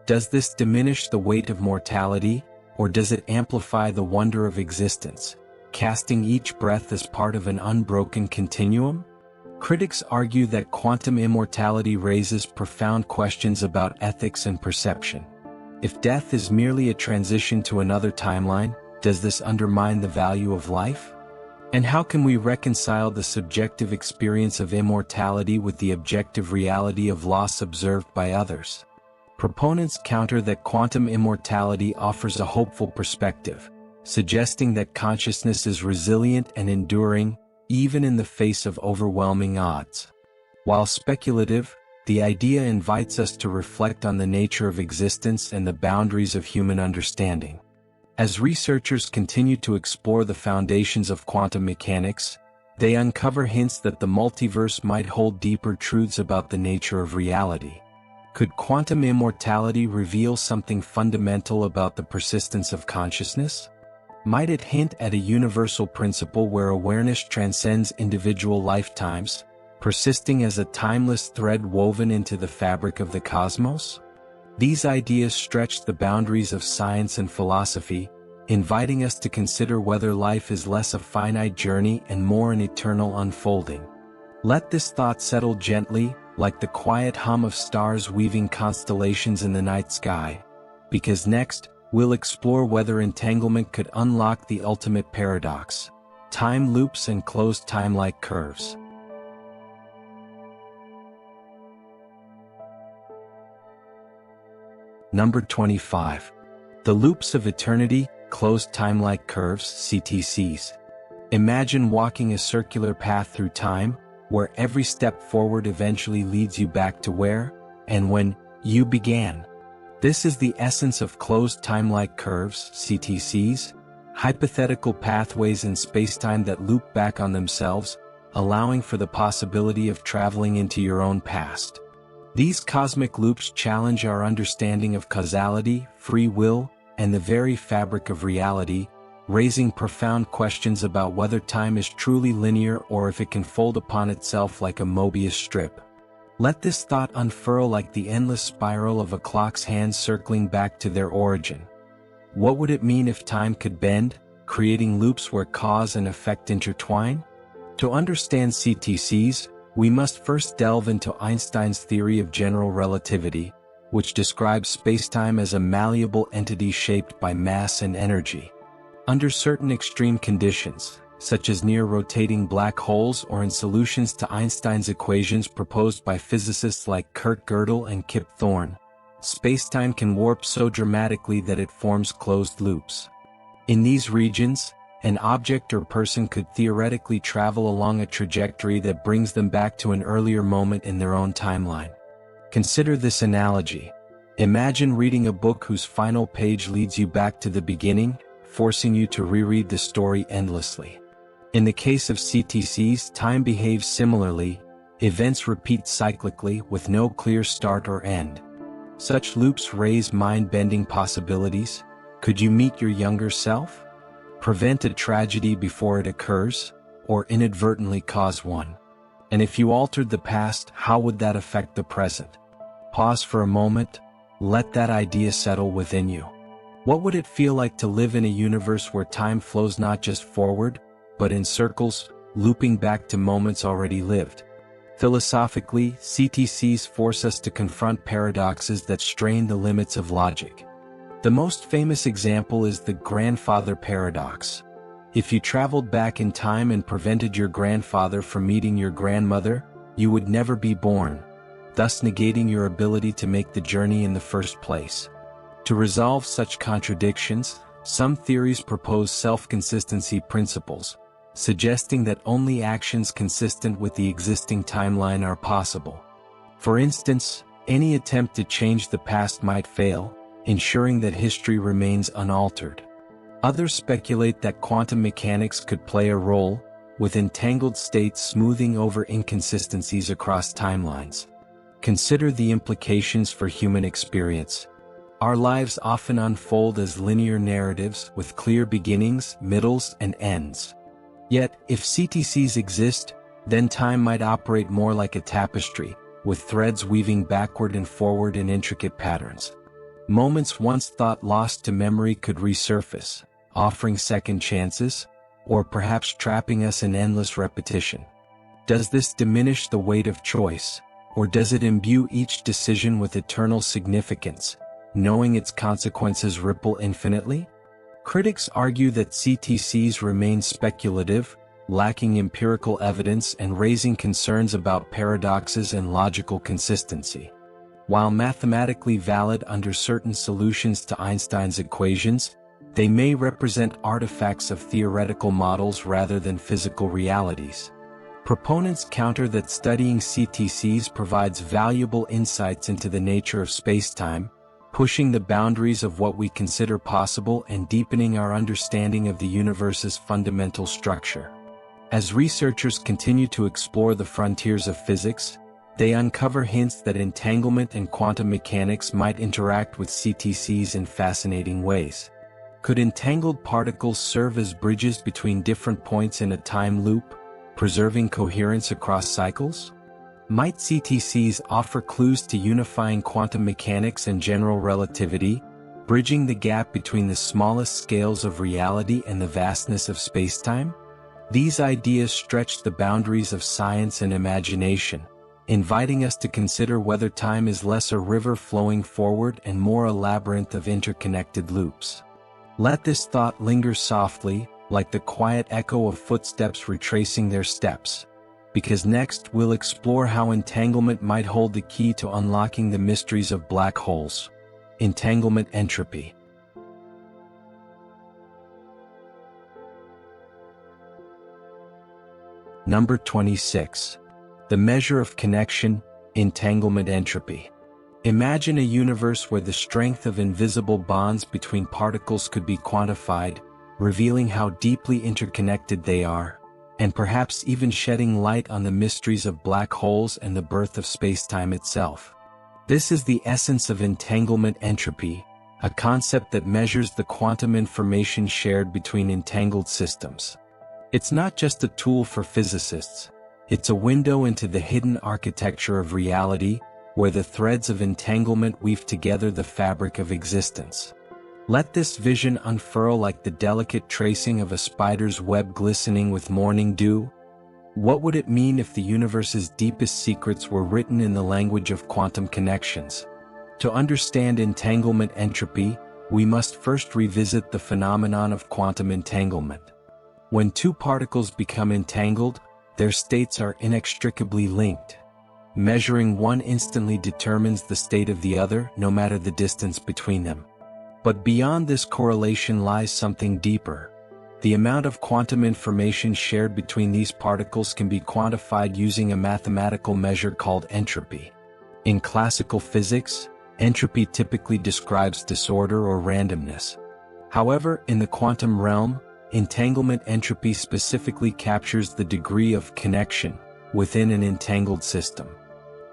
Does this diminish the weight of mortality, or does it amplify the wonder of existence, casting each breath as part of an unbroken continuum? Critics argue that quantum immortality raises profound questions about ethics and perception. If death is merely a transition to another timeline, does this undermine the value of life? And how can we reconcile the subjective experience of immortality with the objective reality of loss observed by others? Proponents counter that quantum immortality offers a hopeful perspective, suggesting that consciousness is resilient and enduring, even in the face of overwhelming odds. While speculative, the idea invites us to reflect on the nature of existence and the boundaries of human understanding. As researchers continue to explore the foundations of quantum mechanics, they uncover hints that the multiverse might hold deeper truths about the nature of reality. Could quantum immortality reveal something fundamental about the persistence of consciousness? Might it hint at a universal principle where awareness transcends individual lifetimes, persisting as a timeless thread woven into the fabric of the cosmos? These ideas stretch the boundaries of science and philosophy, inviting us to consider whether life is less a finite journey and more an eternal unfolding. Let this thought settle gently, like the quiet hum of stars weaving constellations in the night sky, because next, we'll explore whether entanglement could unlock the ultimate paradox: time loops and closed time-like curves. Number 25. The loops of eternity, closed time-like curves, CTCs. Imagine walking a circular path through time, where every step forward eventually leads you back to where and when you began. This is the essence of closed time-like curves, CTCs, hypothetical pathways in spacetime that loop back on themselves, allowing for the possibility of traveling into your own past. These cosmic loops challenge our understanding of causality, free will, and the very fabric of reality, raising profound questions about whether time is truly linear or if it can fold upon itself like a Mobius strip. Let this thought unfurl like the endless spiral of a clock's hands circling back to their origin. What would it mean if time could bend, creating loops where cause and effect intertwine? To understand CTCs, we must first delve into Einstein's theory of general relativity, which describes spacetime as a malleable entity shaped by mass and energy. Under certain extreme conditions, such as near rotating black holes or in solutions to Einstein's equations proposed by physicists like Kurt Gödel and Kip Thorne, spacetime can warp so dramatically that it forms closed loops. In these regions, an object or person could theoretically travel along a trajectory that brings them back to an earlier moment in their own timeline. Consider this analogy. Imagine reading a book whose final page leads you back to the beginning, forcing you to reread the story endlessly. In the case of CTCs, time behaves similarly. Events repeat cyclically with no clear start or end. Such loops raise mind-bending possibilities. Could you meet your younger self? Prevent a tragedy before it occurs, or inadvertently cause one? And if you altered the past, how would that affect the present? Pause for a moment, let that idea settle within you. What would it feel like to live in a universe where time flows not just forward, but in circles, looping back to moments already lived? Philosophically, CTCs force us to confront paradoxes that strain the limits of logic. The most famous example is the grandfather paradox. If you traveled back in time and prevented your grandfather from meeting your grandmother, you would never be born, thus negating your ability to make the journey in the first place. To resolve such contradictions, some theories propose self-consistency principles, suggesting that only actions consistent with the existing timeline are possible. For instance, any attempt to change the past might fail, ensuring that history remains unaltered. Others speculate that quantum mechanics could play a role, with entangled states smoothing over inconsistencies across timelines. Consider the implications for human experience. Our lives often unfold as linear narratives with clear beginnings, middles, and ends. Yet, if CTCs exist, then time might operate more like a tapestry, with threads weaving backward and forward in intricate patterns. Moments once thought lost to memory could resurface, offering second chances, or perhaps trapping us in endless repetition. Does this diminish the weight of choice, or does it imbue each decision with eternal significance, knowing its consequences ripple infinitely? Critics argue that CTCs remain speculative, lacking empirical evidence and raising concerns about paradoxes and logical consistency. While mathematically valid under certain solutions to Einstein's equations, they may represent artifacts of theoretical models rather than physical realities. Proponents counter that studying CTCs provides valuable insights into the nature of spacetime, pushing the boundaries of what we consider possible and deepening our understanding of the universe's fundamental structure. As researchers continue to explore the frontiers of physics, they uncover hints that entanglement and quantum mechanics might interact with CTCs in fascinating ways. Could entangled particles serve as bridges between different points in a time loop, preserving coherence across cycles? Might CTCs offer clues to unifying quantum mechanics and general relativity, bridging the gap between the smallest scales of reality and the vastness of spacetime? These ideas stretch the boundaries of science and imagination, inviting us to consider whether time is less a river flowing forward and more a labyrinth of interconnected loops. Let this thought linger softly, like the quiet echo of footsteps retracing their steps, because next we'll explore how entanglement might hold the key to unlocking the mysteries of black holes. Entanglement Entropy. Number 26. The measure of connection, entanglement entropy. Imagine a universe where the strength of invisible bonds between particles could be quantified, revealing how deeply interconnected they are, and perhaps even shedding light on the mysteries of black holes and the birth of spacetime itself. This is the essence of entanglement entropy, a concept that measures the quantum information shared between entangled systems. It's not just a tool for physicists, it's a window into the hidden architecture of reality, where the threads of entanglement weave together the fabric of existence. Let this vision unfurl like the delicate tracing of a spider's web glistening with morning dew. What would it mean if the universe's deepest secrets were written in the language of quantum connections? To understand entanglement entropy, we must first revisit the phenomenon of quantum entanglement. When two particles become entangled, their states are inextricably linked. Measuring one instantly determines the state of the other, no matter the distance between them. But beyond this correlation lies something deeper. The amount of quantum information shared between these particles can be quantified using a mathematical measure called entropy. In classical physics, entropy typically describes disorder or randomness. However, in the quantum realm, entanglement entropy specifically captures the degree of connection within an entangled system.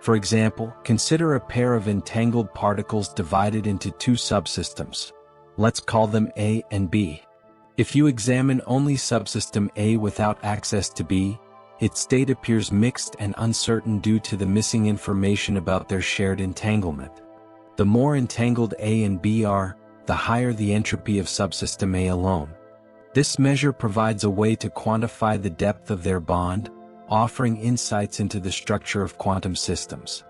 For example, consider a pair of entangled particles divided into two subsystems. Let's call them A and B. If you examine only subsystem A without access to B, its state appears mixed and uncertain due to the missing information about their shared entanglement. The more entangled A and B are, the higher the entropy of subsystem A alone. This measure provides a way to quantify the depth of their bond, offering insights into the structure of quantum systems.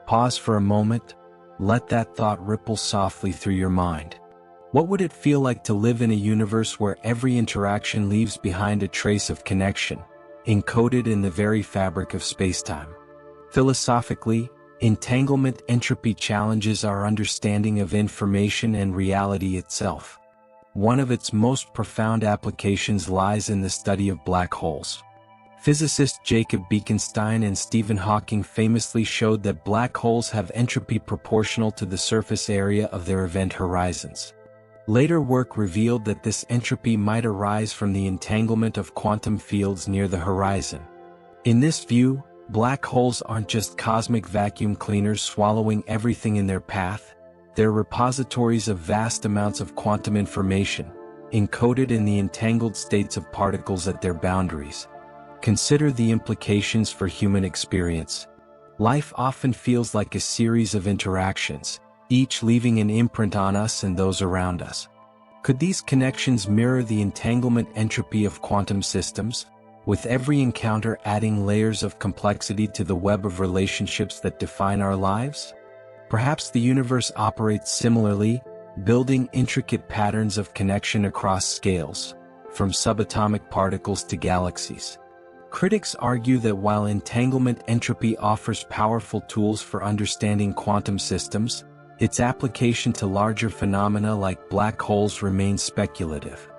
Pause for a moment, let that thought ripple softly through your mind. What would it feel like to live in a universe where every interaction leaves behind a trace of connection, encoded in the very fabric of spacetime? Philosophically, entanglement entropy challenges our understanding of information and reality itself. One of its most profound applications lies in the study of black holes. Physicists Jacob Bekenstein and Stephen Hawking famously showed that black holes have entropy proportional to the surface area of their event horizons. Later work revealed that this entropy might arise from the entanglement of quantum fields near the horizon. In this view, black holes aren't just cosmic vacuum cleaners swallowing everything in their path, they're repositories of vast amounts of quantum information, encoded in the entangled states of particles at their boundaries. Consider the implications for human experience. Life often feels like a series of interactions, each leaving an imprint on us and those around us. Could these connections mirror the entanglement entropy of quantum systems, with every encounter adding layers of complexity to the web of relationships that define our lives? Perhaps the universe operates similarly, building intricate patterns of connection across scales, from subatomic particles to galaxies. Critics argue that while entanglement entropy offers powerful tools for understanding quantum systems, its application to larger phenomena like black holes remains speculative.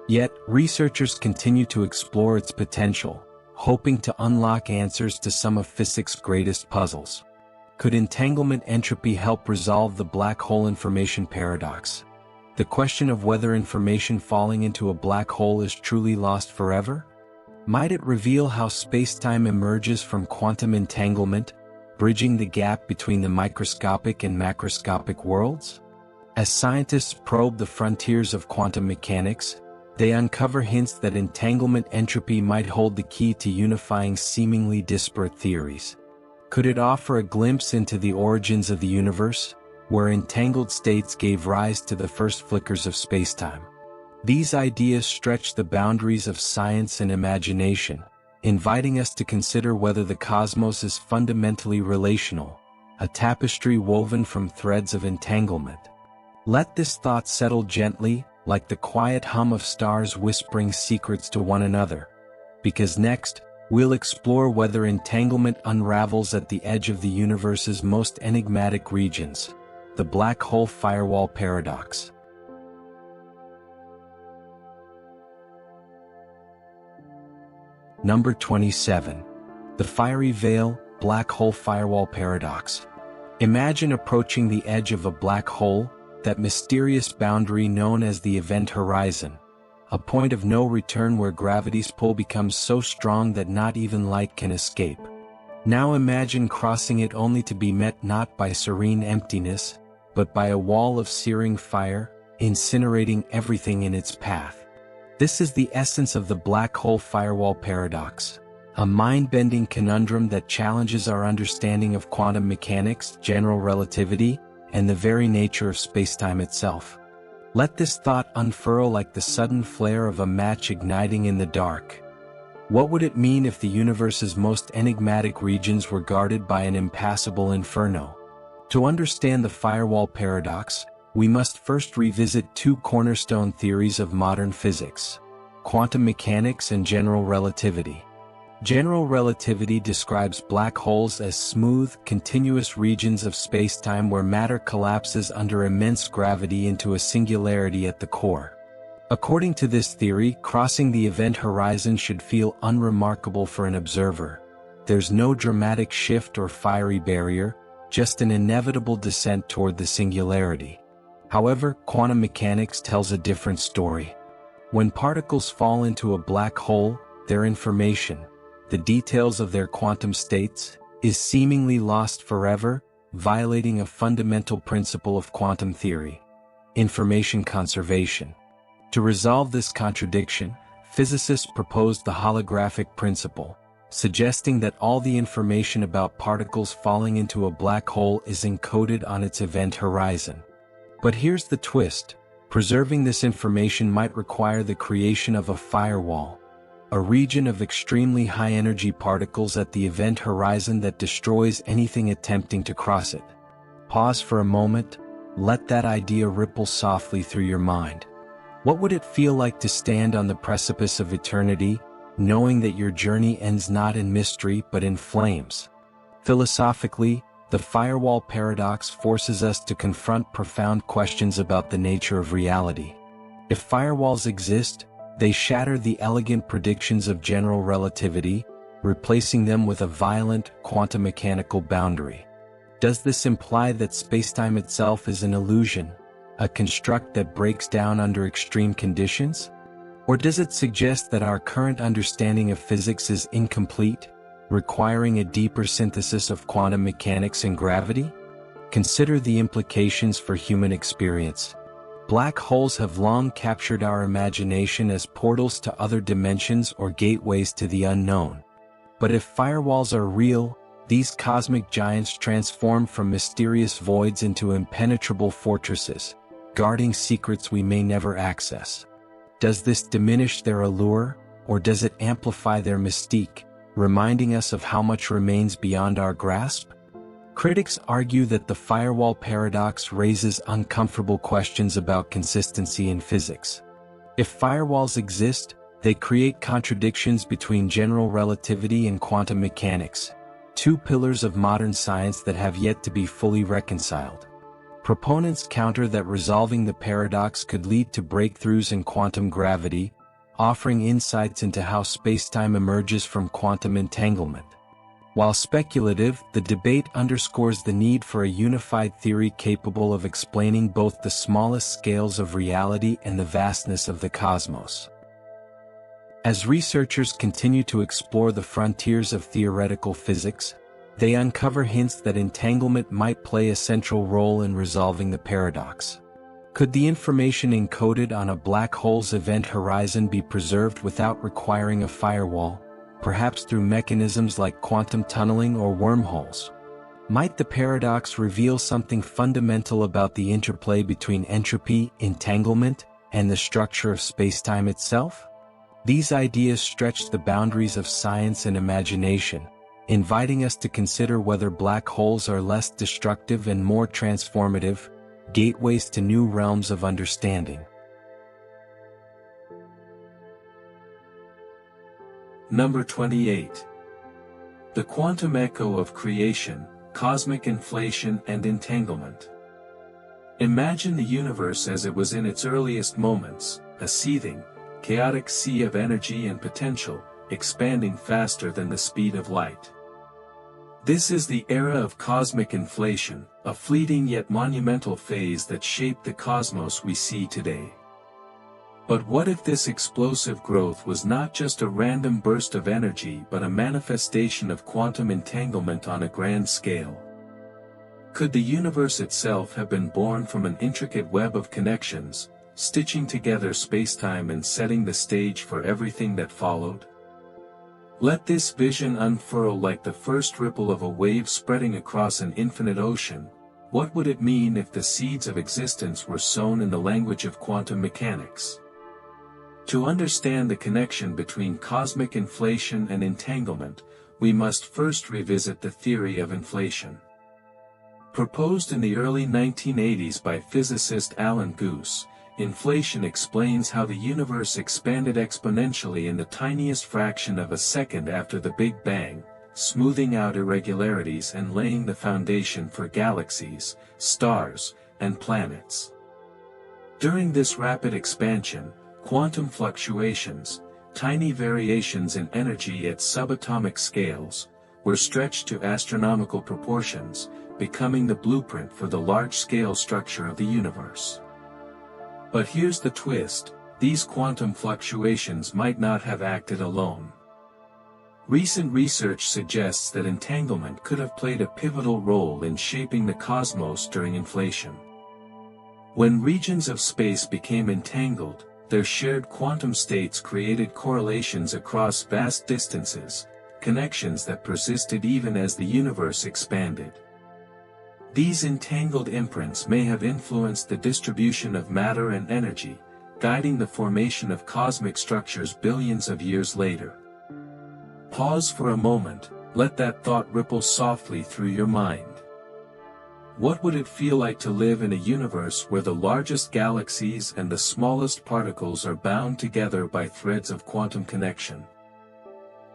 Yet, researchers continue to explore its potential, hoping to unlock answers to some of physics' greatest puzzles. Could entanglement entropy help resolve the black hole information paradox? The question of whether information falling into a black hole is truly lost forever? Might it reveal how spacetime emerges from quantum entanglement, bridging the gap between the microscopic and macroscopic worlds? As scientists probe the frontiers of quantum mechanics, they uncover hints that entanglement entropy might hold the key to unifying seemingly disparate theories. Could it offer a glimpse into the origins of the universe, where entangled states gave rise to the first flickers of spacetime? These ideas stretch the boundaries of science and imagination, inviting us to consider whether the cosmos is fundamentally relational, a tapestry woven from threads of entanglement. Let this thought settle gently, like the quiet hum of stars whispering secrets to one another, because next, we'll explore whether entanglement unravels at the edge of the universe's most enigmatic regions, the black hole firewall paradox. Number 27. The Fiery Veil, Black Hole Firewall Paradox. Imagine approaching the edge of a black hole, that mysterious boundary known as the event horizon, a point of no return where gravity's pull becomes so strong that not even light can escape. Now imagine crossing it only to be met not by serene emptiness, but by a wall of searing fire, incinerating everything in its path. This is the essence of the black hole firewall paradox, a mind-bending conundrum that challenges our understanding of quantum mechanics, general relativity, and the very nature of spacetime itself. Let this thought unfurl like the sudden flare of a match igniting in the dark. What would it mean if the universe's most enigmatic regions were guarded by an impassable inferno? To understand the firewall paradox, we must first revisit two cornerstone theories of modern physics: quantum mechanics and general relativity. General relativity describes black holes as smooth, continuous regions of spacetime where matter collapses under immense gravity into a singularity at the core. According to this theory, crossing the event horizon should feel unremarkable for an observer. There's no dramatic shift or fiery barrier, just an inevitable descent toward the singularity. However, quantum mechanics tells a different story. When particles fall into a black hole, their information, the details of their quantum states, is seemingly lost forever, violating a fundamental principle of quantum theory: information conservation. To resolve this contradiction, physicists proposed the holographic principle, suggesting that all the information about particles falling into a black hole is encoded on its event horizon. But here's the twist: preserving this information might require the creation of a firewall, a region of extremely high-energy particles at the event horizon that destroys anything attempting to cross it. Pause for a moment, let that idea ripple softly through your mind. What would it feel like to stand on the precipice of eternity, knowing that your journey ends not in mystery but in flames? Philosophically, the firewall paradox forces us to confront profound questions about the nature of reality. If firewalls exist, they shatter the elegant predictions of general relativity, replacing them with a violent, quantum mechanical boundary. Does this imply that spacetime itself is an illusion, a construct that breaks down under extreme conditions? Or does it suggest that our current understanding of physics is incomplete, requiring a deeper synthesis of quantum mechanics and gravity? Consider the implications for human experience. Black holes have long captured our imagination as portals to other dimensions or gateways to the unknown. But if firewalls are real, these cosmic giants transform from mysterious voids into impenetrable fortresses, guarding secrets we may never access. Does this diminish their allure, or does it amplify their mystique, reminding us of how much remains beyond our grasp? Critics argue that the firewall paradox raises uncomfortable questions about consistency in physics. If firewalls exist, They create contradictions between general relativity and quantum mechanics, two pillars of modern science that have yet to be fully reconciled. Proponents counter that resolving the paradox could lead to breakthroughs in quantum gravity, offering insights into how spacetime emerges from quantum entanglement. While speculative, the debate underscores the need for a unified theory capable of explaining both the smallest scales of reality and the vastness of the cosmos. As researchers continue to explore the frontiers of theoretical physics, they uncover hints that entanglement might play a central role in resolving the paradox. Could the information encoded on a black hole's event horizon be preserved without requiring a firewall, perhaps through mechanisms like quantum tunneling or wormholes? Might the paradox reveal something fundamental about the interplay between entropy, entanglement, and the structure of spacetime itself? These ideas stretch the boundaries of science and imagination, inviting us to consider whether black holes are less destructive and more transformative, gateways to new realms of understanding. Number 28. The quantum echo of creation, cosmic inflation and entanglement. Imagine the universe as it was in its earliest moments, a seething, chaotic sea of energy and potential, expanding faster than the speed of light. This is the era of cosmic inflation, a fleeting yet monumental phase that shaped the cosmos we see today. But what if this explosive growth was not just a random burst of energy but a manifestation of quantum entanglement on a grand scale? Could the universe itself have been born from an intricate web of connections, stitching together spacetime and setting the stage for everything that followed? Let this vision unfurl like the first ripple of a wave spreading across an infinite ocean. What would it mean if the seeds of existence were sown in the language of quantum mechanics? To understand the connection between cosmic inflation and entanglement, we must first revisit the theory of inflation. Proposed in the early 1980s by physicist Alan Guth, inflation explains how the universe expanded exponentially in the tiniest fraction of a second after the Big Bang, smoothing out irregularities and laying the foundation for galaxies, stars, and planets. During this rapid expansion, quantum fluctuations, tiny variations in energy at subatomic scales, were stretched to astronomical proportions, becoming the blueprint for the large-scale structure of the universe. But here's the twist: these quantum fluctuations might not have acted alone. Recent research suggests that entanglement could have played a pivotal role in shaping the cosmos during inflation. When regions of space became entangled, their shared quantum states created correlations across vast distances, connections that persisted even as the universe expanded. These entangled imprints may have influenced the distribution of matter and energy, guiding the formation of cosmic structures billions of years later. Pause for a moment, let that thought ripple softly through your mind. What would it feel like to live in a universe where the largest galaxies and the smallest particles are bound together by threads of quantum connection?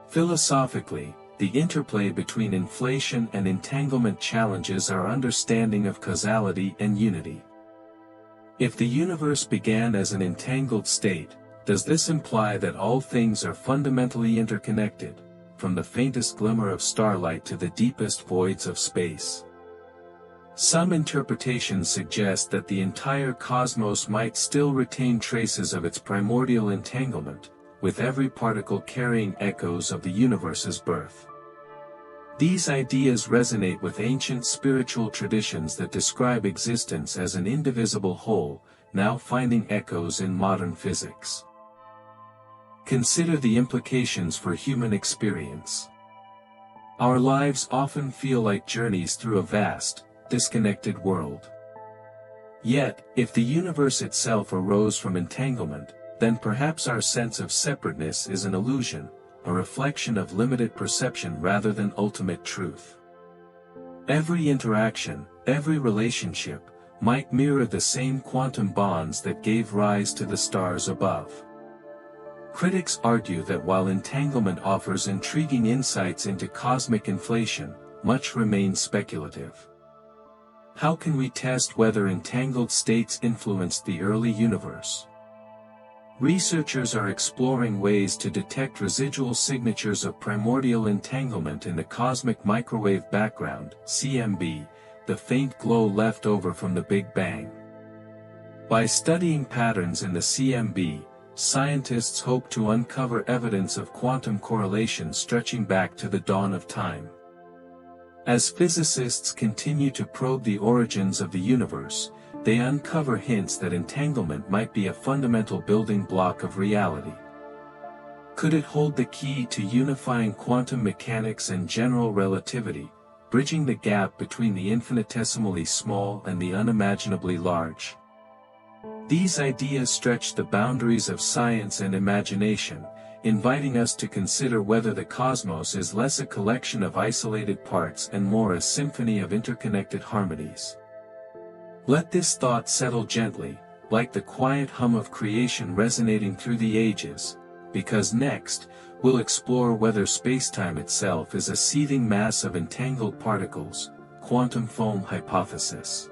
Philosophically, the interplay between inflation and entanglement challenges our understanding of causality and unity. If the universe began as an entangled state, does this imply that all things are fundamentally interconnected, from the faintest glimmer of starlight to the deepest voids of space? Some interpretations suggest that the entire cosmos might still retain traces of its primordial entanglement, with every particle carrying echoes of the universe's birth. These ideas resonate with ancient spiritual traditions that describe existence as an indivisible whole, now finding echoes in modern physics. Consider the implications for human experience. Our lives often feel like journeys through a vast, disconnected world. Yet, if the universe itself arose from entanglement, then perhaps our sense of separateness is an illusion, a reflection of limited perception rather than ultimate truth. Every interaction, every relationship, might mirror the same quantum bonds that gave rise to the stars above. Critics argue that while entanglement offers intriguing insights into cosmic inflation, much remains speculative. How can we test whether entangled states influenced the early universe? Researchers are exploring ways to detect residual signatures of primordial entanglement in the cosmic microwave background, CMB, the faint glow left over from the Big Bang. By studying patterns in the CMB, scientists hope to uncover evidence of quantum correlation stretching back to the dawn of time. As physicists continue to probe the origins of the universe, they uncover hints that entanglement might be a fundamental building block of reality. Could it hold the key to unifying quantum mechanics and general relativity, bridging the gap between the infinitesimally small and the unimaginably large? These ideas stretch the boundaries of science and imagination, inviting us to consider whether the cosmos is less a collection of isolated parts and more a symphony of interconnected harmonies. Let this thought settle gently, like the quiet hum of creation resonating through the ages, because next, we'll explore whether spacetime itself is a seething mass of entangled particles, quantum foam hypothesis.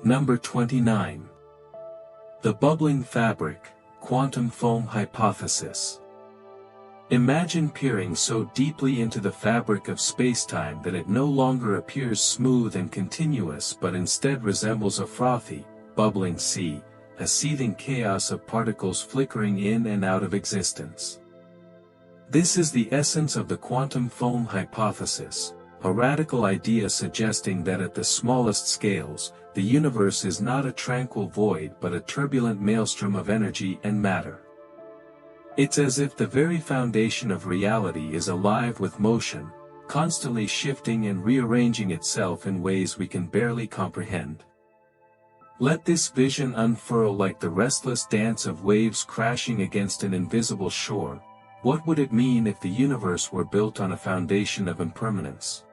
Number 29. The bubbling fabric, quantum foam hypothesis. Imagine peering so deeply into the fabric of spacetime that it no longer appears smooth and continuous but instead resembles a frothy, bubbling sea, a seething chaos of particles flickering in and out of existence. This is the essence of the quantum foam hypothesis, a radical idea suggesting that at the smallest scales, the universe is not a tranquil void but a turbulent maelstrom of energy and matter. It's as if the very foundation of reality is alive with motion, constantly shifting and rearranging itself in ways we can barely comprehend. Let this vision unfurl like the restless dance of waves crashing against an invisible shore. What would it mean if the universe were built on a foundation of impermanence?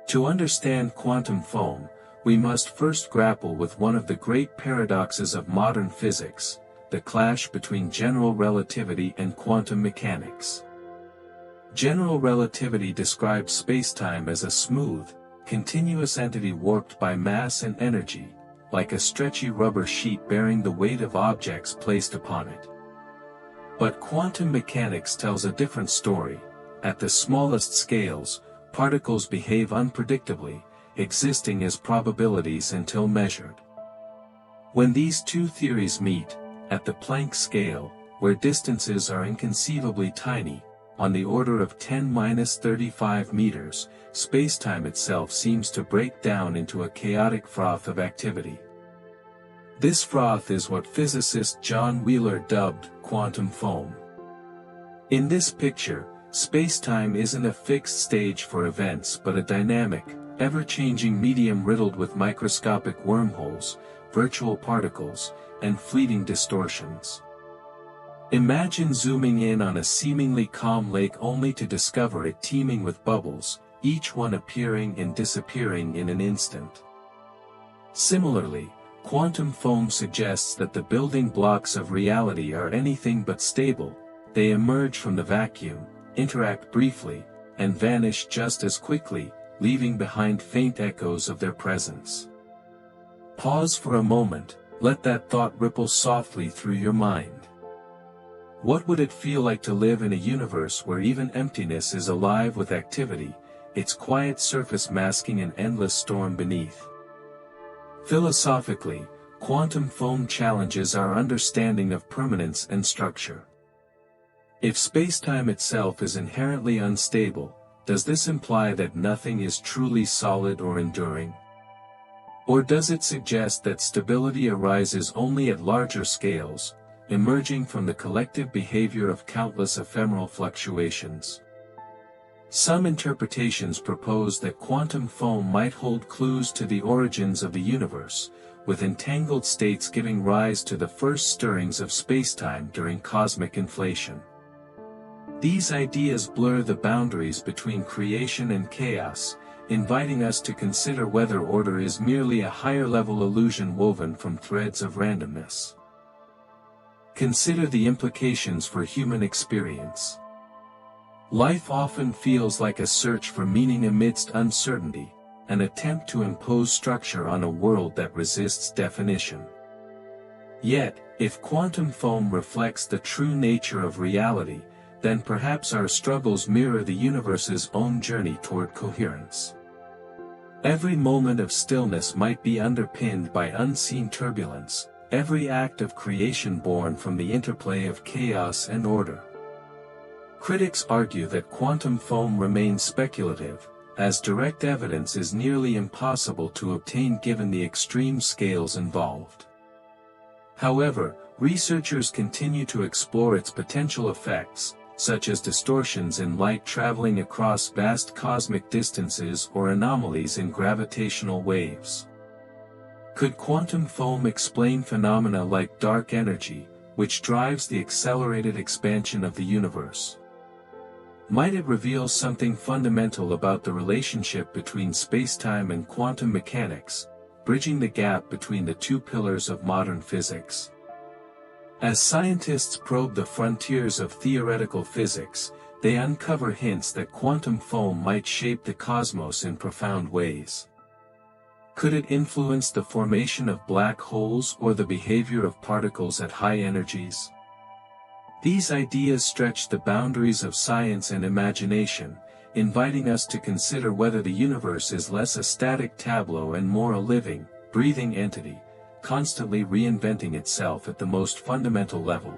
To understand quantum foam, we must first grapple with one of the great paradoxes of modern physics, the clash between general relativity and quantum mechanics. General relativity describes spacetime as a smooth, continuous entity warped by mass and energy, like a stretchy rubber sheet bearing the weight of objects placed upon it. But quantum mechanics tells a different story. At the smallest scales, particles behave unpredictably, existing as probabilities until measured. When these two theories meet, at the Planck scale, where distances are inconceivably tiny, on the order of 10⁻35 meters, spacetime itself seems to break down into a chaotic froth of activity. This froth is what physicist John Wheeler dubbed quantum foam. In this picture, spacetime isn't a fixed stage for events but a dynamic, ever-changing medium riddled with microscopic wormholes, virtual particles, and fleeting distortions. Imagine zooming in on a seemingly calm lake only to discover it teeming with bubbles, each one appearing and disappearing in an instant. Similarly, quantum foam suggests that the building blocks of reality are anything but stable. They emerge from the vacuum, interact briefly, and vanish just as quickly, leaving behind faint echoes of their presence. Pause for a moment, let that thought ripple softly through your mind. What would it feel like to live in a universe where even emptiness is alive with activity, its quiet surface masking an endless storm beneath? Philosophically, quantum foam challenges our understanding of permanence and structure. If spacetime itself is inherently unstable, does this imply that nothing is truly solid or enduring? Or does it suggest that stability arises only at larger scales, emerging from the collective behavior of countless ephemeral fluctuations? Some interpretations propose that quantum foam might hold clues to the origins of the universe, with entangled states giving rise to the first stirrings of spacetime during cosmic inflation. These ideas blur the boundaries between creation and chaos, inviting us to consider whether order is merely a higher-level illusion woven from threads of randomness. Consider the implications for human experience. Life often feels like a search for meaning amidst uncertainty, an attempt to impose structure on a world that resists definition. Yet, if quantum foam reflects the true nature of reality, then perhaps our struggles mirror the universe's own journey toward coherence. Every moment of stillness might be underpinned by unseen turbulence, every act of creation born from the interplay of chaos and order. Critics argue that quantum foam remains speculative, as direct evidence is nearly impossible to obtain given the extreme scales involved. However, researchers continue to explore its potential effects, such as distortions in light traveling across vast cosmic distances or anomalies in gravitational waves. Could quantum foam explain phenomena like dark energy, which drives the accelerated expansion of the universe? Might it reveal something fundamental about the relationship between spacetime and quantum mechanics, bridging the gap between the two pillars of modern physics? As scientists probe the frontiers of theoretical physics, they uncover hints that quantum foam might shape the cosmos in profound ways. Could it influence the formation of black holes or the behavior of particles at high energies? These ideas stretch the boundaries of science and imagination, inviting us to consider whether the universe is less a static tableau and more a living, breathing entity, constantly reinventing itself at the most fundamental level.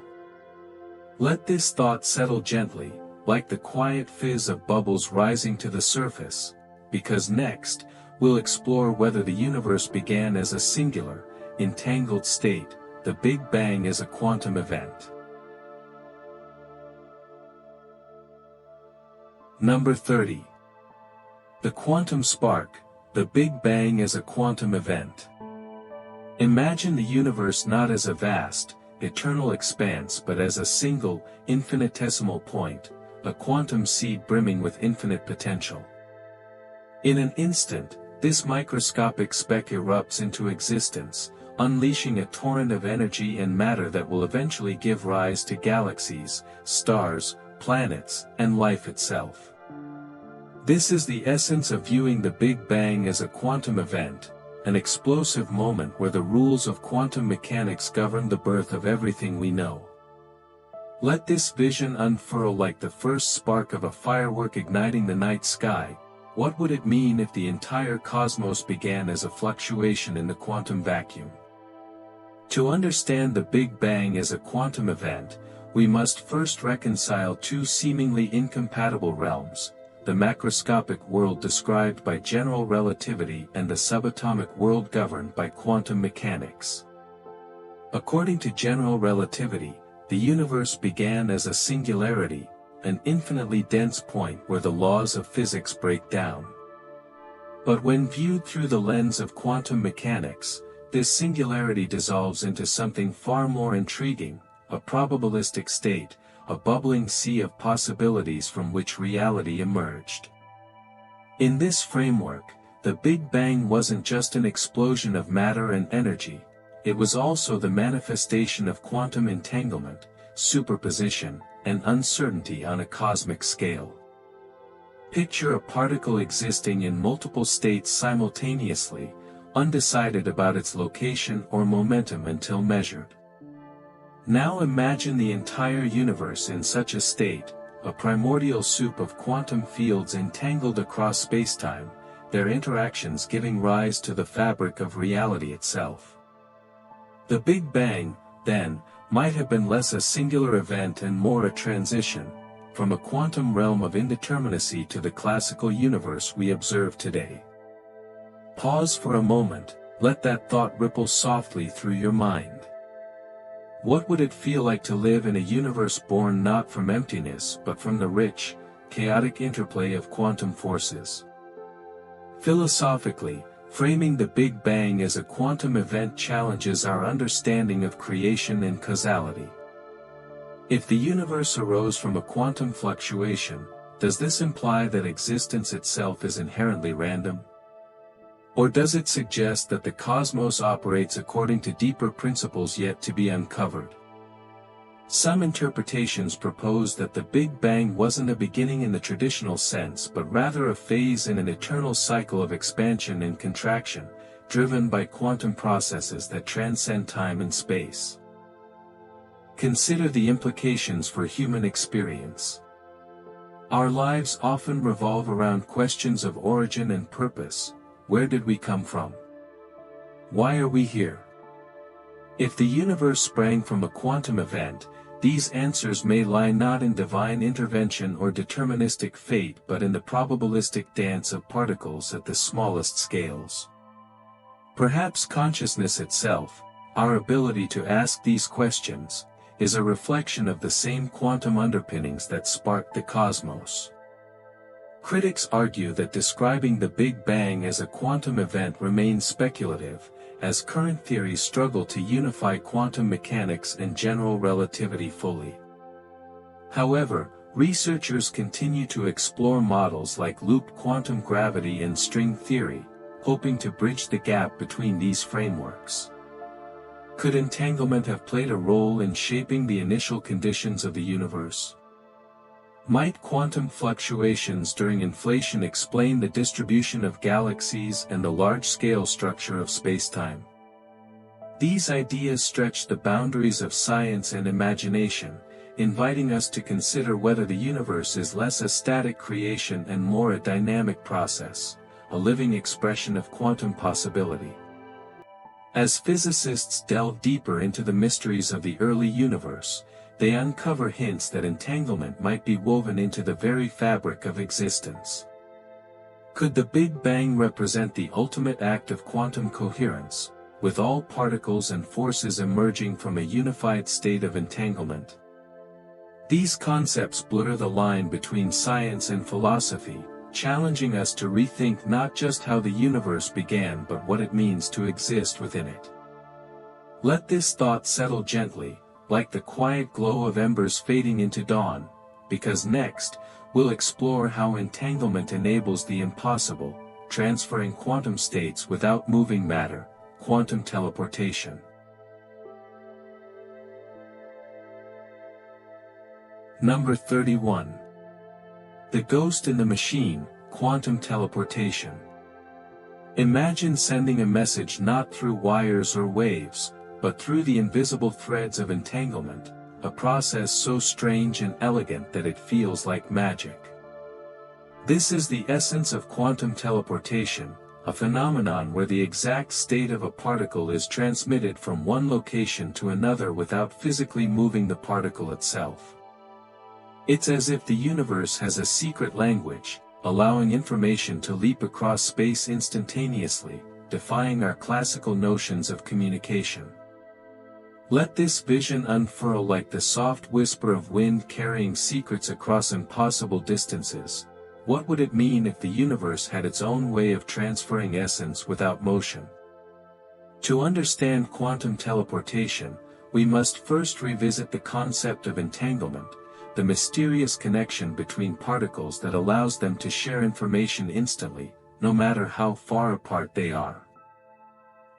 Let this thought settle gently, like the quiet fizz of bubbles rising to the surface, because next, we'll explore whether the universe began as a singular, entangled state, the Big Bang as a quantum event. Number 30. The quantum spark, the Big Bang as a quantum event. Imagine the universe not as a vast, eternal expanse but as a single, infinitesimal point, a quantum seed brimming with infinite potential. In an instant, this microscopic speck erupts into existence, unleashing a torrent of energy and matter that will eventually give rise to galaxies, stars, planets, and life itself. This is the essence of viewing the Big Bang as a quantum event, an explosive moment where the rules of quantum mechanics govern the birth of everything we know. Let this vision unfurl like the first spark of a firework igniting the night sky. What would it mean if the entire cosmos began as a fluctuation in the quantum vacuum? To understand the Big Bang as a quantum event, we must first reconcile two seemingly incompatible realms, the macroscopic world described by general relativity and the subatomic world governed by quantum mechanics. According to general relativity, the universe began as a singularity, an infinitely dense point where the laws of physics break down. But when viewed through the lens of quantum mechanics, this singularity dissolves into something far more intriguing, a probabilistic state, a bubbling sea of possibilities from which reality emerged. In this framework, the Big Bang wasn't just an explosion of matter and energy, it was also the manifestation of quantum entanglement, superposition, and uncertainty on a cosmic scale. Picture a particle existing in multiple states simultaneously, undecided about its location or momentum until measured. Now imagine the entire universe in such a state, a primordial soup of quantum fields entangled across spacetime, their interactions giving rise to the fabric of reality itself. The Big Bang, then, might have been less a singular event and more a transition, from a quantum realm of indeterminacy to the classical universe we observe today. Pause for a moment, let that thought ripple softly through your mind. What would it feel like to live in a universe born not from emptiness but from the rich, chaotic interplay of quantum forces? Philosophically, framing the Big Bang as a quantum event challenges our understanding of creation and causality. If the universe arose from a quantum fluctuation, does this imply that existence itself is inherently random? Or does it suggest that the cosmos operates according to deeper principles yet to be uncovered? Some interpretations propose that the Big Bang wasn't a beginning in the traditional sense but rather a phase in an eternal cycle of expansion and contraction, driven by quantum processes that transcend time and space. Consider the implications for human experience. Our lives often revolve around questions of origin and purpose. Where did we come from? Why are we here? If the universe sprang from a quantum event, these answers may lie not in divine intervention or deterministic fate but in the probabilistic dance of particles at the smallest scales. Perhaps consciousness itself, our ability to ask these questions, is a reflection of the same quantum underpinnings that sparked the cosmos. Critics argue that describing the Big Bang as a quantum event remains speculative, as current theories struggle to unify quantum mechanics and general relativity fully. However, researchers continue to explore models like loop quantum gravity and string theory, hoping to bridge the gap between these frameworks. Could entanglement have played a role in shaping the initial conditions of the universe? Might quantum fluctuations during inflation explain the distribution of galaxies and the large-scale structure of spacetime? These ideas stretch the boundaries of science and imagination, inviting us to consider whether the universe is less a static creation and more a dynamic process, a living expression of quantum possibility. As physicists delve deeper into the mysteries of the early universe, they uncover hints that entanglement might be woven into the very fabric of existence. Could the Big Bang represent the ultimate act of quantum coherence, with all particles and forces emerging from a unified state of entanglement? These concepts blur the line between science and philosophy, challenging us to rethink not just how the universe began but what it means to exist within it. Let this thought settle gently, like the quiet glow of embers fading into dawn, because next, we'll explore how entanglement enables the impossible, transferring quantum states without moving matter, quantum teleportation. Number 31. The Ghost in the Machine, Quantum Teleportation. Imagine sending a message not through wires or waves, but through the invisible threads of entanglement, a process so strange and elegant that it feels like magic. This is the essence of quantum teleportation, a phenomenon where the exact state of a particle is transmitted from one location to another without physically moving the particle itself. It's as if the universe has a secret language, allowing information to leap across space instantaneously, defying our classical notions of communication. Let this vision unfurl like the soft whisper of wind carrying secrets across impossible distances. What would it mean if the universe had its own way of transferring essence without motion? To understand quantum teleportation, we must first revisit the concept of entanglement, the mysterious connection between particles that allows them to share information instantly, no matter how far apart they are.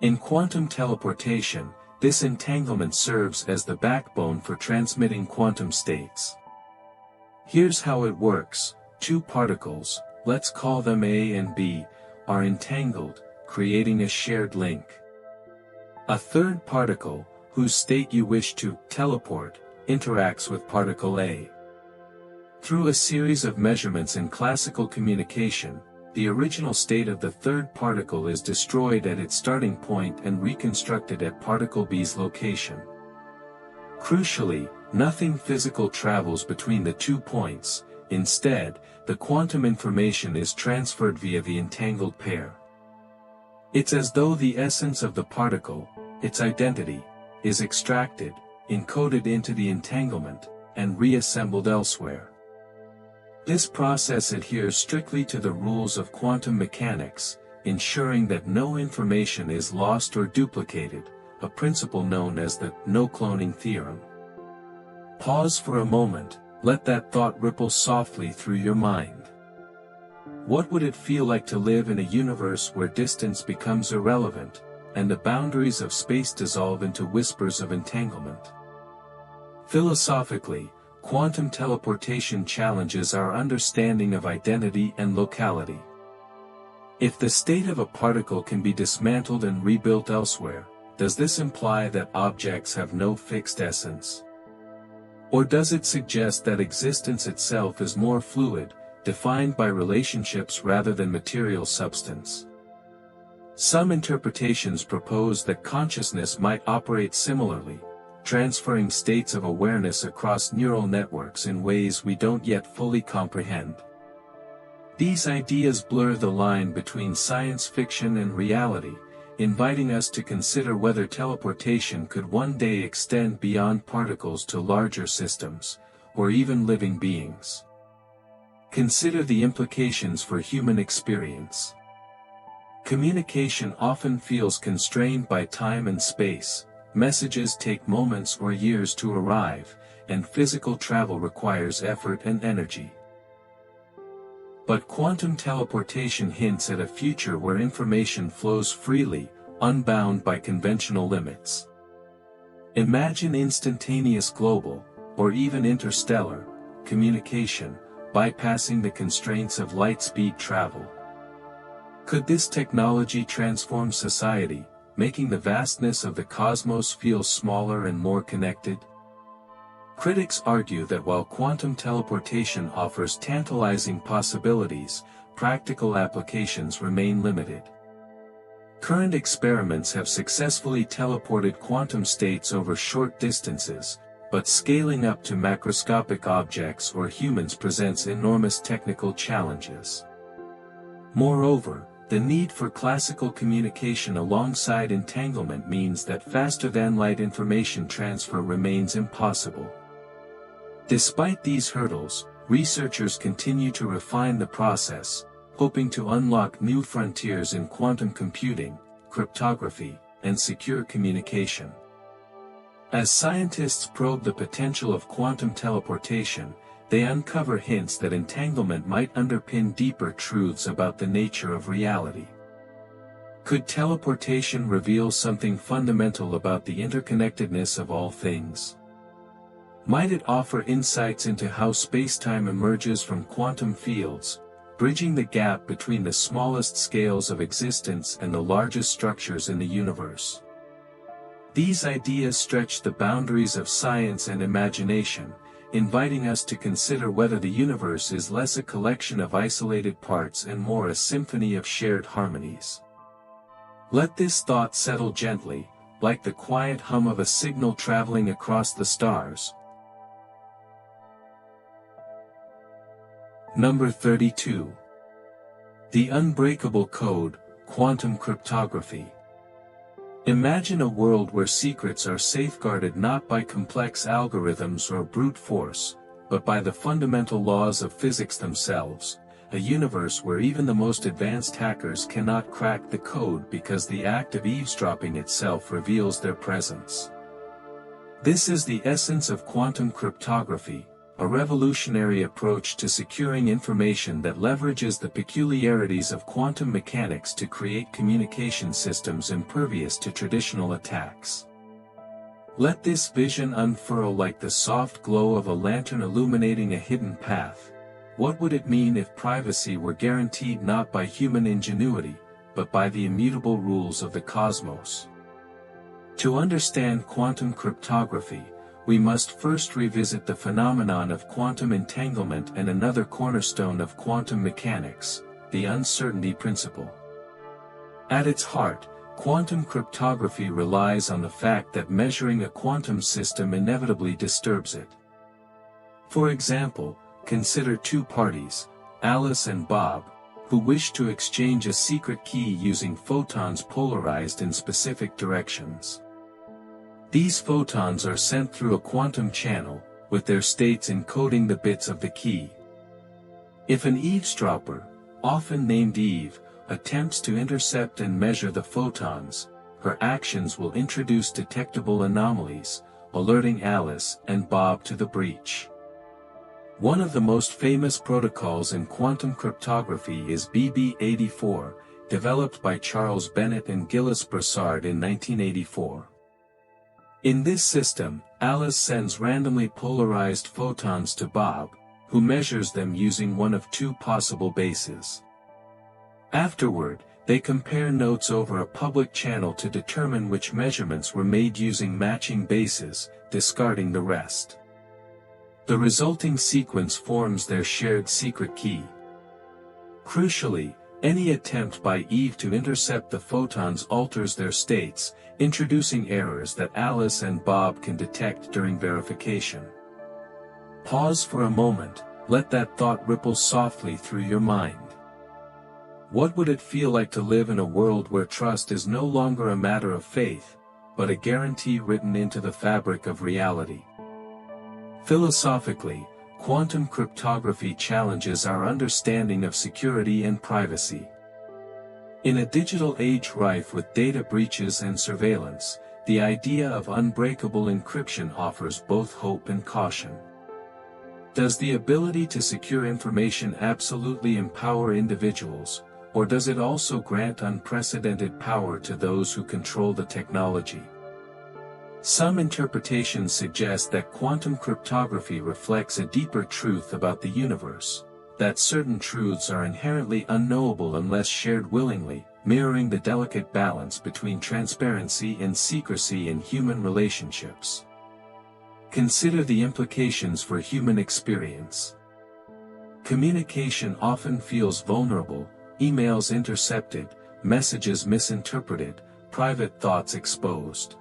In quantum teleportation, this entanglement serves as the backbone for transmitting quantum states. Here's how it works. Two particles, let's call them A and B, are entangled, creating a shared link. A third particle, whose state you wish to teleport, interacts with particle A. Through a series of measurements in classical communication, the original state of the third particle is destroyed at its starting point and reconstructed at particle B's location. Crucially, nothing physical travels between the 2 points. Instead, the quantum information is transferred via the entangled pair. It's as though the essence of the particle, its identity, is extracted, encoded into the entanglement, and reassembled elsewhere. This process adheres strictly to the rules of quantum mechanics, ensuring that no information is lost or duplicated, a principle known as the no-cloning theorem. Pause for a moment, Let that thought ripple softly through your mind. What would it feel like to live in a universe where distance becomes irrelevant, and the boundaries of space dissolve into whispers of entanglement? Philosophically, quantum teleportation challenges our understanding of identity and locality. If the state of a particle can be dismantled and rebuilt elsewhere, does this imply that objects have no fixed essence? Or does it suggest that existence itself is more fluid, defined by relationships rather than material substance? Some interpretations propose that consciousness might operate similarly, transferring states of awareness across neural networks in ways we don't yet fully comprehend. These ideas blur the line between science fiction and reality, inviting us to consider whether teleportation could one day extend beyond particles to larger systems, or even living beings. Consider the implications for human experience. Communication often feels constrained by time and space, messages take moments or years to arrive, and physical travel requires effort and energy. But quantum teleportation hints at a future where information flows freely, unbound by conventional limits. Imagine instantaneous global, or even interstellar, communication, bypassing the constraints of light-speed travel. Could this technology transform society, making the vastness of the cosmos feel smaller and more connected? Critics argue that while quantum teleportation offers tantalizing possibilities, practical applications remain limited. Current experiments have successfully teleported quantum states over short distances, but scaling up to macroscopic objects or humans presents enormous technical challenges. Moreover, the need for classical communication alongside entanglement means that faster-than-light information transfer remains impossible. Despite these hurdles, researchers continue to refine the process, hoping to unlock new frontiers in quantum computing, cryptography, and secure communication. As scientists probe the potential of quantum teleportation, they uncover hints that entanglement might underpin deeper truths about the nature of reality. Could teleportation reveal something fundamental about the interconnectedness of all things? Might it offer insights into how spacetime emerges from quantum fields, bridging the gap between the smallest scales of existence and the largest structures in the universe? These ideas stretch the boundaries of science and imagination, inviting us to consider whether the universe is less a collection of isolated parts and more a symphony of shared harmonies. Let this thought settle gently, like the quiet hum of a signal traveling across the stars. Number 32. The Unbreakable Code, Quantum Cryptography. Imagine a world where secrets are safeguarded not by complex algorithms or brute force, but by the fundamental laws of physics themselves, a universe where even the most advanced hackers cannot crack the code because the act of eavesdropping itself reveals their presence. This is the essence of quantum cryptography, a revolutionary approach to securing information that leverages the peculiarities of quantum mechanics to create communication systems impervious to traditional attacks. Let this vision unfurl like the soft glow of a lantern illuminating a hidden path. What would it mean if privacy were guaranteed not by human ingenuity, but by the immutable rules of the cosmos? To understand quantum cryptography, we must first revisit the phenomenon of quantum entanglement and another cornerstone of quantum mechanics, the uncertainty principle. At its heart, quantum cryptography relies on the fact that measuring a quantum system inevitably disturbs it. For example, consider two parties, Alice and Bob, who wish to exchange a secret key using photons polarized in specific directions. These photons are sent through a quantum channel, with their states encoding the bits of the key. If an eavesdropper, often named Eve, attempts to intercept and measure the photons, her actions will introduce detectable anomalies, alerting Alice and Bob to the breach. One of the most famous protocols in quantum cryptography is BB84, developed by Charles Bennett and Gilles Brassard in 1984. In this system, Alice sends randomly polarized photons to Bob, who measures them using one of two possible bases. Afterward, they compare notes over a public channel to determine which measurements were made using matching bases, discarding the rest. The resulting sequence forms their shared secret key. Crucially, any attempt by Eve to intercept the photons alters their states, introducing errors that Alice and Bob can detect during verification. Pause for a moment, let that thought ripple softly through your mind. What would it feel like to live in a world where trust is no longer a matter of faith, but a guarantee written into the fabric of reality? Philosophically, quantum cryptography challenges our understanding of security and privacy. In a digital age rife with data breaches and surveillance, the idea of unbreakable encryption offers both hope and caution. Does the ability to secure information absolutely empower individuals, or does it also grant unprecedented power to those who control the technology? Some interpretations suggest that quantum cryptography reflects a deeper truth about the universe, that certain truths are inherently unknowable unless shared willingly, mirroring the delicate balance between transparency and secrecy in human relationships. Consider the implications for human experience. Communication often feels vulnerable, emails intercepted, messages misinterpreted, private thoughts exposed.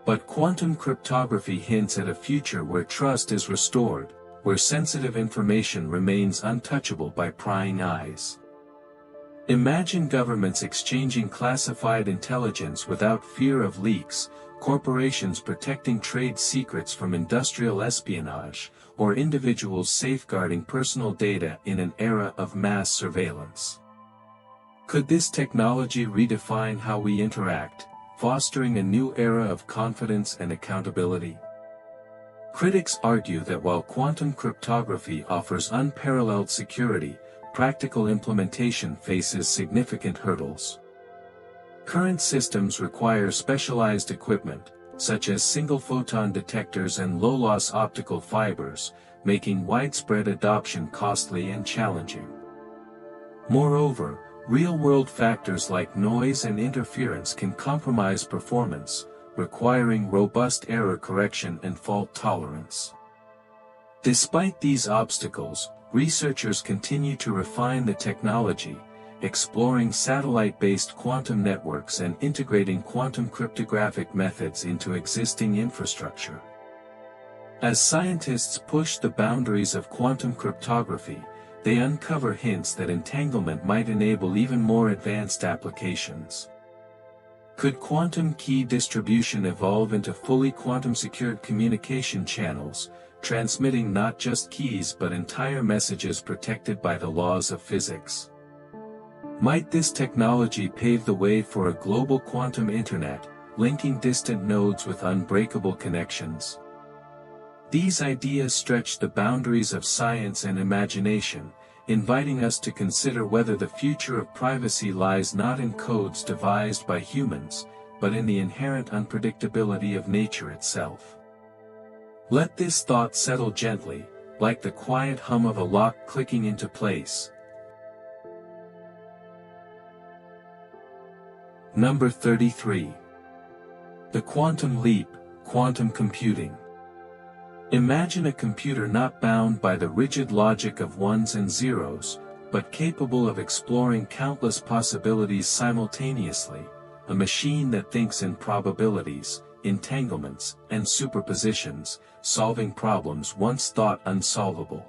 But quantum cryptography hints at a future where trust is restored, where sensitive information remains untouchable by prying eyes. Imagine governments exchanging classified intelligence without fear of leaks, corporations protecting trade secrets from industrial espionage, or individuals safeguarding personal data in an era of mass surveillance. Could this technology redefine how we interact, fostering a new era of confidence and accountability? Critics argue that while quantum cryptography offers unparalleled security, practical implementation faces significant hurdles. Current systems require specialized equipment, such as single-photon detectors and low-loss optical fibers, making widespread adoption costly and challenging. Moreover, real-world factors like noise and interference can compromise performance, requiring robust error correction and fault tolerance. Despite these obstacles, researchers continue to refine the technology, exploring satellite-based quantum networks and integrating quantum cryptographic methods into existing infrastructure. As scientists push the boundaries of quantum cryptography, they uncover hints that entanglement might enable even more advanced applications. Could quantum key distribution evolve into fully quantum-secured communication channels, transmitting not just keys but entire messages protected by the laws of physics? Might this technology pave the way for a global quantum internet, linking distant nodes with unbreakable connections? These ideas stretch the boundaries of science and imagination, inviting us to consider whether the future of privacy lies not in codes devised by humans, but in the inherent unpredictability of nature itself. Let this thought settle gently, like the quiet hum of a lock clicking into place. Number 33. The Quantum Leap, Quantum Computing. Imagine a computer not bound by the rigid logic of ones and zeros, but capable of exploring countless possibilities simultaneously, a machine that thinks in probabilities, entanglements, and superpositions, solving problems once thought unsolvable.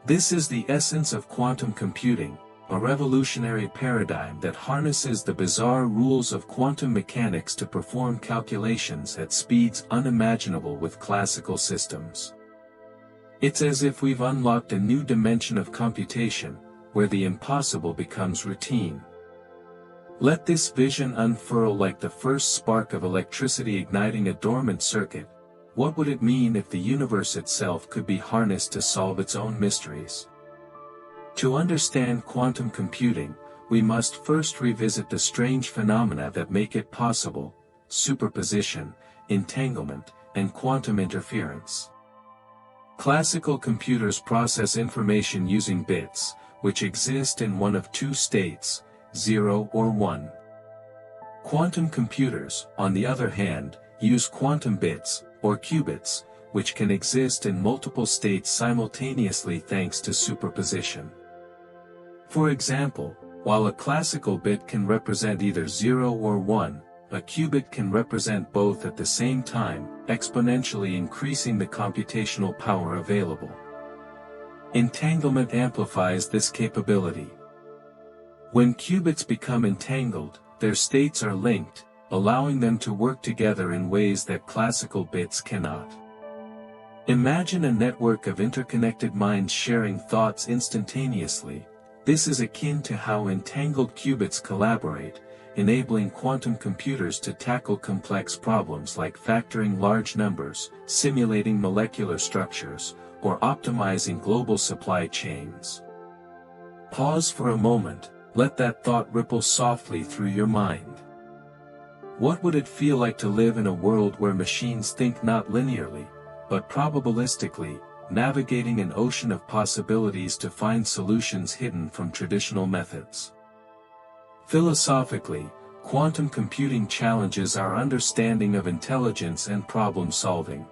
This is the essence of quantum computing, a revolutionary paradigm that harnesses the bizarre rules of quantum mechanics to perform calculations at speeds unimaginable with classical systems. It's as if we've unlocked a new dimension of computation, where the impossible becomes routine. Let this vision unfurl like the first spark of electricity igniting a dormant circuit, What would it mean if the universe itself could be harnessed to solve its own mysteries? To understand quantum computing, we must first revisit the strange phenomena that make it possible: superposition, entanglement, and quantum interference. Classical computers process information using bits, which exist in one of two states, 0 or 1. Quantum computers, on the other hand, use quantum bits, or qubits, which can exist in multiple states simultaneously thanks to superposition. For example, while a classical bit can represent either 0 or 1, a qubit can represent both at the same time, exponentially increasing the computational power available. Entanglement amplifies this capability. When qubits become entangled, their states are linked, allowing them to work together in ways that classical bits cannot. Imagine a network of interconnected minds sharing thoughts instantaneously. This is akin to how entangled qubits collaborate, enabling quantum computers to tackle complex problems like factoring large numbers, simulating molecular structures, or optimizing global supply chains. Pause for a moment, let that thought ripple softly through your mind. What would it feel like to live in a world where machines think not linearly, but probabilistically, navigating an ocean of possibilities to find solutions hidden from traditional methods? Philosophically, quantum computing challenges our understanding of intelligence and problem-solving.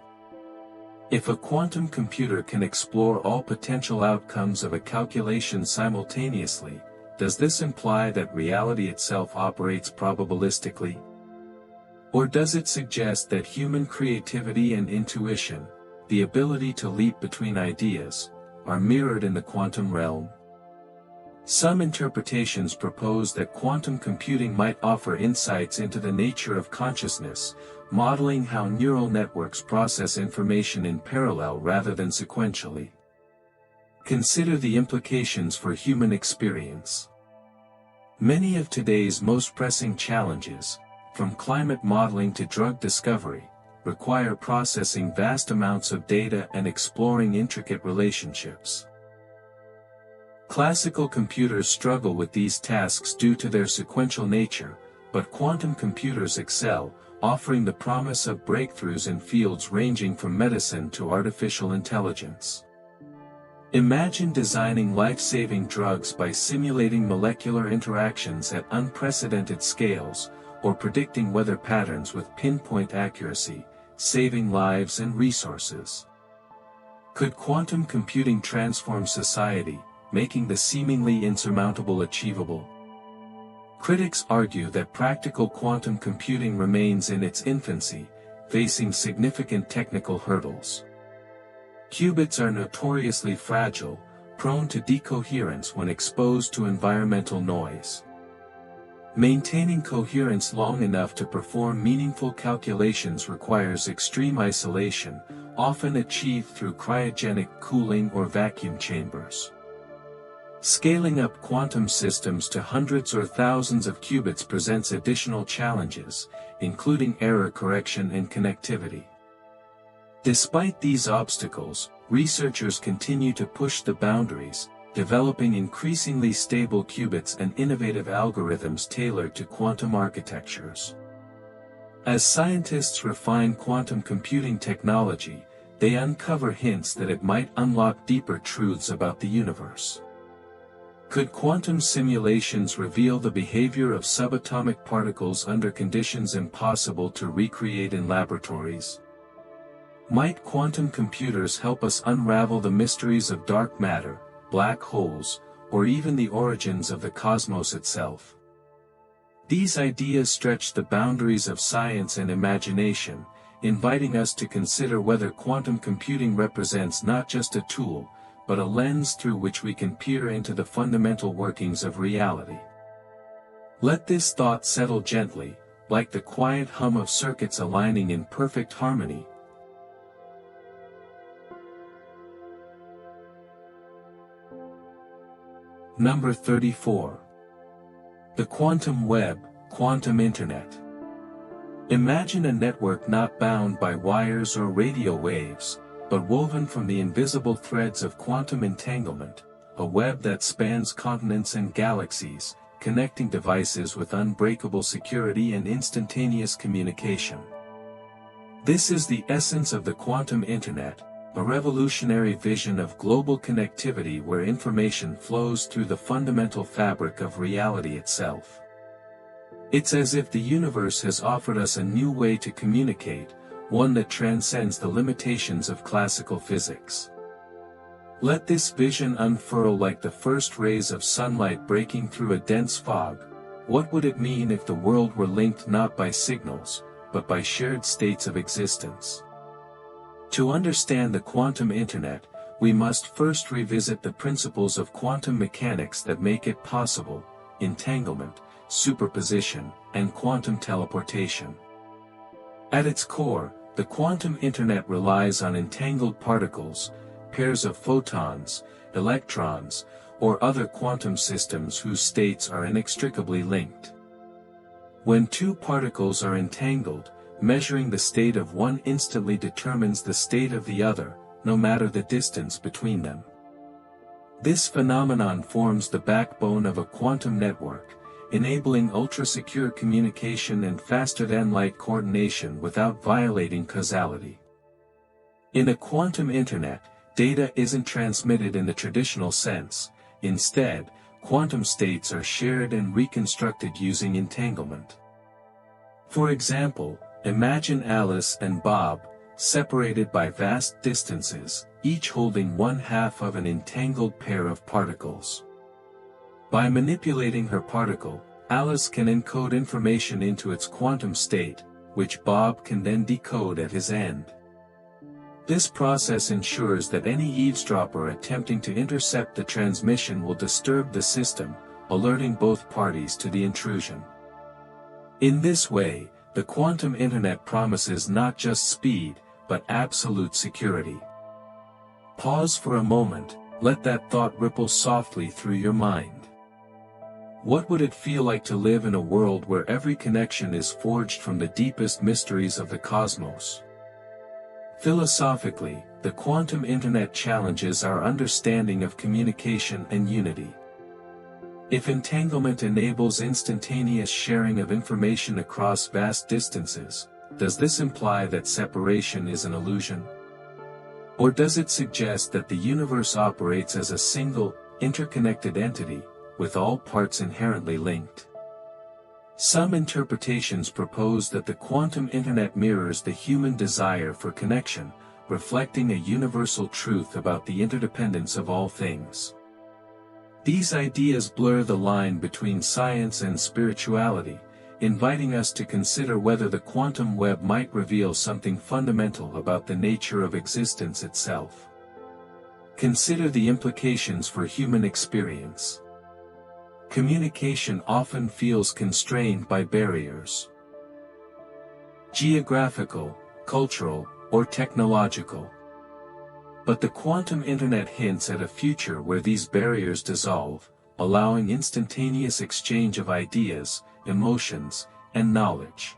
If a quantum computer can explore all potential outcomes of a calculation simultaneously, does this imply that reality itself operates probabilistically? Or does it suggest that human creativity and intuition, the ability to leap between ideas, are mirrored in the quantum realm? Some interpretations propose that quantum computing might offer insights into the nature of consciousness, modeling how neural networks process information in parallel rather than sequentially. Consider the implications for human experience. Many of today's most pressing challenges, from climate modeling to drug discovery, require processing vast amounts of data and exploring intricate relationships. Classical computers struggle with these tasks due to their sequential nature, but quantum computers excel, offering the promise of breakthroughs in fields ranging from medicine to artificial intelligence. Imagine designing life-saving drugs by simulating molecular interactions at unprecedented scales, or predicting weather patterns with pinpoint accuracy, saving lives and resources. Could quantum computing transform society, making the seemingly insurmountable achievable? Critics argue that practical quantum computing remains in its infancy, facing significant technical hurdles. Qubits are notoriously fragile, prone to decoherence when exposed to environmental noise. Maintaining coherence long enough to perform meaningful calculations requires extreme isolation, often achieved through cryogenic cooling or vacuum chambers. Scaling up quantum systems to hundreds or thousands of qubits presents additional challenges, including error correction and connectivity. Despite these obstacles, researchers continue to push the boundaries, developing increasingly stable qubits and innovative algorithms tailored to quantum architectures. As scientists refine quantum computing technology, they uncover hints that it might unlock deeper truths about the universe. Could quantum simulations reveal the behavior of subatomic particles under conditions impossible to recreate in laboratories? Might quantum computers help us unravel the mysteries of dark matter, black holes, or even the origins of the cosmos itself? These ideas stretch the boundaries of science and imagination, inviting us to consider whether quantum computing represents not just a tool, but a lens through which we can peer into the fundamental workings of reality. Let this thought settle gently, like the quiet hum of circuits aligning in perfect harmony. Number 34. The Quantum Web, Quantum Internet. Imagine a network not bound by wires or radio waves, but woven from the invisible threads of quantum entanglement, a web that spans continents and galaxies, connecting devices with unbreakable security and instantaneous communication. This is the essence of the quantum internet, a revolutionary vision of global connectivity where information flows through the fundamental fabric of reality itself. It's as if the universe has offered us a new way to communicate, one that transcends the limitations of classical physics. Let this vision unfurl like the first rays of sunlight breaking through a dense fog. What would it mean if the world were linked not by signals, but by shared states of existence? To understand the quantum internet, we must first revisit the principles of quantum mechanics that make it possible: entanglement, superposition, and quantum teleportation. At its core, the quantum internet relies on entangled particles, pairs of photons, electrons, or other quantum systems whose states are inextricably linked. When two particles are entangled, measuring the state of one instantly determines the state of the other, no matter the distance between them. This phenomenon forms the backbone of a quantum network, enabling ultra-secure communication and faster-than-light coordination without violating causality. In a quantum internet, data isn't transmitted in the traditional sense. Instead, quantum states are shared and reconstructed using entanglement. For example, imagine Alice and Bob, separated by vast distances, each holding one half of an entangled pair of particles. By manipulating her particle, Alice can encode information into its quantum state, which Bob can then decode at his end. This process ensures that any eavesdropper attempting to intercept the transmission will disturb the system, alerting both parties to the intrusion. In this way, the quantum internet promises not just speed, but absolute security. Pause for a moment, let that thought ripple softly through your mind. What would it feel like to live in a world where every connection is forged from the deepest mysteries of the cosmos? Philosophically, the quantum internet challenges our understanding of communication and unity. If entanglement enables instantaneous sharing of information across vast distances, does this imply that separation is an illusion? Or does it suggest that the universe operates as a single, interconnected entity, with all parts inherently linked? Some interpretations propose that the quantum internet mirrors the human desire for connection, reflecting a universal truth about the interdependence of all things. These ideas blur the line between science and spirituality, inviting us to consider whether the quantum web might reveal something fundamental about the nature of existence itself. Consider the implications for human experience. Communication often feels constrained by barriers. Geographical, cultural, or technological. But the quantum internet hints at a future where these barriers dissolve, allowing instantaneous exchange of ideas, emotions, and knowledge.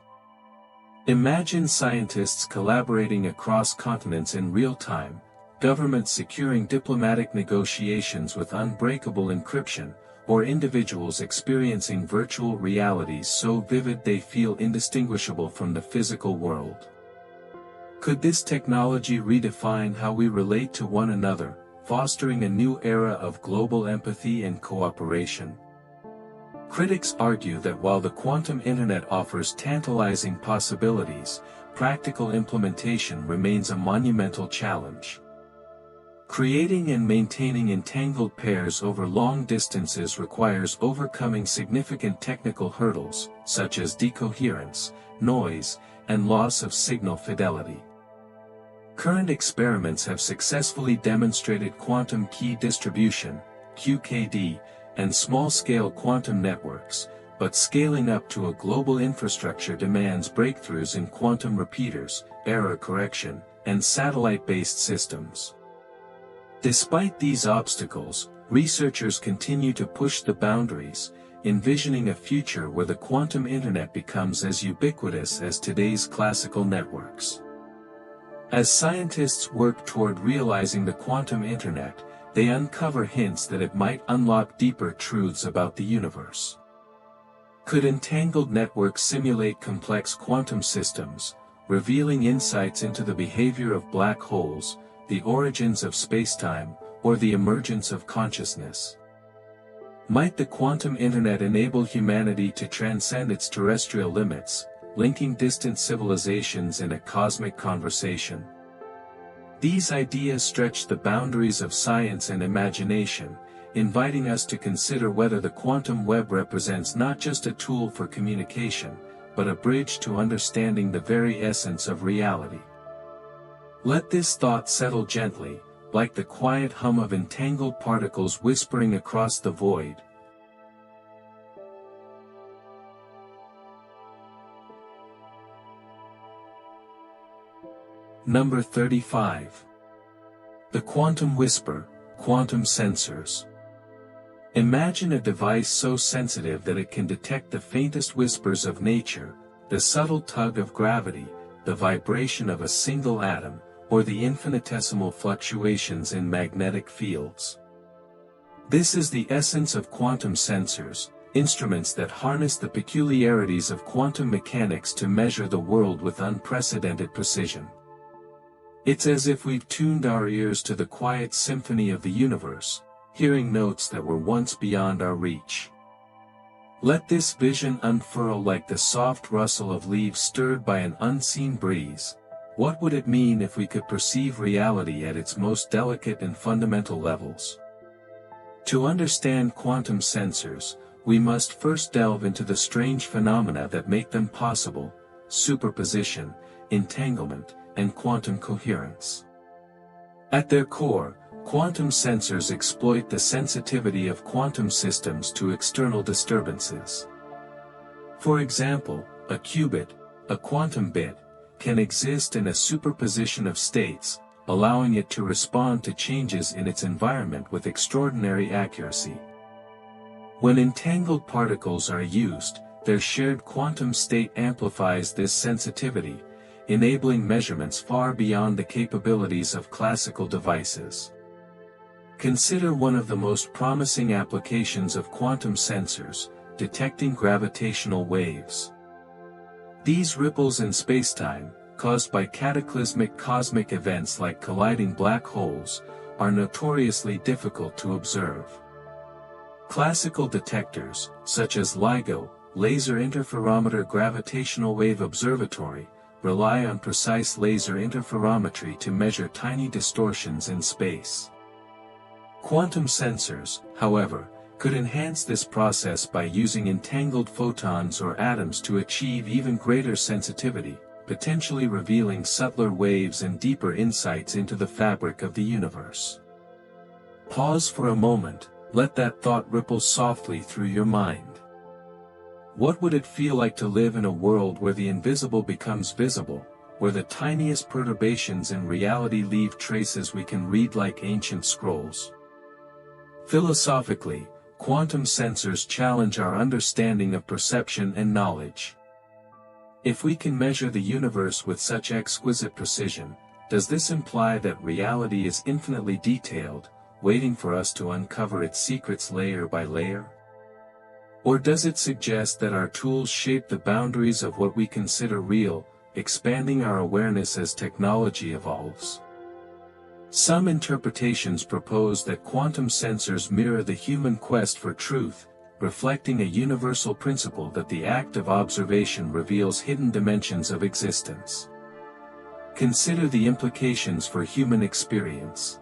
Imagine scientists collaborating across continents in real time, governments securing diplomatic negotiations with unbreakable encryption, or individuals experiencing virtual realities so vivid they feel indistinguishable from the physical world. Could this technology redefine how we relate to one another, fostering a new era of global empathy and cooperation? Critics argue that while the quantum internet offers tantalizing possibilities, practical implementation remains a monumental challenge. Creating and maintaining entangled pairs over long distances requires overcoming significant technical hurdles, such as decoherence, noise, and loss of signal fidelity. Current experiments have successfully demonstrated quantum key distribution, QKD, and small-scale quantum networks, but scaling up to a global infrastructure demands breakthroughs in quantum repeaters, error correction, and satellite-based systems. Despite these obstacles, researchers continue to push the boundaries, envisioning a future where the quantum internet becomes as ubiquitous as today's classical networks. As scientists work toward realizing the quantum internet, they uncover hints that it might unlock deeper truths about the universe. Could entangled networks simulate complex quantum systems, revealing insights into the behavior of black holes, the origins of spacetime, or the emergence of consciousness? Might the quantum internet enable humanity to transcend its terrestrial limits, linking distant civilizations in a cosmic conversation? These ideas stretch the boundaries of science and imagination, inviting us to consider whether the quantum web represents not just a tool for communication, but a bridge to understanding the very essence of reality. Let this thought settle gently, like the quiet hum of entangled particles whispering across the void. Number 35. The Quantum Whisper, Quantum Sensors. Imagine a device so sensitive that it can detect the faintest whispers of nature, the subtle tug of gravity, the vibration of a single atom, or the infinitesimal fluctuations in magnetic fields. This is the essence of quantum sensors, instruments that harness the peculiarities of quantum mechanics to measure the world with unprecedented precision. It's as if we've tuned our ears to the quiet symphony of the universe, hearing notes that were once beyond our reach. Let this vision unfurl like the soft rustle of leaves stirred by an unseen breeze. What would it mean if we could perceive reality at its most delicate and fundamental levels? To understand quantum sensors, we must first delve into the strange phenomena that make them possible: superposition, entanglement, and quantum coherence. At their core, quantum sensors exploit the sensitivity of quantum systems to external disturbances. For example, a qubit, a quantum bit, can exist in a superposition of states, allowing it to respond to changes in its environment with extraordinary accuracy. When entangled particles are used, their shared quantum state amplifies this sensitivity, enabling measurements far beyond the capabilities of classical devices. Consider one of the most promising applications of quantum sensors: detecting gravitational waves. These ripples in spacetime, caused by cataclysmic cosmic events like colliding black holes, are notoriously difficult to observe. Classical detectors, such as LIGO, Laser Interferometer Gravitational Wave Observatory, rely on precise laser interferometry to measure tiny distortions in space. Quantum sensors, however, could enhance this process by using entangled photons or atoms to achieve even greater sensitivity, potentially revealing subtler waves and deeper insights into the fabric of the universe. Pause for a moment, let that thought ripple softly through your mind. What would it feel like to live in a world where the invisible becomes visible, where the tiniest perturbations in reality leave traces we can read like ancient scrolls? Philosophically, quantum sensors challenge our understanding of perception and knowledge. If we can measure the universe with such exquisite precision, does this imply that reality is infinitely detailed, waiting for us to uncover its secrets layer by layer? Or does it suggest that our tools shape the boundaries of what we consider real, expanding our awareness as technology evolves? Some interpretations propose that quantum sensors mirror the human quest for truth, reflecting a universal principle that the act of observation reveals hidden dimensions of existence. Consider the implications for human experience.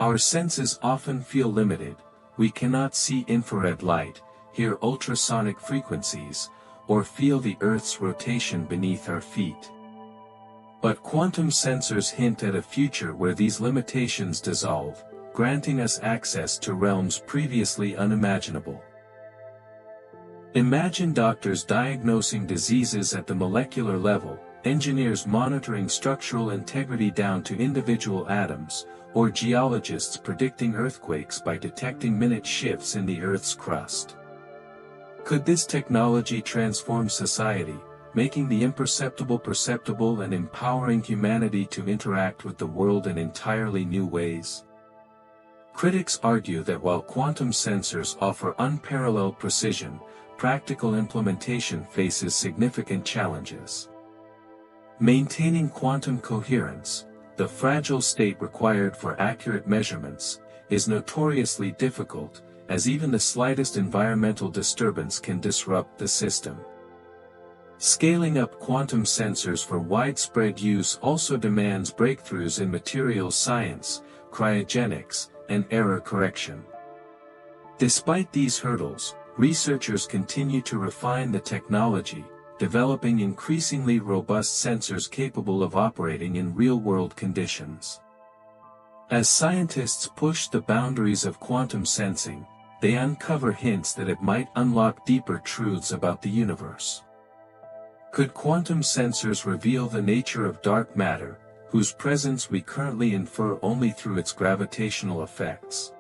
Our senses often feel limited. We cannot see infrared light, hear ultrasonic frequencies, or feel the Earth's rotation beneath our feet. But quantum sensors hint at a future where these limitations dissolve, granting us access to realms previously unimaginable. Imagine doctors diagnosing diseases at the molecular level, engineers monitoring structural integrity down to individual atoms, or geologists predicting earthquakes by detecting minute shifts in the Earth's crust. Could this technology transform society, making the imperceptible perceptible and empowering humanity to interact with the world in entirely new ways? Critics argue that while quantum sensors offer unparalleled precision, practical implementation faces significant challenges. Maintaining quantum coherence, the fragile state required for accurate measurements, is notoriously difficult, as even the slightest environmental disturbance can disrupt the system. Scaling up quantum sensors for widespread use also demands breakthroughs in materials science, cryogenics, and error correction. Despite these hurdles, researchers continue to refine the technology, developing increasingly robust sensors capable of operating in real-world conditions. As scientists push the boundaries of quantum sensing, they uncover hints that it might unlock deeper truths about the universe. Could quantum sensors reveal the nature of dark matter, whose presence we currently infer only through its gravitational effects?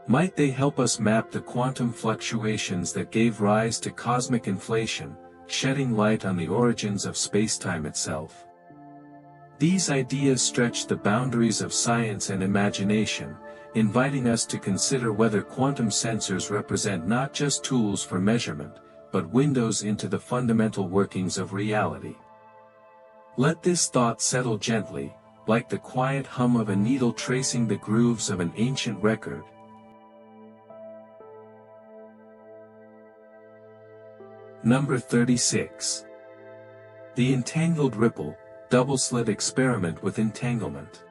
Might they help us map the quantum fluctuations that gave rise to cosmic inflation, shedding light on the origins of spacetime itself? These ideas stretch the boundaries of science and imagination, inviting us to consider whether quantum sensors represent not just tools for measurement, but windows into the fundamental workings of reality. Let this thought settle gently, like the quiet hum of a needle tracing the grooves of an ancient record. Number 36. The Entangled Ripple, Double-Slit Experiment with Entanglement.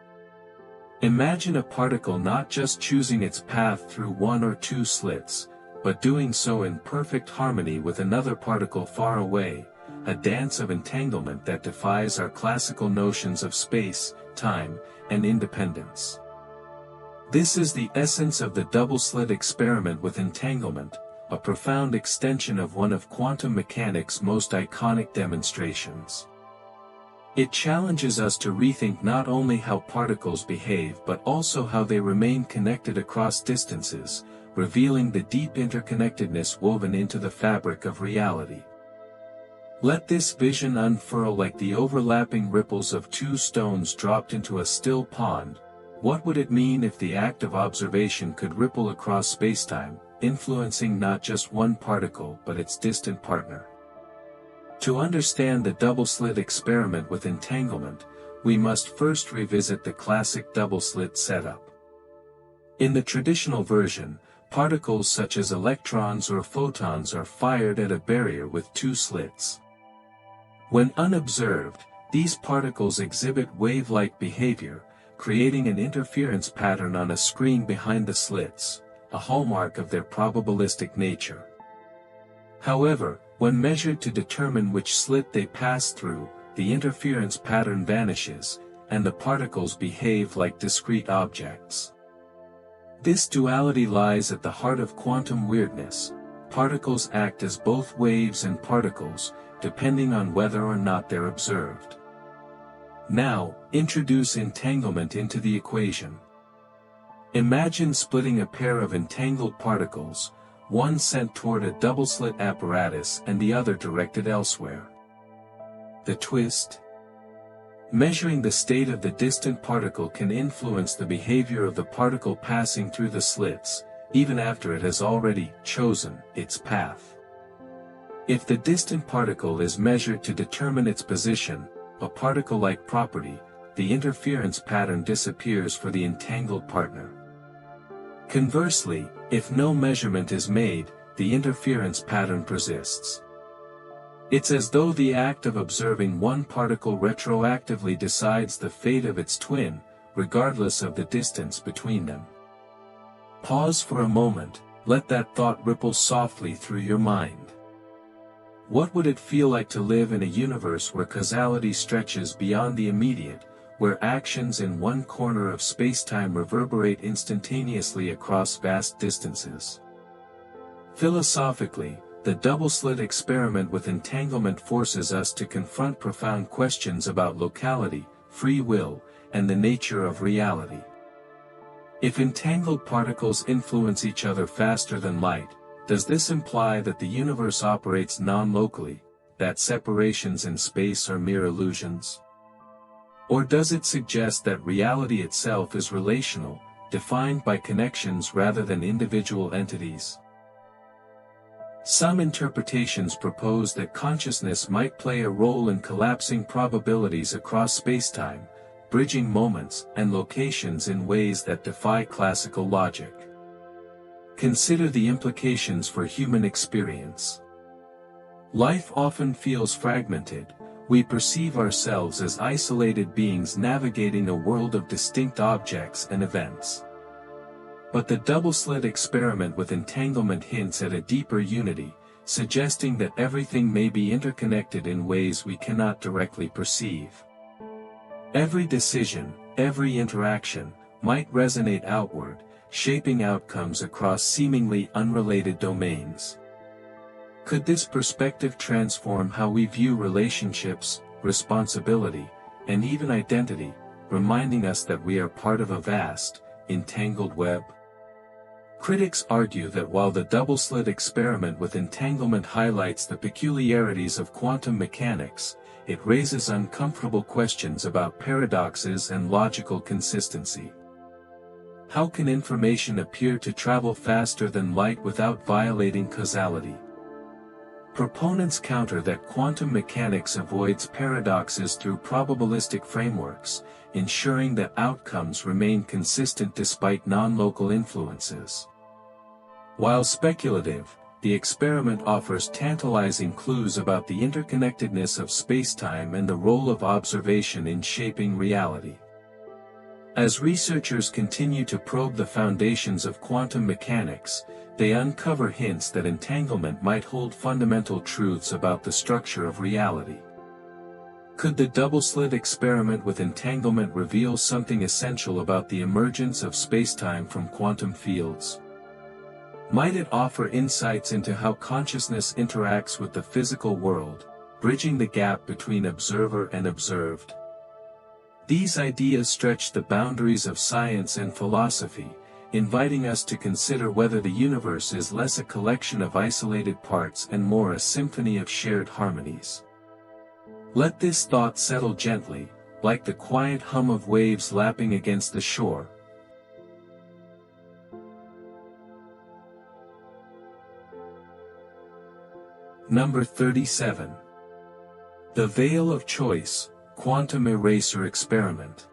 Imagine a particle not just choosing its path through one or two slits, but doing so in perfect harmony with another particle far away, a dance of entanglement that defies our classical notions of space, time, and independence. This is the essence of the double-slit experiment with entanglement, a profound extension of one of quantum mechanics' most iconic demonstrations. It challenges us to rethink not only how particles behave but also how they remain connected across distances, revealing the deep interconnectedness woven into the fabric of reality. Let this vision unfurl like the overlapping ripples of two stones dropped into a still pond. What would it mean if the act of observation could ripple across spacetime, influencing not just one particle but its distant partner? To understand the double-slit experiment with entanglement, we must first revisit the classic double-slit setup. In the traditional version, particles such as electrons or photons are fired at a barrier with two slits. When unobserved, these particles exhibit wave-like behavior, creating an interference pattern on a screen behind the slits, a hallmark of their probabilistic nature. However, when measured to determine which slit they pass through, the interference pattern vanishes, and the particles behave like discrete objects. This duality lies at the heart of quantum weirdness. Particles act as both waves and particles, depending on whether or not they're observed. Now, introduce entanglement into the equation. Imagine splitting a pair of entangled particles, one sent toward a double-slit apparatus and the other directed elsewhere. The twist? Measuring the state of the distant particle can influence the behavior of the particle passing through the slits, even after it has already chosen its path. If the distant particle is measured to determine its position, a particle-like property, the interference pattern disappears for the entangled partner. Conversely, if no measurement is made, the interference pattern persists. It's as though the act of observing one particle retroactively decides the fate of its twin, regardless of the distance between them. Pause for a moment, let that thought ripple softly through your mind. What would it feel like to live in a universe where causality stretches beyond the immediate, where actions in one corner of spacetime reverberate instantaneously across vast distances? Philosophically, the double-slit experiment with entanglement forces us to confront profound questions about locality, free will, and the nature of reality. If entangled particles influence each other faster than light, Does this imply that the universe operates non-locally, that separations in space are mere illusions? Or does it suggest that reality itself is relational, defined by connections rather than individual entities? Some interpretations propose that consciousness might play a role in collapsing probabilities across spacetime, bridging moments and locations in ways that defy classical logic. Consider the implications for human experience. Life often feels fragmented. We perceive ourselves as isolated beings navigating a world of distinct objects and events. But the double-slit experiment with entanglement hints at a deeper unity, suggesting that everything may be interconnected in ways we cannot directly perceive. Every decision, every interaction, might resonate outward, shaping outcomes across seemingly unrelated domains. Could this perspective transform how we view relationships, responsibility, and even identity, reminding us that we are part of a vast, entangled web? Critics argue that while the double-slit experiment with entanglement highlights the peculiarities of quantum mechanics, it raises uncomfortable questions about paradoxes and logical consistency. How can information appear to travel faster than light without violating causality? Proponents counter that quantum mechanics avoids paradoxes through probabilistic frameworks, ensuring that outcomes remain consistent despite non-local influences. While speculative, the experiment offers tantalizing clues about the interconnectedness of spacetime and the role of observation in shaping reality. As researchers continue to probe the foundations of quantum mechanics, they uncover hints that entanglement might hold fundamental truths about the structure of reality. Could the double-slit experiment with entanglement reveal something essential about the emergence of spacetime from quantum fields? Might it offer insights into how consciousness interacts with the physical world, bridging the gap between observer and observed? These ideas stretch the boundaries of science and philosophy, inviting us to consider whether the universe is less a collection of isolated parts and more a symphony of shared harmonies. Let this thought settle gently, like the quiet hum of waves lapping against the shore. Number 37. The Veil of Choice, Quantum Eraser Experiment.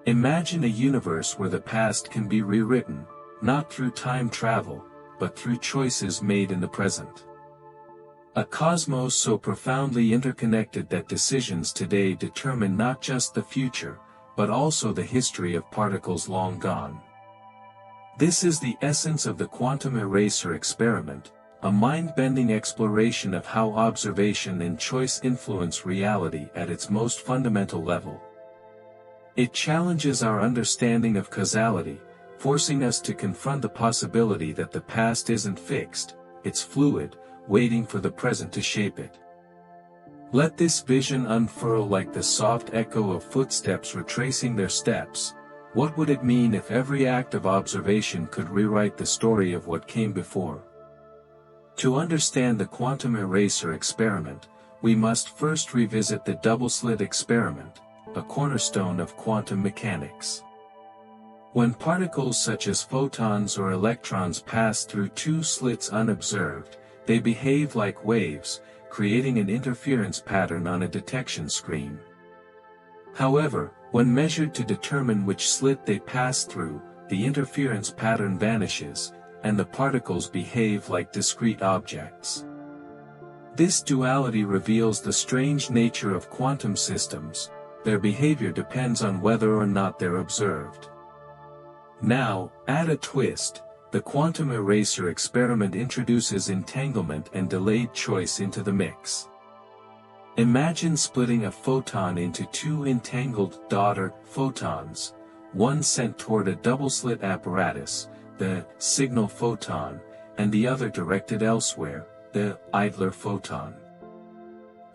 Imagine a universe where the past can be rewritten, not through time travel, but through choices made in the present. A cosmos so profoundly interconnected that decisions today determine not just the future, but also the history of particles long gone. This is the essence of the quantum eraser experiment, a mind-bending exploration of how observation and choice influence reality at its most fundamental level. It challenges our understanding of causality, forcing us to confront the possibility that the past isn't fixed, it's fluid, waiting for the present to shape it. Let this vision unfurl like the soft echo of footsteps retracing their steps. What would it mean if every act of observation could rewrite the story of what came before? To understand the quantum eraser experiment, we must first revisit the double-slit experiment, a cornerstone of quantum mechanics. When particles such as photons or electrons pass through two slits unobserved, they behave like waves, creating an interference pattern on a detection screen. However, when measured to determine which slit they pass through, the interference pattern vanishes, and the particles behave like discrete objects. This duality reveals the strange nature of quantum systems. Their behavior depends on whether or not they're observed. Now, add a twist. The quantum eraser experiment introduces entanglement and delayed choice into the mix. Imagine splitting a photon into two entangled daughter photons, one sent toward a double-slit apparatus, the signal photon, and the other directed elsewhere, the idler photon.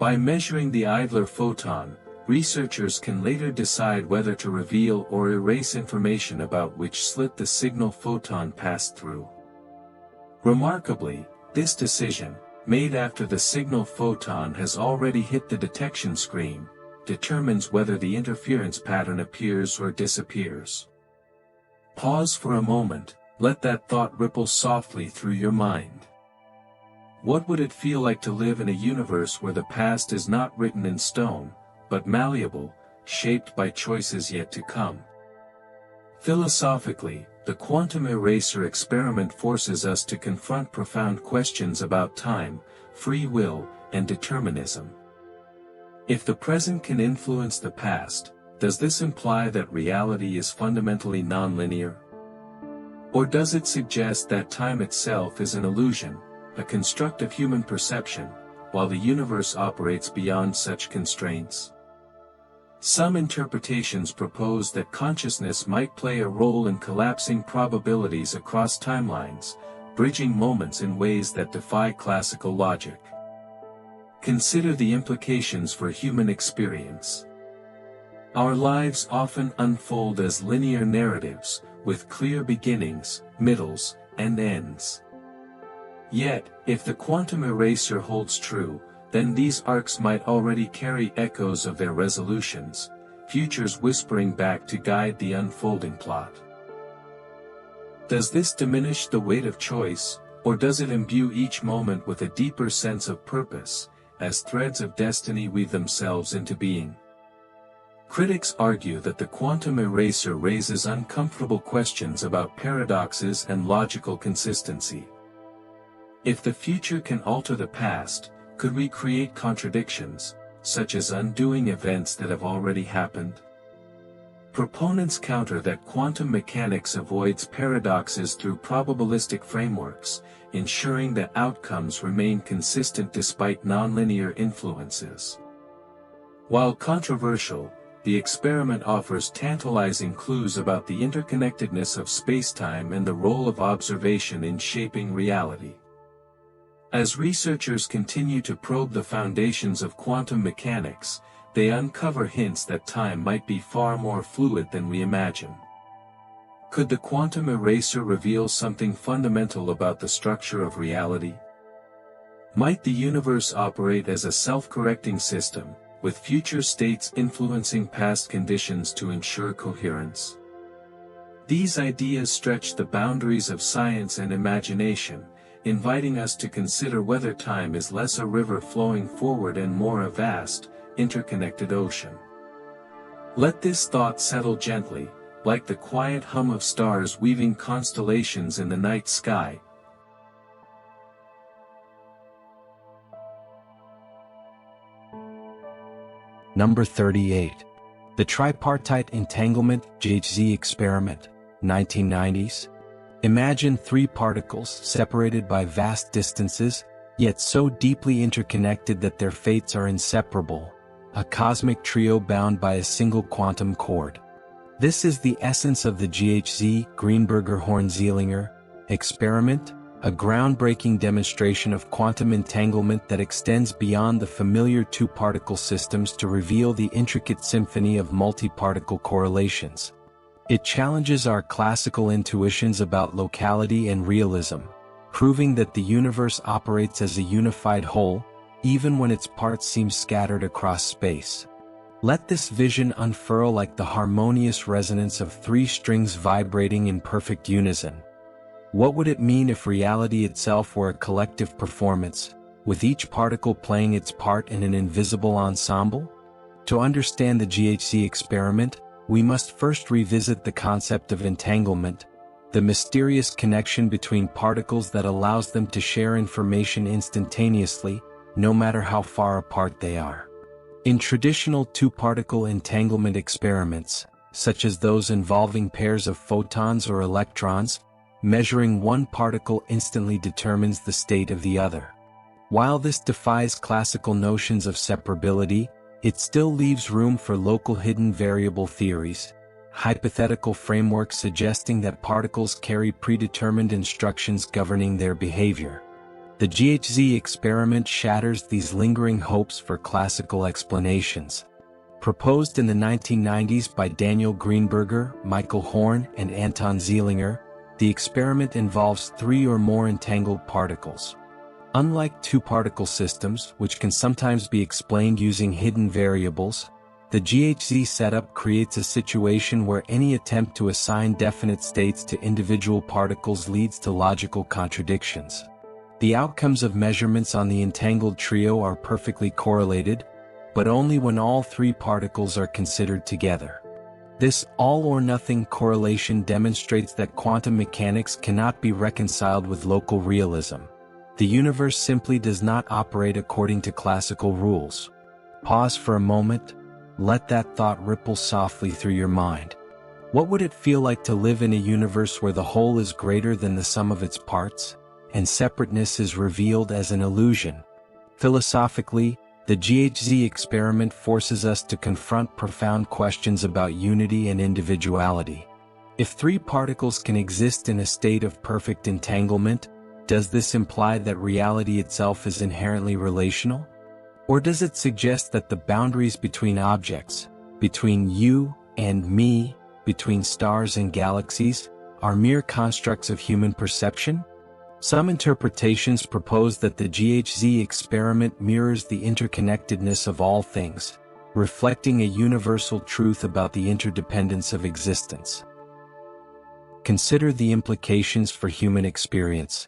By measuring the idler photon, researchers can later decide whether to reveal or erase information about which slit the signal photon passed through. Remarkably, this decision, made after the signal photon has already hit the detection screen, determines whether the interference pattern appears or disappears. Pause for a moment, let that thought ripple softly through your mind. What would it feel like to live in a universe where the past is not written in stone, but malleable, shaped by choices yet to come? Philosophically, the quantum eraser experiment forces us to confront profound questions about time, free will, and determinism. If the present can influence the past, does this imply that reality is fundamentally nonlinear? Or does it suggest that time itself is an illusion, a construct of human perception, while the universe operates beyond such constraints? Some interpretations propose that consciousness might play a role in collapsing probabilities across timelines, bridging moments in ways that defy classical logic. Consider the implications for human experience. Our lives often unfold as linear narratives, with clear beginnings, middles, and ends. Yet, if the quantum eraser holds true, then these arcs might already carry echoes of their resolutions, futures whispering back to guide the unfolding plot. Does this diminish the weight of choice, or does it imbue each moment with a deeper sense of purpose, as threads of destiny weave themselves into being? Critics argue that the quantum eraser raises uncomfortable questions about paradoxes and logical consistency. If the future can alter the past, could we create contradictions, such as undoing events that have already happened? Proponents counter that quantum mechanics avoids paradoxes through probabilistic frameworks, ensuring that outcomes remain consistent despite nonlinear influences. While controversial, the experiment offers tantalizing clues about the interconnectedness of spacetime and the role of observation in shaping reality. As researchers continue to probe the foundations of quantum mechanics, they uncover hints that time might be far more fluid than we imagine. Could the quantum eraser reveal something fundamental about the structure of reality? Might the universe operate as a self-correcting system, with future states influencing past conditions to ensure coherence? These ideas stretch the boundaries of science and imagination, inviting us to consider whether time is less a river flowing forward and more a vast, interconnected ocean. Let this thought settle gently, like the quiet hum of stars weaving constellations in the night sky. Number 38. The Tripartite Entanglement GHZ Experiment, 1990s. Imagine three particles separated by vast distances, yet so deeply interconnected that their fates are inseparable, a cosmic trio bound by a single quantum cord. This is the essence of the GHZ Greenberger-Horn-Zeilinger experiment, a groundbreaking demonstration of quantum entanglement that extends beyond the familiar two-particle systems to reveal the intricate symphony of multi-particle correlations. It challenges our classical intuitions about locality and realism, proving that the universe operates as a unified whole, even when its parts seem scattered across space. Let this vision unfurl like the harmonious resonance of three strings vibrating in perfect unison. What would it mean if reality itself were a collective performance, with each particle playing its part in an invisible ensemble? To understand the GHZ experiment, we must first revisit the concept of entanglement, the mysterious connection between particles that allows them to share information instantaneously, no matter how far apart they are. In traditional two-particle entanglement experiments, such as those involving pairs of photons or electrons, measuring one particle instantly determines the state of the other. While this defies classical notions of separability, it still leaves room for local hidden variable theories, hypothetical frameworks suggesting that particles carry predetermined instructions governing their behavior. The GHZ experiment shatters these lingering hopes for classical explanations. Proposed in the 1990s by Daniel Greenberger, Michael Horn, and Anton Zeilinger, the experiment involves 3 or more entangled particles. Unlike two-particle systems, which can sometimes be explained using hidden variables, the GHZ setup creates a situation where any attempt to assign definite states to individual particles leads to logical contradictions. The outcomes of measurements on the entangled trio are perfectly correlated, but only when all 3 particles are considered together. This all-or-nothing correlation demonstrates that quantum mechanics cannot be reconciled with local realism. The universe simply does not operate according to classical rules. Pause for a moment. Let that thought ripple softly through your mind. What would it feel like to live in a universe where the whole is greater than the sum of its parts, and separateness is revealed as an illusion? Philosophically, the GHZ experiment forces us to confront profound questions about unity and individuality. If 3 particles can exist in a state of perfect entanglement, does this imply that reality itself is inherently relational? Or does it suggest that the boundaries between objects, between you and me, between stars and galaxies, are mere constructs of human perception? Some interpretations propose that the GHZ experiment mirrors the interconnectedness of all things, reflecting a universal truth about the interdependence of existence. Consider the implications for human experience.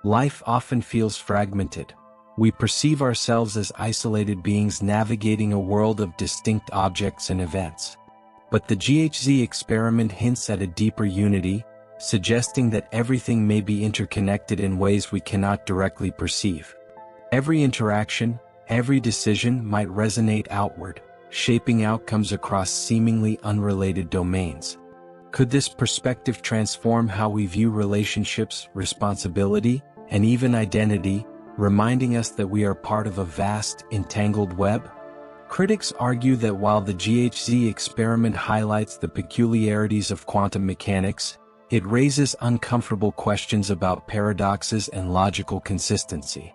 Life often feels fragmented. We perceive ourselves as isolated beings navigating a world of distinct objects and events. But the GHZ experiment hints at a deeper unity, suggesting that everything may be interconnected in ways we cannot directly perceive. Every interaction, every decision might resonate outward, shaping outcomes across seemingly unrelated domains. Could this perspective transform how we view relationships, responsibility, and even identity, reminding us that we are part of a vast, entangled web? Critics argue that while the GHZ experiment highlights the peculiarities of quantum mechanics, it raises uncomfortable questions about paradoxes and logical consistency.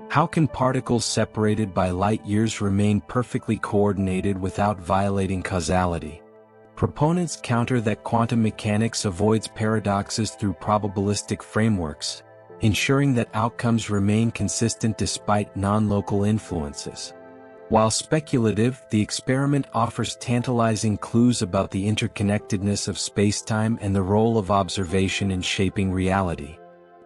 How can particles separated by light years remain perfectly coordinated without violating causality? Proponents counter that quantum mechanics avoids paradoxes through probabilistic frameworks, ensuring that outcomes remain consistent despite non-local influences. While speculative, the experiment offers tantalizing clues about the interconnectedness of spacetime and the role of observation in shaping reality.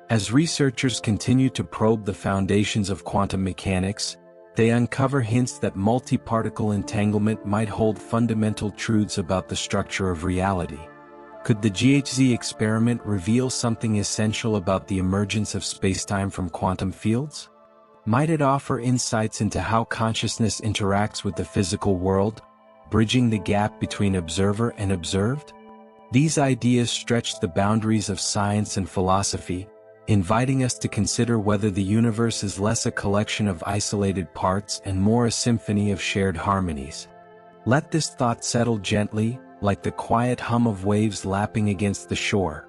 As researchers continue to probe the foundations of quantum mechanics, they uncover hints that multi-particle entanglement might hold fundamental truths about the structure of reality. Could the GHZ experiment reveal something essential about the emergence of spacetime from quantum fields? Might it offer insights into how consciousness interacts with the physical world, bridging the gap between observer and observed? These ideas stretch the boundaries of science and philosophy, inviting us to consider whether the universe is less a collection of isolated parts and more a symphony of shared harmonies. Let this thought settle gently, like the quiet hum of waves lapping against the shore.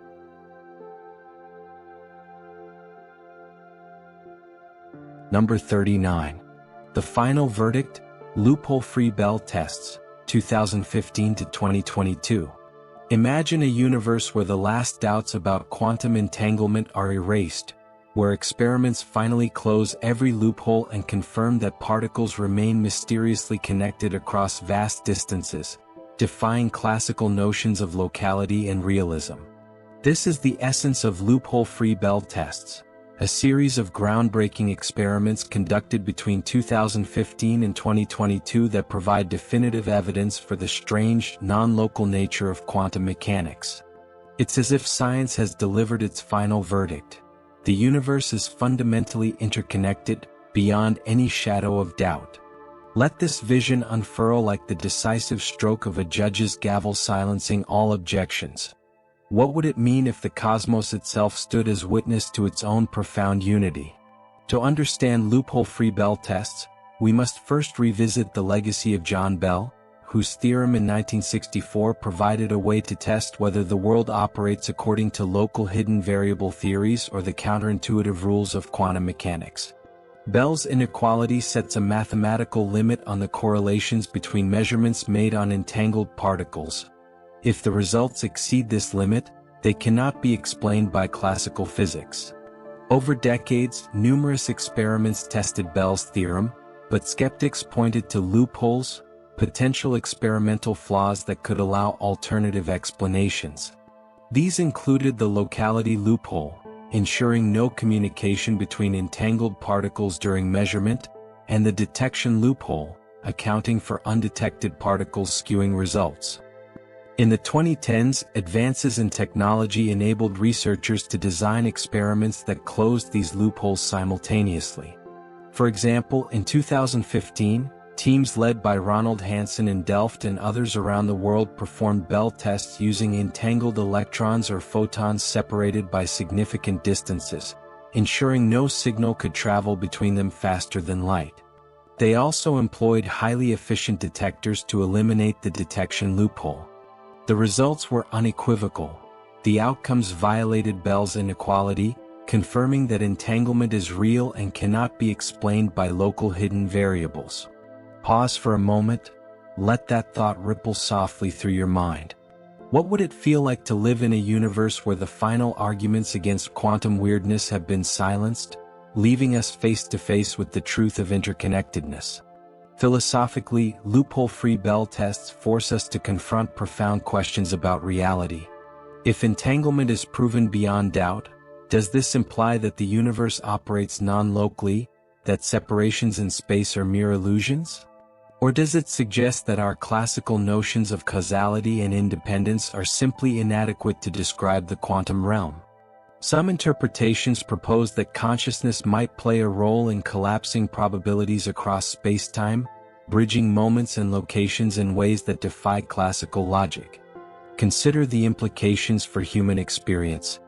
Number 39. The Final Verdict, Loophole-Free Bell Tests, 2015 to 2022. Imagine a universe where the last doubts about quantum entanglement are erased, where experiments finally close every loophole and confirm that particles remain mysteriously connected across vast distances, defying classical notions of locality and realism. This is the essence of loophole-free Bell tests, a series of groundbreaking experiments conducted between 2015 and 2022 that provide definitive evidence for the strange, non-local nature of quantum mechanics. It's as if science has delivered its final verdict. The universe is fundamentally interconnected, beyond any shadow of doubt. Let this vision unfurl like the decisive stroke of a judge's gavel silencing all objections. What would it mean if the cosmos itself stood as witness to its own profound unity? To understand loophole-free Bell tests, we must first revisit the legacy of John Bell, whose theorem in 1964 provided a way to test whether the world operates according to local hidden variable theories or the counterintuitive rules of quantum mechanics. Bell's inequality sets a mathematical limit on the correlations between measurements made on entangled particles. If the results exceed this limit, they cannot be explained by classical physics. Over decades, numerous experiments tested Bell's theorem, but skeptics pointed to loopholes, potential experimental flaws that could allow alternative explanations. These included the locality loophole, ensuring no communication between entangled particles during measurement, and the detection loophole, accounting for undetected particles skewing results. In the 2010s, advances in technology enabled researchers to design experiments that closed these loopholes simultaneously. For example, in 2015, teams led by Ronald Hansen in Delft and others around the world performed Bell tests using entangled electrons or photons separated by significant distances, ensuring no signal could travel between them faster than light. They also employed highly efficient detectors to eliminate the detection loophole. The results were unequivocal. The outcomes violated Bell's inequality, confirming that entanglement is real and cannot be explained by local hidden variables. Pause for a moment, let that thought ripple softly through your mind. What would it feel like to live in a universe where the final arguments against quantum weirdness have been silenced, leaving us face to face with the truth of interconnectedness? Philosophically, loophole-free Bell tests force us to confront profound questions about reality. If entanglement is proven beyond doubt, does this imply that the universe operates non-locally, that separations in space are mere illusions? Or does it suggest that our classical notions of causality and independence are simply inadequate to describe the quantum realm? Some interpretations propose that consciousness might play a role in collapsing probabilities across spacetime, bridging moments and locations in ways that defy classical logic. Consider the implications for human experience.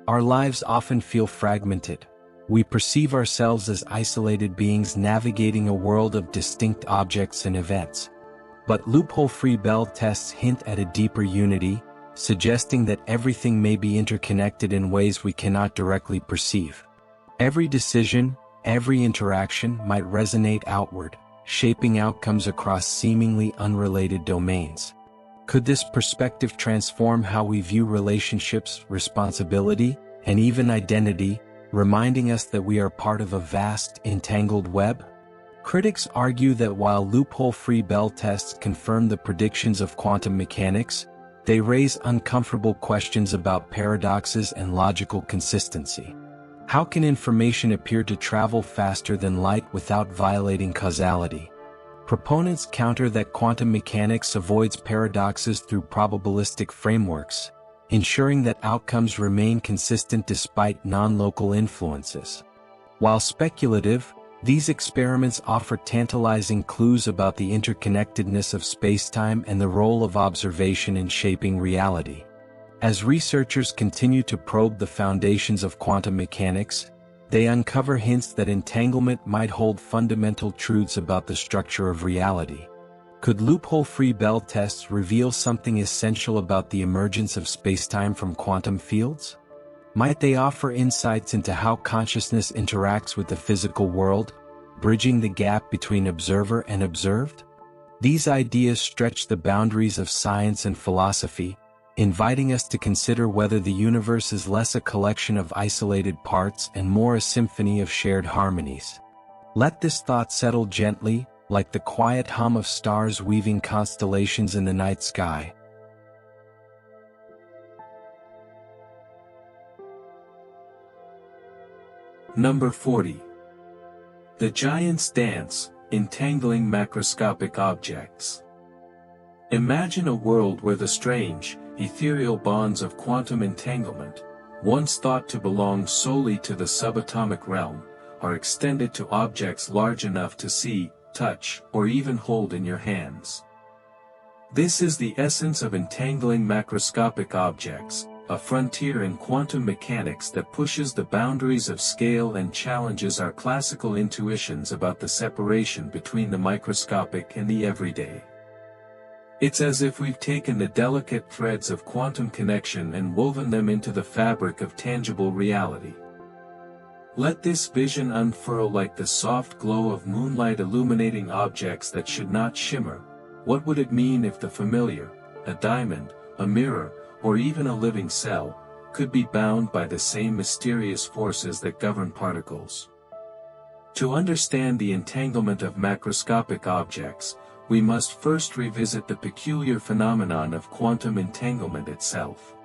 Our lives often feel fragmented. We perceive ourselves as isolated beings navigating a world of distinct objects and events. But loophole-free Bell tests hint at a deeper unity, suggesting that everything may be interconnected in ways we cannot directly perceive. Every decision, every interaction might resonate outward, shaping outcomes across seemingly unrelated domains. Could this perspective transform how we view relationships, responsibility, and even identity, reminding us that we are part of a vast, entangled web? Critics argue that while loophole-free Bell tests confirm the predictions of quantum mechanics, they raise uncomfortable questions about paradoxes and logical consistency. How can information appear to travel faster than light without violating causality? Proponents counter that quantum mechanics avoids paradoxes through probabilistic frameworks, ensuring that outcomes remain consistent despite non-local influences. While speculative, these experiments offer tantalizing clues about the interconnectedness of spacetime and the role of observation in shaping reality. As researchers continue to probe the foundations of quantum mechanics, they uncover hints that entanglement might hold fundamental truths about the structure of reality. Could loophole-free Bell tests reveal something essential about the emergence of spacetime from quantum fields? Might they offer insights into how consciousness interacts with the physical world, bridging the gap between observer and observed? These ideas stretch the boundaries of science and philosophy, inviting us to consider whether the universe is less a collection of isolated parts and more a symphony of shared harmonies. Let this thought settle gently, like the quiet hum of stars weaving constellations in the night sky. Number 40. The Giant's Dance, Entangling Macroscopic Objects. Imagine a world where the strange, ethereal bonds of quantum entanglement, once thought to belong solely to the subatomic realm, are extended to objects large enough to see, touch, or even hold in your hands. This is the essence of entangling macroscopic objects, a frontier in quantum mechanics that pushes the boundaries of scale and challenges our classical intuitions about the separation between the microscopic and the everyday. It's as if we've taken the delicate threads of quantum connection and woven them into the fabric of tangible reality. Let this vision unfurl like the soft glow of moonlight illuminating objects that should not shimmer. What would it mean if the familiar, a diamond, a mirror, or even a living cell, could be bound by the same mysterious forces that govern particles. To understand the entanglement of macroscopic objects, we must first revisit the peculiar phenomenon of quantum entanglement itself.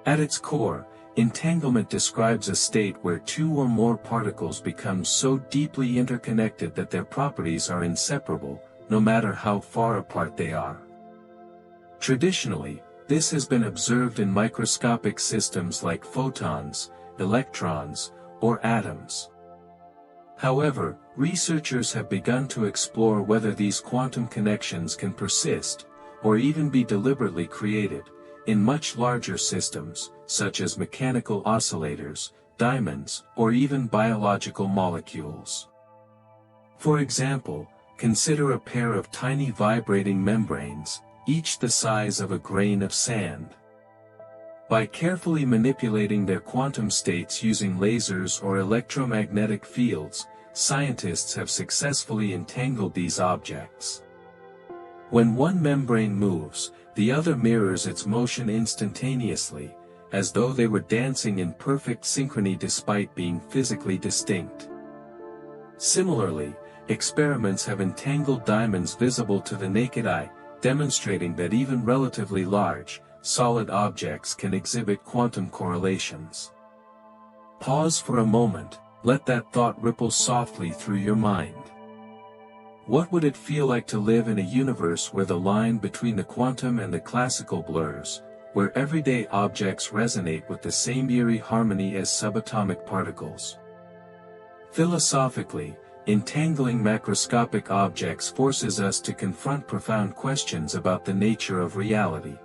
At its core, entanglement describes a state where two or more particles become so deeply interconnected that their properties are inseparable, no matter how far apart they are. Traditionally, this has been observed in microscopic systems like photons, electrons, or atoms. However, researchers have begun to explore whether these quantum connections can persist, or even be deliberately created, in much larger systems, such as mechanical oscillators, diamonds, or even biological molecules. For example, consider a pair of tiny vibrating membranes, each the size of a grain of sand. By carefully manipulating their quantum states using lasers or electromagnetic fields, scientists have successfully entangled these objects. When one membrane moves, the other mirrors its motion instantaneously, as though they were dancing in perfect synchrony despite being physically distinct. Similarly, experiments have entangled diamonds visible to the naked eye, demonstrating that even relatively large, solid objects can exhibit quantum correlations. Pause for a moment, let that thought ripple softly through your mind. What would it feel like to live in a universe where the line between the quantum and the classical blurs, where everyday objects resonate with the same eerie harmony as subatomic particles? Philosophically, entangling macroscopic objects forces us to confront profound questions about the nature of reality.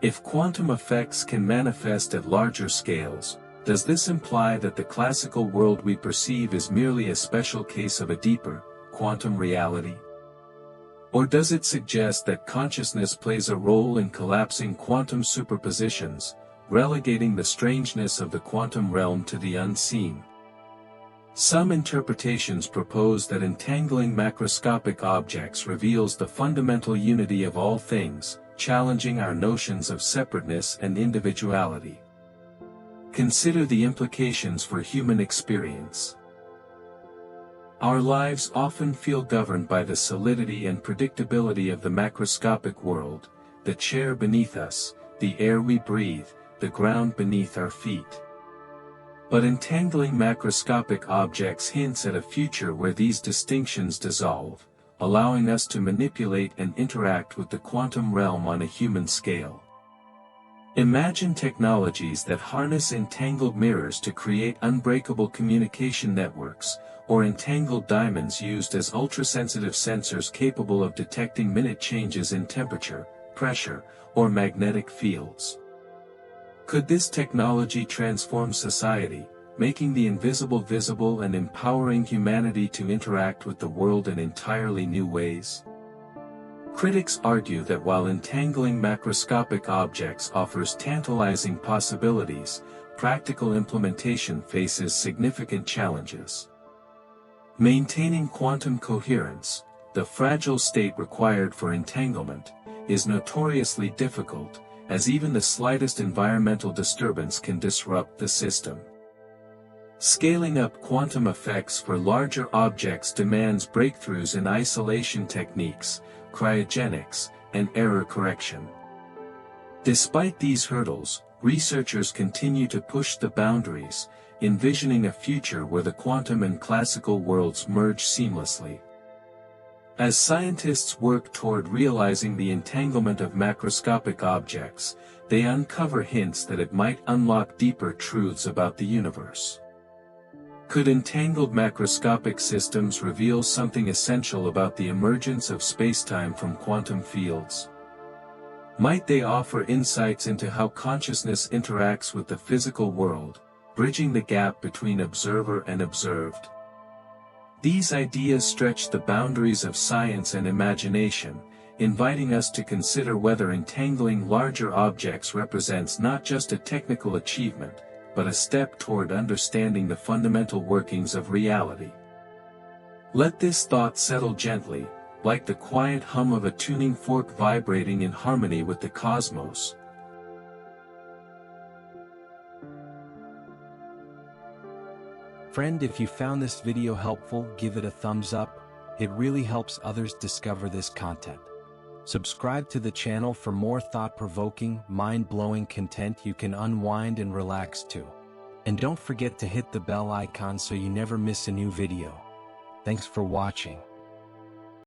If quantum effects can manifest at larger scales, does this imply that the classical world we perceive is merely a special case of a deeper, quantum reality? Or does it suggest that consciousness plays a role in collapsing quantum superpositions, relegating the strangeness of the quantum realm to the unseen? Some interpretations propose that entangling macroscopic objects reveals the fundamental unity of all things, challenging our notions of separateness and individuality. Consider the implications for human experience. Our lives often feel governed by the solidity and predictability of the macroscopic world, the chair beneath us, the air we breathe, the ground beneath our feet. But entangling macroscopic objects hints at a future where these distinctions dissolve, allowing us to manipulate and interact with the quantum realm on a human scale. Imagine technologies that harness entangled mirrors to create unbreakable communication networks, or entangled diamonds used as ultrasensitive sensors capable of detecting minute changes in temperature, pressure, or magnetic fields. Could this technology transform society, making the invisible visible and empowering humanity to interact with the world in entirely new ways? Critics argue that while entangling macroscopic objects offers tantalizing possibilities, practical implementation faces significant challenges. Maintaining quantum coherence, the fragile state required for entanglement, is notoriously difficult, as even the slightest environmental disturbance can disrupt the system. Scaling up quantum effects for larger objects demands breakthroughs in isolation techniques, cryogenics, and error correction. Despite these hurdles, researchers continue to push the boundaries, envisioning a future where the quantum and classical worlds merge seamlessly. As scientists work toward realizing the entanglement of macroscopic objects, they uncover hints that it might unlock deeper truths about the universe. Could entangled macroscopic systems reveal something essential about the emergence of spacetime from quantum fields? Might they offer insights into how consciousness interacts with the physical world, bridging the gap between observer and observed? These ideas stretch the boundaries of science and imagination, inviting us to consider whether entangling larger objects represents not just a technical achievement, but a step toward understanding the fundamental workings of reality. Let this thought settle gently, like the quiet hum of a tuning fork vibrating in harmony with the cosmos, Friend, if you found this video helpful, give it a thumbs up. It really helps others discover this content. Subscribe to the channel for more thought-provoking, mind-blowing content you can unwind and relax to. And don't forget to hit the bell icon so you never miss a new video. Thanks for watching.